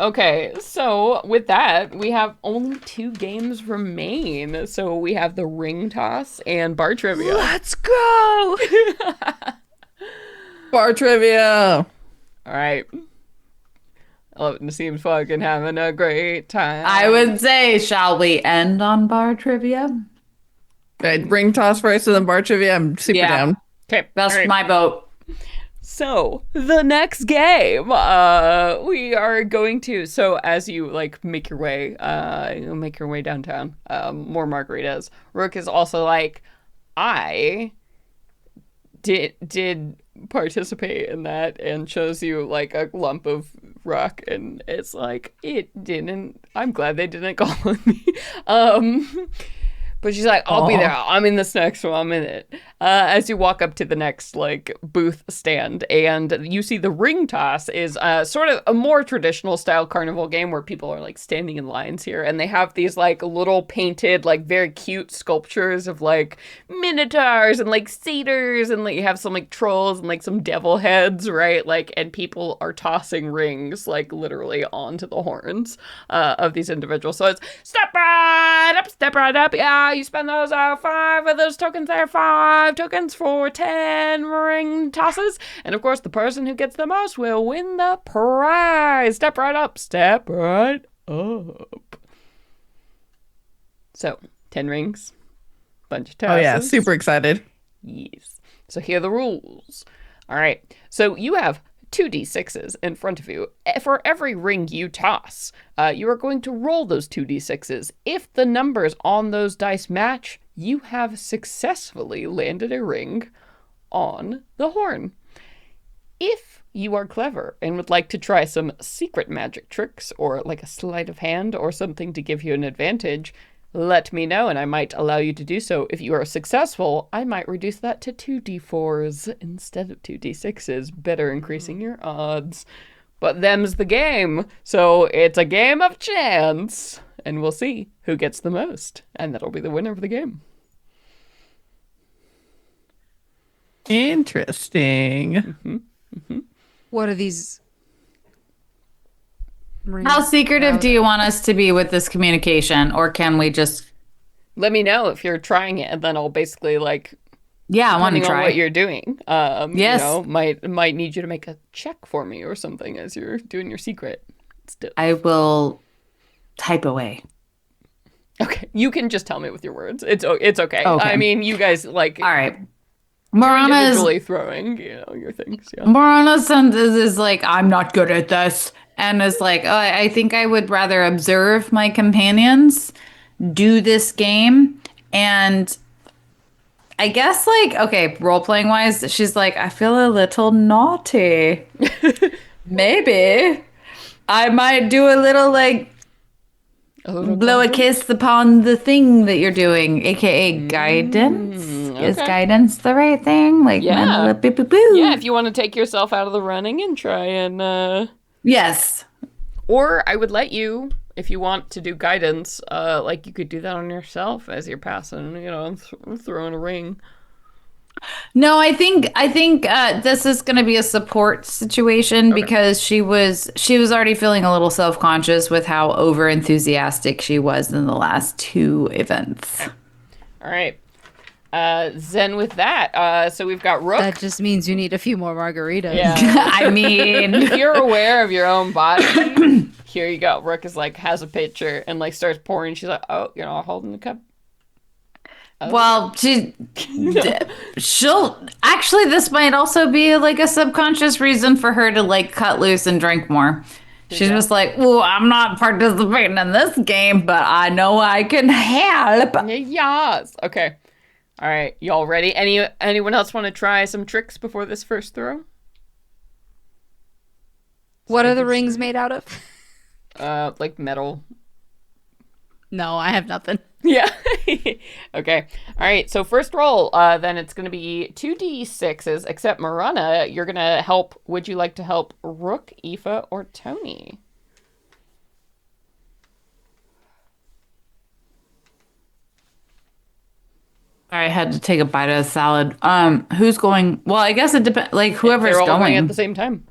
Okay, so with that, we have only 2 games remain. So we have the ring toss and bar trivia. Let's go. Bar trivia. All right. I love it. Nassim's fucking having a great time. I would say, shall we end on bar trivia? Right, ring toss first and then bar trivia. I'm super Yeah. down. Okay, That's all right. my vote. So the next game, we are going to. So as you like make your way, downtown, more margaritas. Rook is also like, I did participate in that and shows you like a lump of rock, and it's like it didn't. I'm glad they didn't call on me. But she's like, I'll be there. I'm in this next one. I'm in it. As you walk up to the next like booth stand, and you see the ring toss is sort of a more traditional style carnival game where people are like standing in lines here, and they have these like little painted like very cute sculptures of like minotaurs and like satyrs, and like you have some like trolls and like some devil heads, right? Like, and people are tossing rings like literally onto the horns of these individuals. So it's step right up. Yeah, you spend those 5 of those tokens there. 5 tokens for 10 ring tosses. And of course, the person who gets the most will win the prize. Step right up. Step right up. So, 10 rings. Bunch of tosses. Oh yeah, super excited. Yes. So here are the rules. All right. So you have 2d6s in front of you. For every ring you toss, you are going to roll those 2d6s. If the numbers on those dice match, you have successfully landed a ring on the horn. If you are clever and would like to try some secret magic tricks or like a sleight of hand or something to give you an advantage, let me know and I might allow you to do so. If you are successful, I might reduce that to 2d4s instead of 2d6s, better increasing your odds. But them's the game, so it's a game of chance, and we'll see who gets the most, and that'll be the winner of the game. Interesting. What are these? How secretive do you want us to be with this communication, or can we just? Let me know if you're trying it, and then I'll basically like. Yeah, I want to Depending on try. what you're doing. Yes. You know, might need you to make a check for me or something as you're doing your secret stuff. I will type away. Okay, you can just tell me with your words. It's okay. Okay. I mean, you guys like All right. you're Marana is individually throwing, you know, your things. Yeah. Marana is like, I'm not good at this, and is like, oh, I think I would rather observe my companions do this game, and I guess like, okay, role playing wise, she's like, I feel a little naughty. Maybe I might do a little like blow a kiss upon the thing that you're doing, aka guidance. Is okay. guidance the right thing? Like, Yeah. boo, boo, boo. Yeah, if you want to take yourself out of the running and try and Yes. or I would let you, if you want to do guidance, like you could do that on yourself as you're passing, you know, throwing a ring. No, I think this is going to be a support situation because she was already feeling a little self-conscious with how over enthusiastic she was in the last 2 events. All right. Zen with that. So we've got Rook. That just means you need a few more margaritas. Yeah. I mean, If you're aware of your own body, here you go. Rook is like has a pitcher and like starts pouring. She's like, oh, you're not holding the cup. well, she'll actually, this might also be like a subconscious reason for her to like cut loose and drink more. She's just like, oh, I'm not participating in this game, but I know I can help. Yes. Okay. All right. Y'all ready? Anyone else want to try some tricks before this first throw? What are the rings made out of? Like metal. No, I have nothing. Yeah. Okay. All right. So first roll, then it's going to be 2d6s, except Marana, you're going to help. Would you like to help Rook, Aoife, or Tony? I had to take a bite of the salad. Who's going? Well, I guess it depends. Like whoever's They're all going going. at the same time.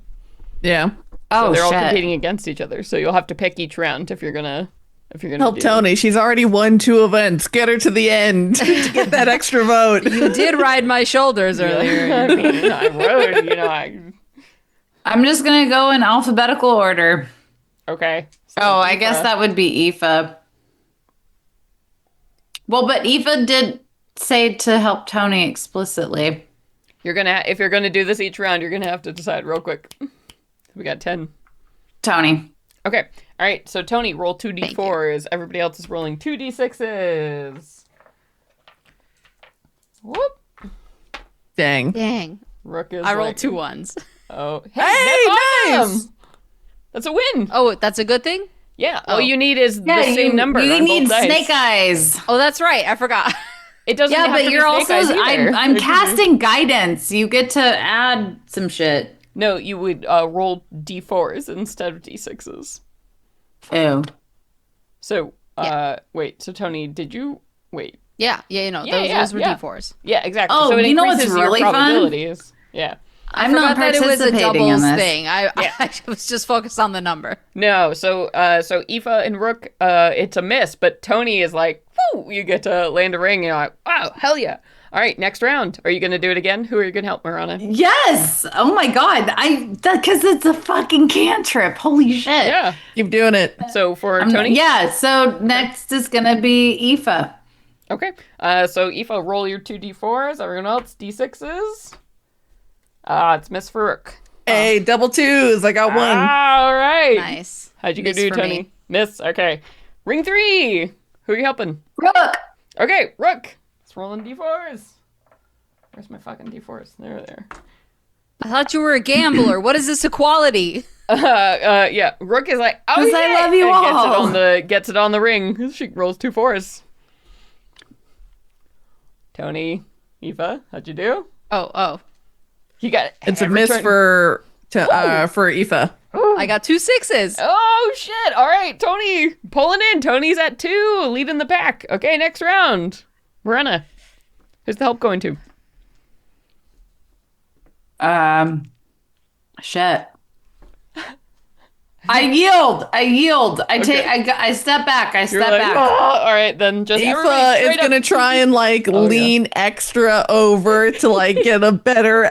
Yeah. Oh, they're all shit. competing against each other. So you'll have to pick each round if you're gonna Help do Tony. She's already won 2 events. Get her to the end to get that extra vote. You did ride my shoulders earlier. I mean, I rode, I'm just going to go in alphabetical order. Okay. So Oh, I Aoife. guess that would be Aoife. Well, but Aoife did say to help Tony explicitly. If you're gonna do this each round, you're gonna have to decide real quick. We got 10. Tony. Okay. All right. So Tony, roll 2 Thank d4s. Everybody else is rolling 2 d6s. Whoop. Dang. Dang. Rook is I rolled like- 2 ones. Oh, Hey, that's awesome. nice! That's a win. Oh, that's a good thing? Yeah. All Oh. you need is the same number. You on need both dice. snake eyes. Oh, that's right. I forgot. It doesn't Yeah, have but to you're be snake also. eyes either. I'm It could be- casting guidance. You get to add some shit. No, you would roll d4s instead of d6s. Ew. So, wait. So Tony, did you wait? Yeah, those were yeah. D4s. Yeah, exactly. Oh, so it you know what's increases your really fun? probabilities. Yeah. I'm Forgot not that it was a participating in doubles this. thing. I was just focused on the number. No, so Aoife and Rook, it's a miss, but Tony is like, whoo, you get to land a ring, and you're like, wow, hell yeah. All right, next round. Are you going to do it again? Who are you going to help, Marana? Yes. Oh my god. Because it's a fucking cantrip. Holy shit. Yeah. Keep doing it. So for Tony? Yeah. So next is gonna be Aoife. Okay. So Aoife, roll your 2 d4s. Everyone else, d6s. It's miss for Rook. Hey, double 2s. I got 1. All right. Nice. How'd you Miss do, for Tony? me. Miss. Okay. Ring 3. Who are you helping? Rook. Okay, Rook. Let's roll in d4s. Where's my fucking d4s? There. I thought you were a gambler. What is this equality? Yeah. Rook is like, oh 'Cause I yeah, love you and all. Gets it on the ring. She rolls 2 4s. Tony, Aoife, how'd you do? Oh. You got It's a every miss turn- for Aoife. I got 2 6s. Oh shit! All right, Tony, pulling in. Tony's at 2, leading the pack. Okay, next round. Marana, who's the help going to? Shit. I yield. I step back. I You're step like, back. "Oh," all right, then just everybody Aoife is straight gonna up- try and lean extra over to get a better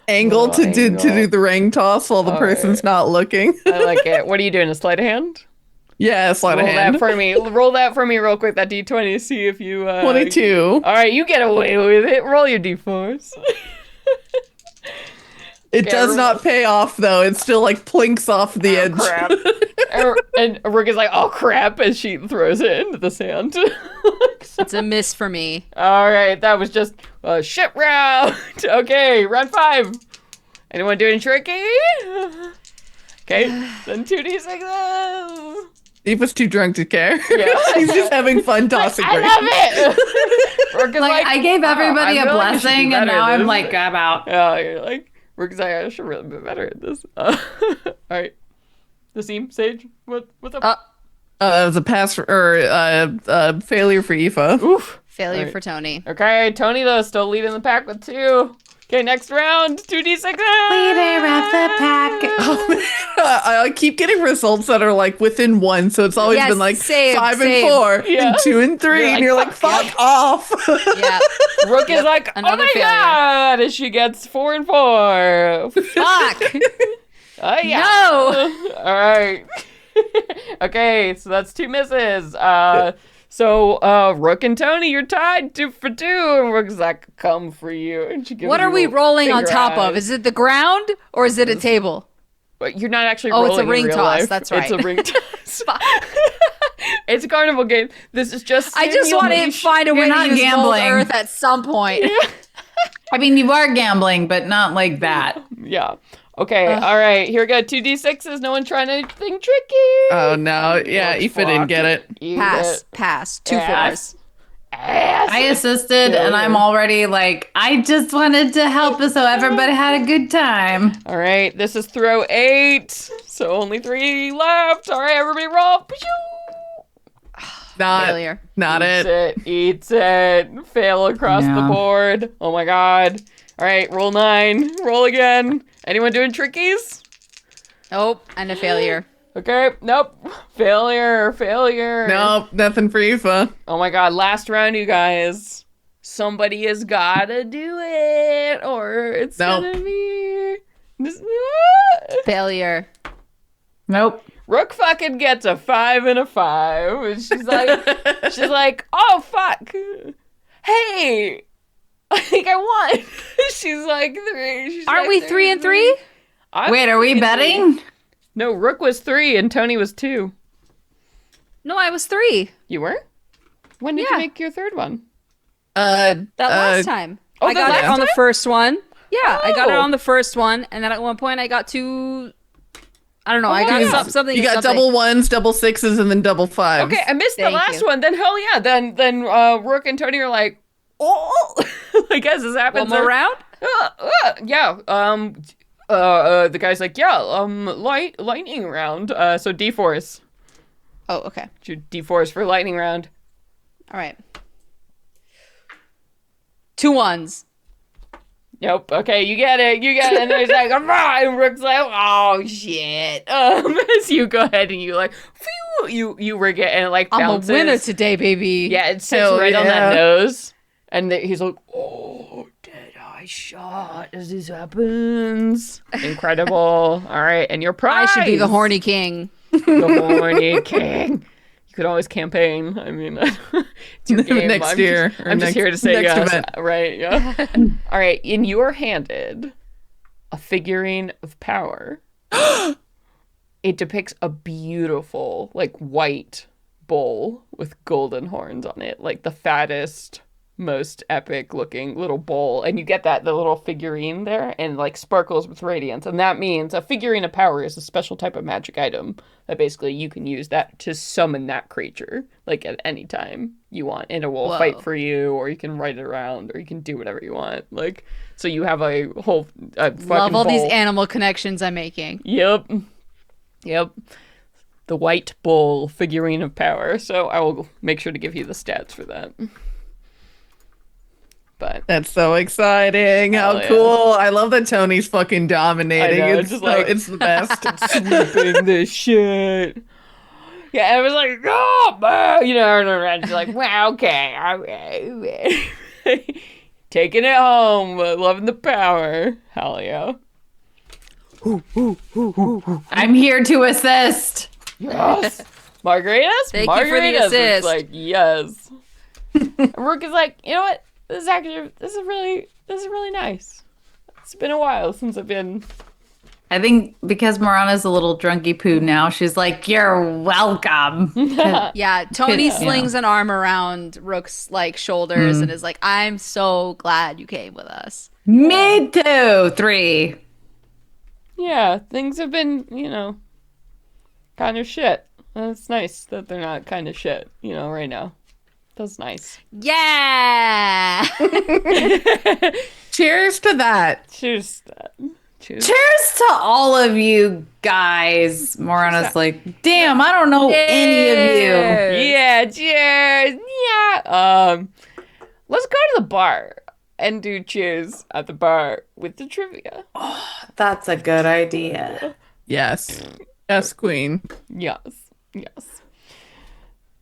angle to do the ring toss while the person's not looking. I like it. What are you doing? A sleight of hand? Yeah, sleight of Roll hand. that for me. Roll that for me real quick. That d20. See if you. 22. All right, you get away with it. Roll your d4s. It does not pay off though. It still plinks off the edge. Crap. And Rook is like, oh crap, as she throws it into the sand. It's a miss for me. All right, that was just a shit round. Okay, round 5. Anyone doing tricky? Okay, then 2d6s. Aoife's too drunk to care. Yeah. She's just having fun tossing I rings. love it. Rook is Like I gave "Wow, everybody I a feel like I should be blessing, and better now at I'm this." like, I'm out. Yeah, you're like, Rook is like, I should really be better at this. All right, the seam Sage. What's up? It was a pass failure for Aoife. Oof. Failure Alright. for Tony. Okay, Tony though still leading the pack with 2. Okay, next round, 2d6. Leader of the pack. I keep getting results that are within 1, so it's always Yes, been same, 5 same. and 4 Yeah. and 2 and 3, You're and you're like, fuck off. Yeah. Rook is like, oh another my failure. god, as she gets 4 and 4. Fuck. Oh yeah. No. All right. Okay, so that's 2 misses. So Rook and Tony, you're tied 2 for 2, and Rook's like, come for you. And she gives What you are we a rolling on finger top eye. of? Is it the ground or is it a table? But you're not actually Oh, rolling it's a in ring real toss, life. that's It's a right. ring toss. It's a carnival game. This is just I just want to simulation. find a way You're to not use Mold gambling. Earth at some point. I mean, you are gambling, but not like that. Yeah. Okay, all right. Here we go. 2d6s. No one trying anything tricky. Oh no, yeah, Aoife didn't get it. Eat Pass. it. Pass. 2 Ass. 4s. Ass. I assisted, and I'm already like, I just wanted to help us so everybody had a good time. All right. This is throw 8. So only 3 left. All right, everybody roll. Failure. Not Eats it. it. Eats it. Fail across the Yeah. board. Oh my god. All right, roll 9. Roll again. Anyone doing trickies? Nope, and a failure. Okay, nope. Failure. Nope, nothing for Aoife. Oh my god, last round, you guys. Somebody has gotta do it, or it's gonna be... Failure. Nope. Rook fucking gets a 5 and a 5. And she's like, oh fuck. Hey, I think I won. She's like 3. Aren't we 3 and 3? Wait, are we betting? No, Rook was 3 and Tony was 2. No, I was 3. You were? When did you make your third one? That last time. Oh, I got it on the first one. Yeah, I got it Oh. on the first one, and then at one point I got 2. I don't know. I got yeah. something. You got something. double 1s, double 6s, and then double 5s. Okay, I missed the Thank last you. one. Then hell yeah. Then Rook and Tony are like, oh, like as this happens. One more round? Yeah. The guy's like, yeah. Lightning round. So D4s. Oh, okay. D4s for lightning round. All right. 2 1s. Nope. Okay, you get it. And then he's like, "Hurrah!" And Rook's like, oh shit. As you go ahead and you like, phew, you rig it and it like bounces. I'm a winner today, baby. Yeah, it sits Hell right on that yeah. nose. And he's like, oh, dead eye shot as this happens. Incredible. All right, and your I prize. should be the horny king. The horny king. You could always campaign. I mean, it's your game. Next year, or I'm just here to say next yes. event. Right, yeah. All right, and you are handed a figurine of power. It depicts a beautiful, like, white bull with golden horns on it. Like, the fattest, most epic looking little bull. And you get the little figurine there and, like, sparkles with radiance. And that means a figurine of power is a special type of magic item that basically you can use that to summon that creature, like, at any time you want. And it will fight for you, or you can ride it around, or you can do whatever you want. Like, so you have a whole fucking Love all these bull. animal connections I'm making. Yep. The white bull figurine of power. So I will make sure to give you the stats for that. But That's so exciting. How Hell yeah. cool. I love that Tony's fucking dominating. I know, It's just so, like- it's the best. sweeping this shit. Yeah, and I was like, oh, man. You know, and she's like, wow, okay. All right. Taking it home, loving the power. Hell yeah. I'm here to assist. Yes. Margaritas? Thank you for the Margaritas. It's assist. like, yes. And Rook is like, you know what? This is really nice. It's been a while since I've been. I think because Morana's a little drunky poo now, she's like, you're welcome. Yeah, Tony Yeah. slings an arm around Rook's like shoulders and is like, I'm so glad you came with us. Me too. 3. Yeah, things have been, kind of shit. And it's nice that they're not kind of shit, right now. That's nice. Yeah. Cheers to that. Cheers. Cheers. Cheers to all of you guys. Morana's like, damn, I don't know any of you. Yeah, cheers. Yeah. Let's go to the bar and do cheers at the bar with the trivia. That's a good idea. Yes. Yes, queen. Yes.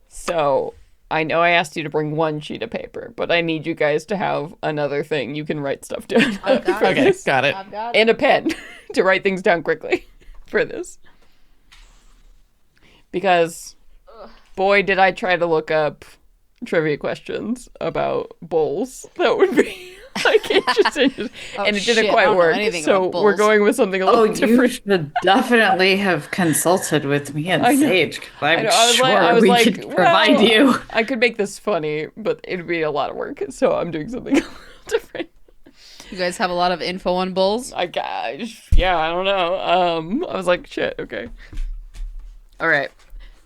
So, I know I asked you to bring one sheet of paper, but I need you guys to have another thing you can write stuff down. Okay, got it. And a pen to write things down quickly for this. Because, boy, did I try to look up trivia questions about bulls that would be like interesting. And it shit, didn't I quite don't know work. anything So about we're bulls. going with something a little Oh, you different. should definitely have consulted with me and Sage. 'Cause I'm I was sure we like, could provide well, you. I could make this funny, but it'd be a lot of work. So I'm doing something a little different. You guys have a lot of info on bulls. I don't know. I was like, shit, okay. All right.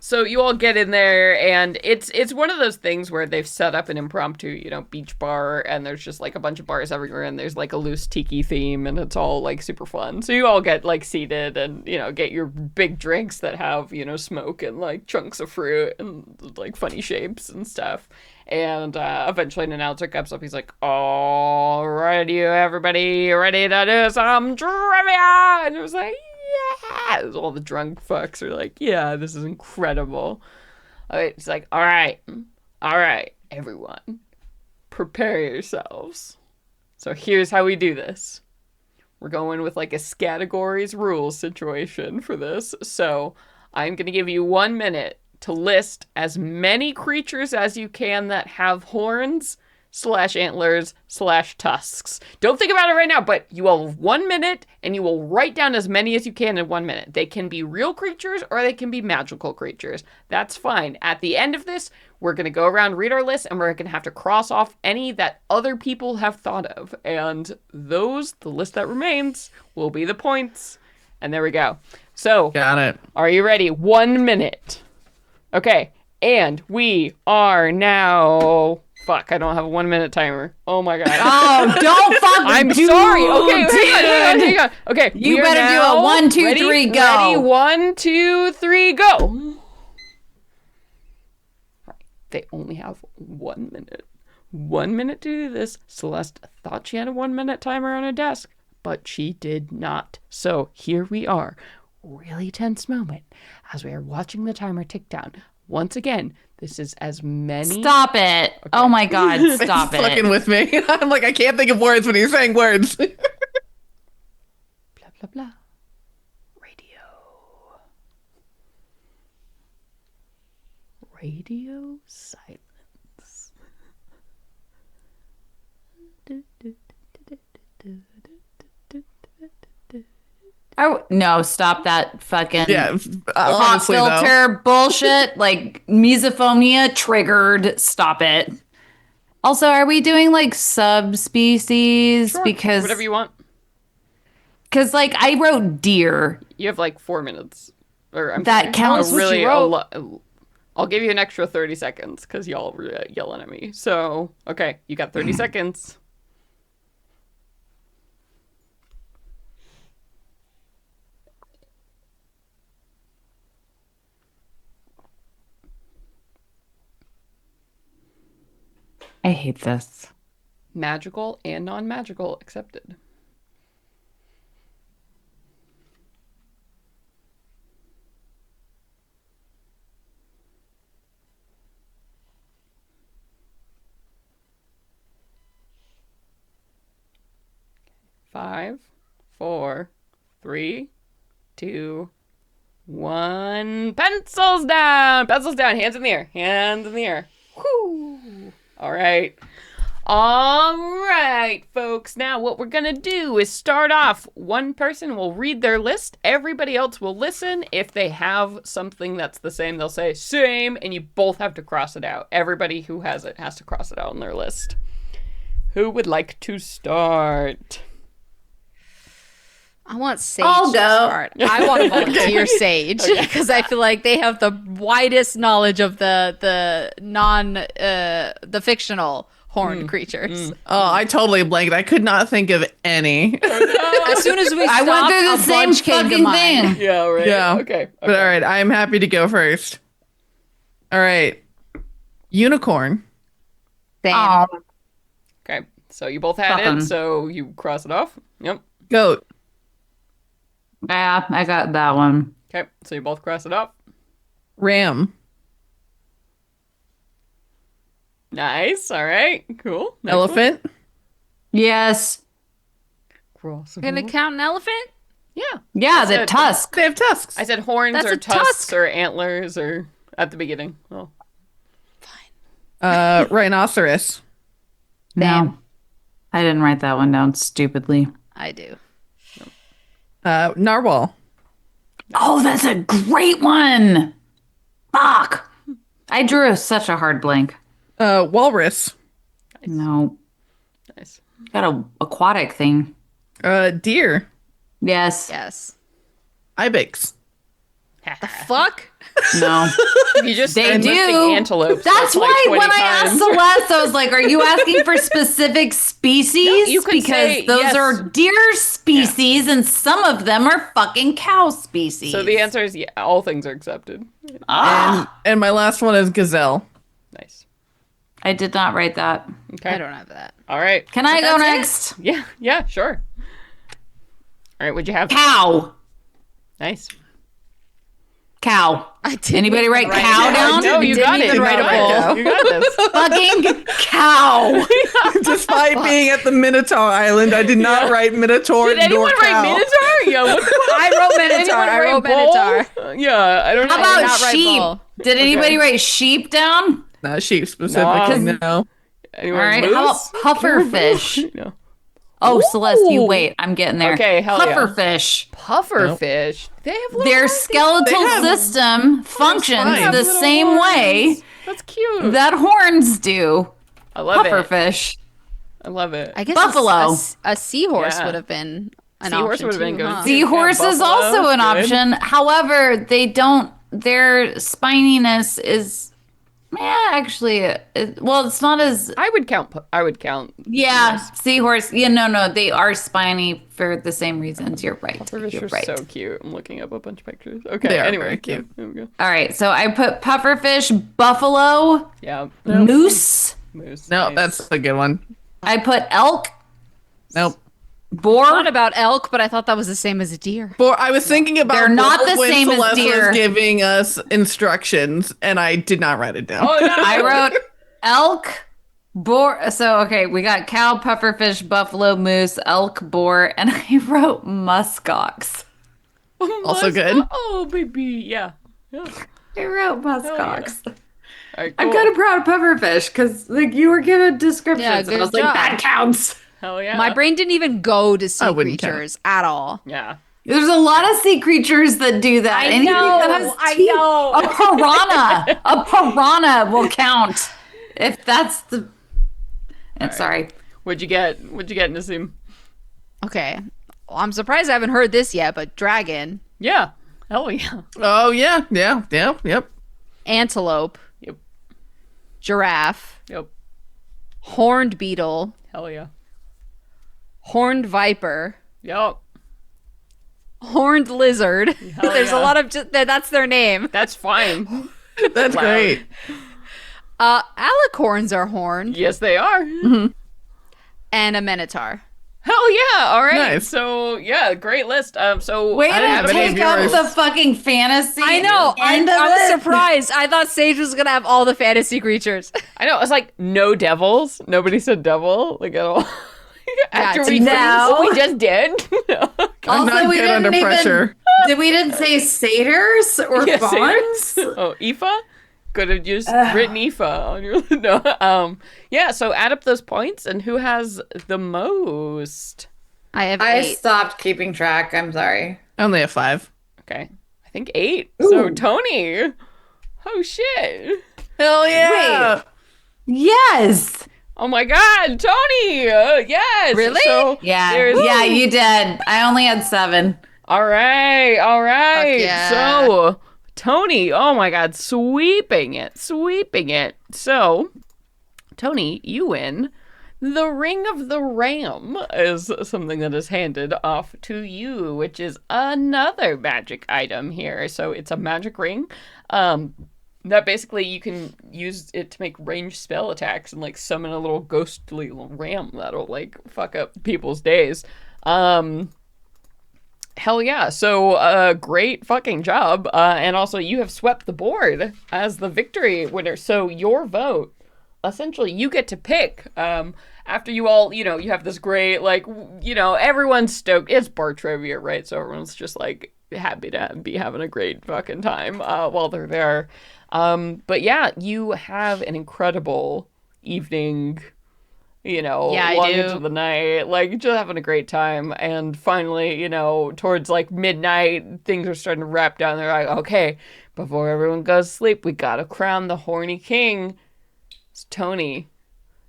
So you all get in there, and it's one of those things where they've set up an impromptu, beach bar, and there's just like a bunch of bars everywhere, and there's like a loose tiki theme, and it's all like super fun. So you all get like seated, and get your big drinks that have smoke and like chunks of fruit and like funny shapes and stuff. And eventually an announcer comes up. He's like, "All right, you everybody ready to do some trivia?" And it was like, yeah. All the drunk fucks are like, yeah, this is incredible. It's like, all right, everyone, prepare yourselves. So here's how we do this. We're going with like a categories rules situation for this. So I'm going to give you 1 minute to list as many creatures as you can that have horns / antlers / tusks. Don't think about it right now, but you all have 1 minute, and you will write down as many as you can in 1 minute. They can be real creatures or they can be magical creatures. That's fine. At the end of this, we're going to go around, read our list, and we're going to have to cross off any that other people have thought of. And the list that remains, will be the points. And there we go. So, Got it. Are you ready? 1 minute. Okay, and we are now... Fuck, I don't have a 1 minute timer. Oh my god. Oh, don't fucking I'm do sorry. Okay, dude. hang on. Okay, You better do a 1, 2, ready, 3, go. Ready, 1, 2, 3, go. Right, they only have 1 minute. 1 minute to do this. Celeste thought she had a 1 minute timer on her desk, but she did not. So here we are. Really tense moment as we are watching the timer tick down. Once again, this is as many... Stop it. Okay. Oh my god, stop it. Fucking with me. I'm like, I can't think of words when he's saying words. Blah, blah, blah. Radio silence. Oh no! Stop that fucking pop honestly, filter bullshit. Like misophonia triggered. Stop it. Also, are we doing like subspecies? Sure, because whatever you want. Because like I wrote deer. You have like 4 minutes. Or that counts. Really, I'll give you an extra 30 seconds because y'all were yelling at me. So okay, you got 30 seconds. I hate this. Magical and non-magical accepted. Five, 4, 3, 2, 1. Pencils down! Pencils down. Hands in the air. Hands in the air. Whew. All right. All right, folks. Now what we're going to do is start off. One person will read their list. Everybody else will listen. If they have something that's the same, they'll say same, and you both have to cross it out. Everybody who has it has to cross it out on their list. Who would like to start? I want Sage I'll to go. start. I want to volunteer Sage because I feel like they have the widest knowledge of the fictional horned creatures. Oh, I totally blanked. I could not think of any. As soon as we I went stopped, through the a same bunch came to fucking mind. thing. Yeah, right. Yeah. Okay. But all right, I'm happy to go first. All right. Unicorn. Same. Oh, Okay. So you both had Fucking. it, so you cross it off. Yep. Goat. yeah, I got that one. Okay. So you both cross it off. Ram. Nice. All right. Cool. Next Elephant. Yes. one. Cross it Gonna off. count an elephant? Yeah. Yeah, I the said- tusk. They have tusks. I said horns That's or a tusks tusk. or antlers or at the beginning. Oh. Rhinoceros. No. I didn't write that one down stupidly. I do. Narwhal. Oh, that's a great one. Fuck. I drew such a hard blank. Walrus. No. Nice. Got a aquatic thing. Deer. Yes. Yes. Ibex. The fuck? No. You just They start listing do. antelopes. That's like why 20 when I asked times. Celeste, I was like, are you asking for specific species? No, you could because say, those yes. are deer species and some of them are fucking cow species. So the answer is all things are accepted. And my last one is gazelle. Nice. I did not write that. Okay. I don't have that. All right. Can I go that's it? next? Yeah, sure. All right, what'd you have? Cow. Nice. Cow. I didn't Anybody even write write cow it. down? No, you Didn't got it. even You write got a it. You got this. Fucking cow. Despite being at the Minotaur Island, I did not write Minotaur Did anyone nor write cow. Minotaur? Yeah, what the fuck? I wrote Did Minotaur. anyone I write wrote bull? Minotaur. Yeah, I don't know. How about not write sheep? bull. Did anybody write sheep down? Not sheep specifically, no. Anyone All right. moose? How about pufferfish? No. Oh, Celeste, you Ooh. wait. I'm getting there. Okay, hell yeah. Pufferfish. Pufferfish. They have little Their eyes. skeletal system functions spines. the Little same horns. way That's cute. that horns do. I love it. Pufferfish. I love it. I guess Buffalo. A seahorse Yeah. would have been an Seahorse option would have been too, good. huh? Seahorse is buffalo, also an good. option. However, they don't. Their spininess is. Yeah, actually, it's not as. I would count. Yeah, seahorse. Yeah, no, they are spiny for the same reasons. You're right. Pufferfish You're are right. so cute. I'm looking up a bunch of pictures. Okay. They are Anyway, very cute. There we go. All right, so I put pufferfish, buffalo, Yeah. moose. Moose. No, nice. that's a good one. I put elk, Nope. boar. Thought about elk, but I thought that was the same as a deer. For I was thinking about They're not both the when same as Celeste deer. was giving us instructions, and I did not write it down. Oh no. I wrote elk, boar. So, okay, we got cow, pufferfish, buffalo, moose, elk, boar, and I wrote muskox. Also good. Oh baby, yeah. I wrote muskox. All right, I'm cool. kind of proud of pufferfish because, like, you were given descriptions. Yeah, and I good was like, job. that counts. Hell yeah. My brain didn't even go to sea wouldn't count. creatures at all. Yeah. There's a lot of sea creatures that do that. Anything that has teeth. A piranha will count if that's the. And sorry. What'd you get? Nassim? Okay. Well, I'm surprised I haven't heard this yet, but dragon, Yeah. Hell yeah. Oh yeah, yep. antelope, Yep. giraffe, Yep. horned beetle, Hell yeah. horned viper, Yep. horned lizard. There's yeah. a lot of that's their name. That's fine. That's Wow. great. Alicorns are horned, Yes, they are. and a minotaur. Hell yeah. All right. Nice. So yeah, great list. So Way I didn't to have any take up viewers. the fucking fantasy. I know. End of I was it. surprised. I thought Sage was gonna have all the fantasy creatures. I know. It's like no devils. Nobody said devil like at all. After it's we no. we just did. No. I'm Also, not we good under didn't even- pressure. We didn't say satyrs or Yeah, fawns. satyrs. Oh, Aoife? Could have just written Aoife on your no. Yeah, so add up those points and who has the most? I have I 8. stopped keeping track. I'm sorry. Only a 5. Okay. I think 8. So Tony. Oh shit. Hell yeah! Yes. Oh my god, Tony! Yes! Really? So Yeah. there's- Yeah, you did. I only had 7. All right. Fuck yeah. So, Tony, oh my god, sweeping it. So, Tony, you win. The Ring of the Ram is something that is handed off to you, which is another magic item here. So, it's a magic ring. That basically you can use it to make ranged spell attacks and like summon a little ghostly ram that'll like fuck up people's days. Hell yeah. So, great fucking job. And also, you have swept the board as the victory winner. So, your vote, essentially, you get to pick. After you all, you have this great, like, everyone's stoked. It's bar trivia, right? So, everyone's just, like, happy to be having a great fucking time while they're there. But yeah, you have an incredible evening. I long do. into the night, like just having a great time. And finally, towards like midnight, things are starting to wrap down. They're like, okay, before everyone goes to sleep, we gotta crown the horny king. It's Tony.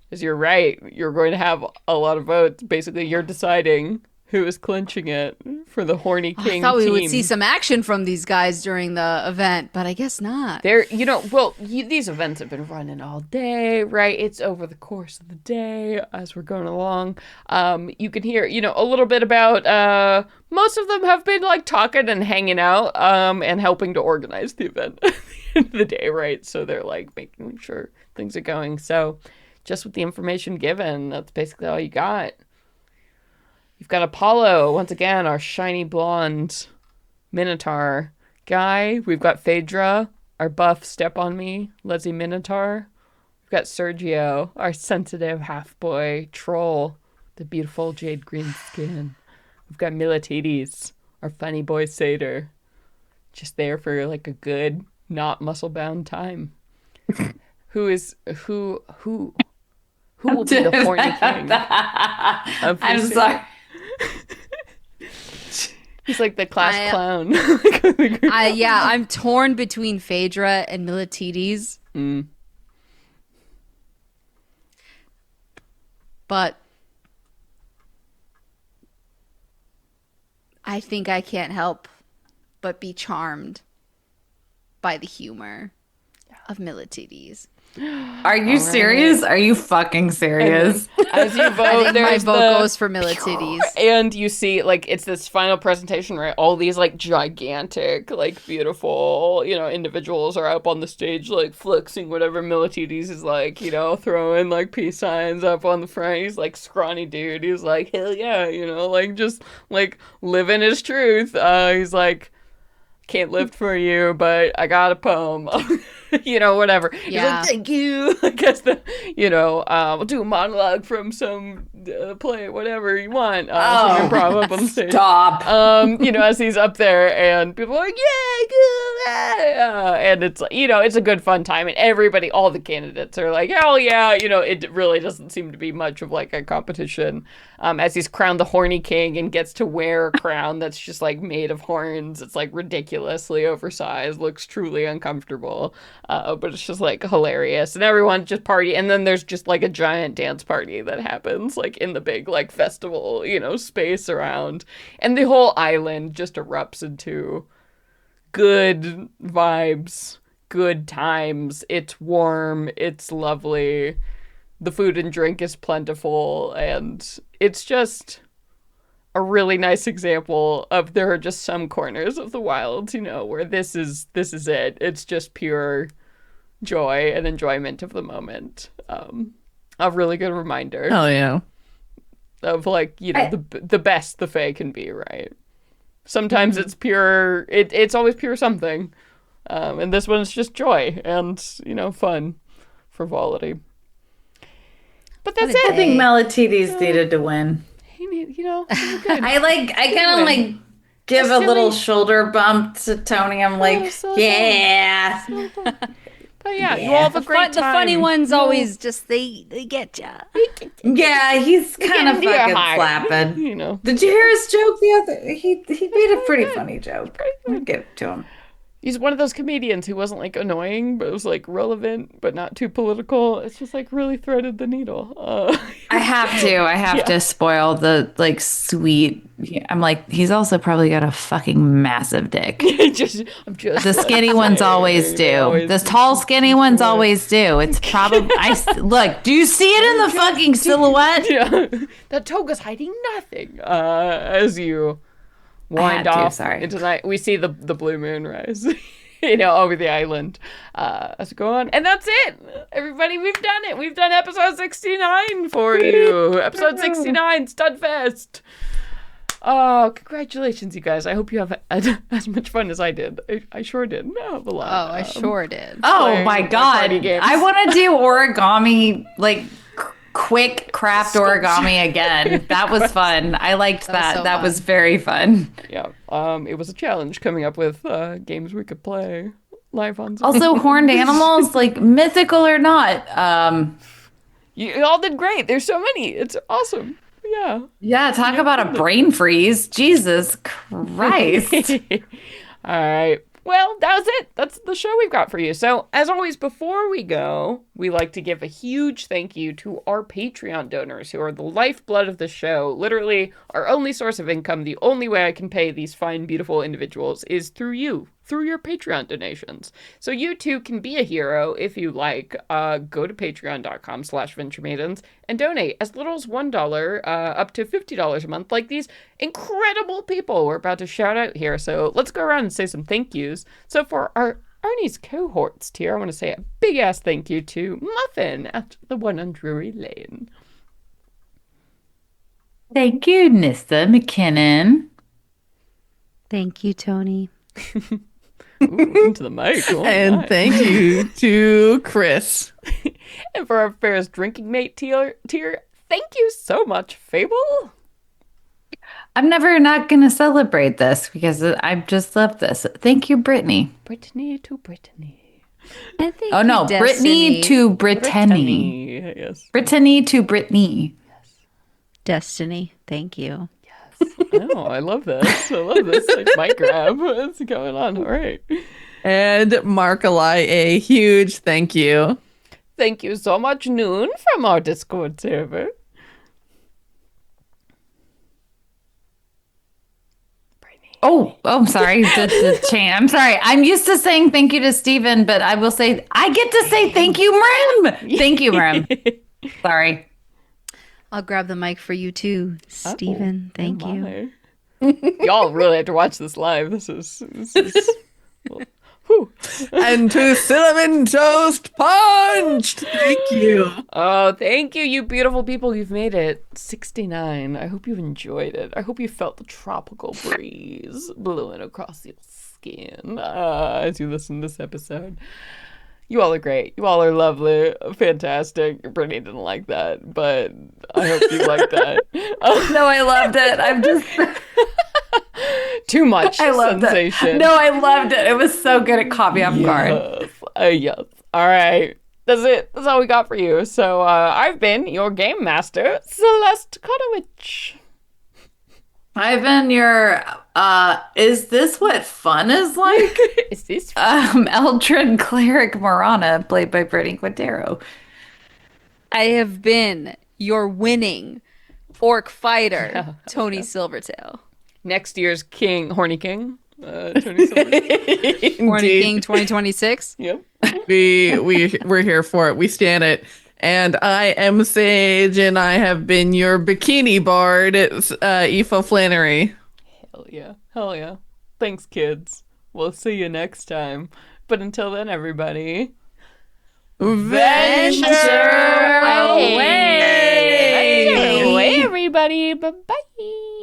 Because you're right, you're going to have a lot of votes. Basically, you're deciding who is clinching it for the Horny King I thought we team. would see some action from these guys during the event, but I guess not. These events have been running all day, right? It's over the course of the day as we're going along. You can hear, a little bit about, most of them have been like talking and hanging out, and helping to organize the event at the end of the day, right? So they're like making sure things are going. So just with the information given, that's basically all you got. You've got Apollo, once again, our shiny blonde Minotaur guy. We've got Phaedra, our buff Step on Me, Leslie Minotaur. We've got Sergio, our sensitive half-boy troll, the beautiful jade green skin. We've got Militides, our funny boy satyr, just there for like a good, not muscle-bound time. Who will be the Horny King? I'm sorry. He's like the class clown. I'm torn between Phaedra and Militides. But I think I can't help but be charmed by the humor of Militides. Are you serious? Are you fucking serious? As you vote, I think my there's vote goes for Militides. And you see, like, it's this final presentation, right? All these, like, gigantic, like, beautiful, individuals are up on the stage, like, flexing whatever Militides is, like, throwing, like, peace signs up on the front. He's, like, scrawny dude. He's like, hell yeah, like, just, like, living his truth. He's like, can't lift for you, but I got a poem. Whatever. Yeah. He's like, thank you. I guess we'll do a monologue from some play, whatever you want. Some improv up on the stage. Stop. As he's up there and people are like, yeah, good. And it's, it's a good fun time. And everybody, all the candidates are like, hell yeah. It really doesn't seem to be much of like a competition. As he's crowned the Horny King and gets to wear a crown that's just like made of horns. It's like ridiculously oversized, looks truly uncomfortable. But it's just like hilarious, and everyone just party, and then there's just like a giant dance party that happens like in the big like festival, space around, and the whole island just erupts into good vibes, good times. It's warm, it's lovely, the food and drink is plentiful, and it's just a really nice example of there are just some corners of the wild, where this is it. It's just pure joy and enjoyment of the moment. A really good reminder. Oh yeah. Of like, the best the Fae can be, right? Sometimes it's pure, it's always pure something. And this one's just joy and, fun, frivolity. But that's it. I think Militides needed to win. Good. I kind of like give a little shoulder bump to Tony. I'm like, yeah. But yeah, you all have a great time. The funny ones always just, they get ya. Yeah, he's kind of fucking slapping. Did you hear his joke the other? He made a pretty funny joke. I'll give it to him. He's one of those comedians who wasn't like annoying, but it was like relevant, but not too political. It's just like really threaded the needle. I have to spoil the like sweet. I'm like, he's also probably got a fucking massive dick. The skinny ones always do. The tall skinny ones always do. It's probably. Look. Do you see it in the fucking silhouette? Yeah, that toga's hiding nothing. As you wind off into night, we see the blue moon rise, over the island as we go on. And that's it, everybody. We've done it. We've done episode 69 for you. Episode 69, STUDFest. Oh, congratulations, you guys. I hope you have as much fun as I did. I sure did. I have a lot. Oh, I sure did. Oh my God. I want to do origami, like quick craft origami again. That was fun. I liked that. That was very fun. Yeah. It was a challenge coming up with games we could play live on Zoom. Also, horned animals, like mythical or not. You all did great. There's so many. It's awesome. Yeah. Yeah. Talk about a brain freeze. Jesus Christ. All right. Well, that was it. That's the show we've got for you. So, as always, before we go, we like to give a huge thank you to our Patreon donors who are the lifeblood of the show. Literally, our only source of income, the only way I can pay these fine, beautiful individuals is through you, through your Patreon donations. So you too can be a hero if you like. Go to patreon.com/venturemaidens and donate as little as $1 up to $50 a month, like these incredible people we're about to shout out here. So let's go around and say some thank yous. So for our Arnie's cohorts tier, I want to say a big ass thank you to Muffin at the One on Drury Lane. Thank you, Nissa McKinnon. Thank you, Tony. Ooh, into the mic. Oh, And my. thank you to Chris. And for our Ferris drinking mate tier, thank you so much, Fable. I'm never not going to celebrate this because I just love this. Thank you, Brittany. Brittany to Brittany. And thank Oh, you, no. Brittany Destiny. to Brittany. Yes. Brittany to Brittany. Destiny. Thank you. Oh, I love this. I love this. Like, mic grab. What's going on? All right. And Markalai, a huge thank you. Thank you so much, Noon, from our Discord server. Oh, I'm sorry. I'm sorry. I'm used to saying thank you to Steven, but I will say, I get to say thank you, Mrim. Thank you, Mrim. Sorry. I'll grab the mic for you too, Steven. Thank you. Y'all really have to watch this live. This is well, whew. And to Cinnamon Toast Punched, thank you. Oh, thank you, you beautiful people. You've made it 69. I hope you've enjoyed it. I hope you felt the tropical breeze blowing across your skin as you listen to this episode. You all are great. You all are lovely, fantastic. Brittany didn't like that, but I hope you liked that. No, I loved it. I'm just... Too much I loved sensation. it. No, I loved it. It was so good. It caught me off guard. Yes. All right. That's it. That's all we got for you. So I've been your game master, Celeste Kotowicz. I've been your, is this what fun is like? Is this Eldred Cleric Morana, played by Brittany Quintero. I have been your winning orc fighter, Tony Silvertail. next year's king, Horny King? Tony Silver. Horny King 2026. Yep. We're here for it. We stand it. And I am Sage, and I have been your bikini bard. It's Aoife Flannery. Hell yeah. Hell yeah. Thanks, kids. We'll see you next time. But until then, everybody, Venture away! away! Venture away, everybody. Bye-bye.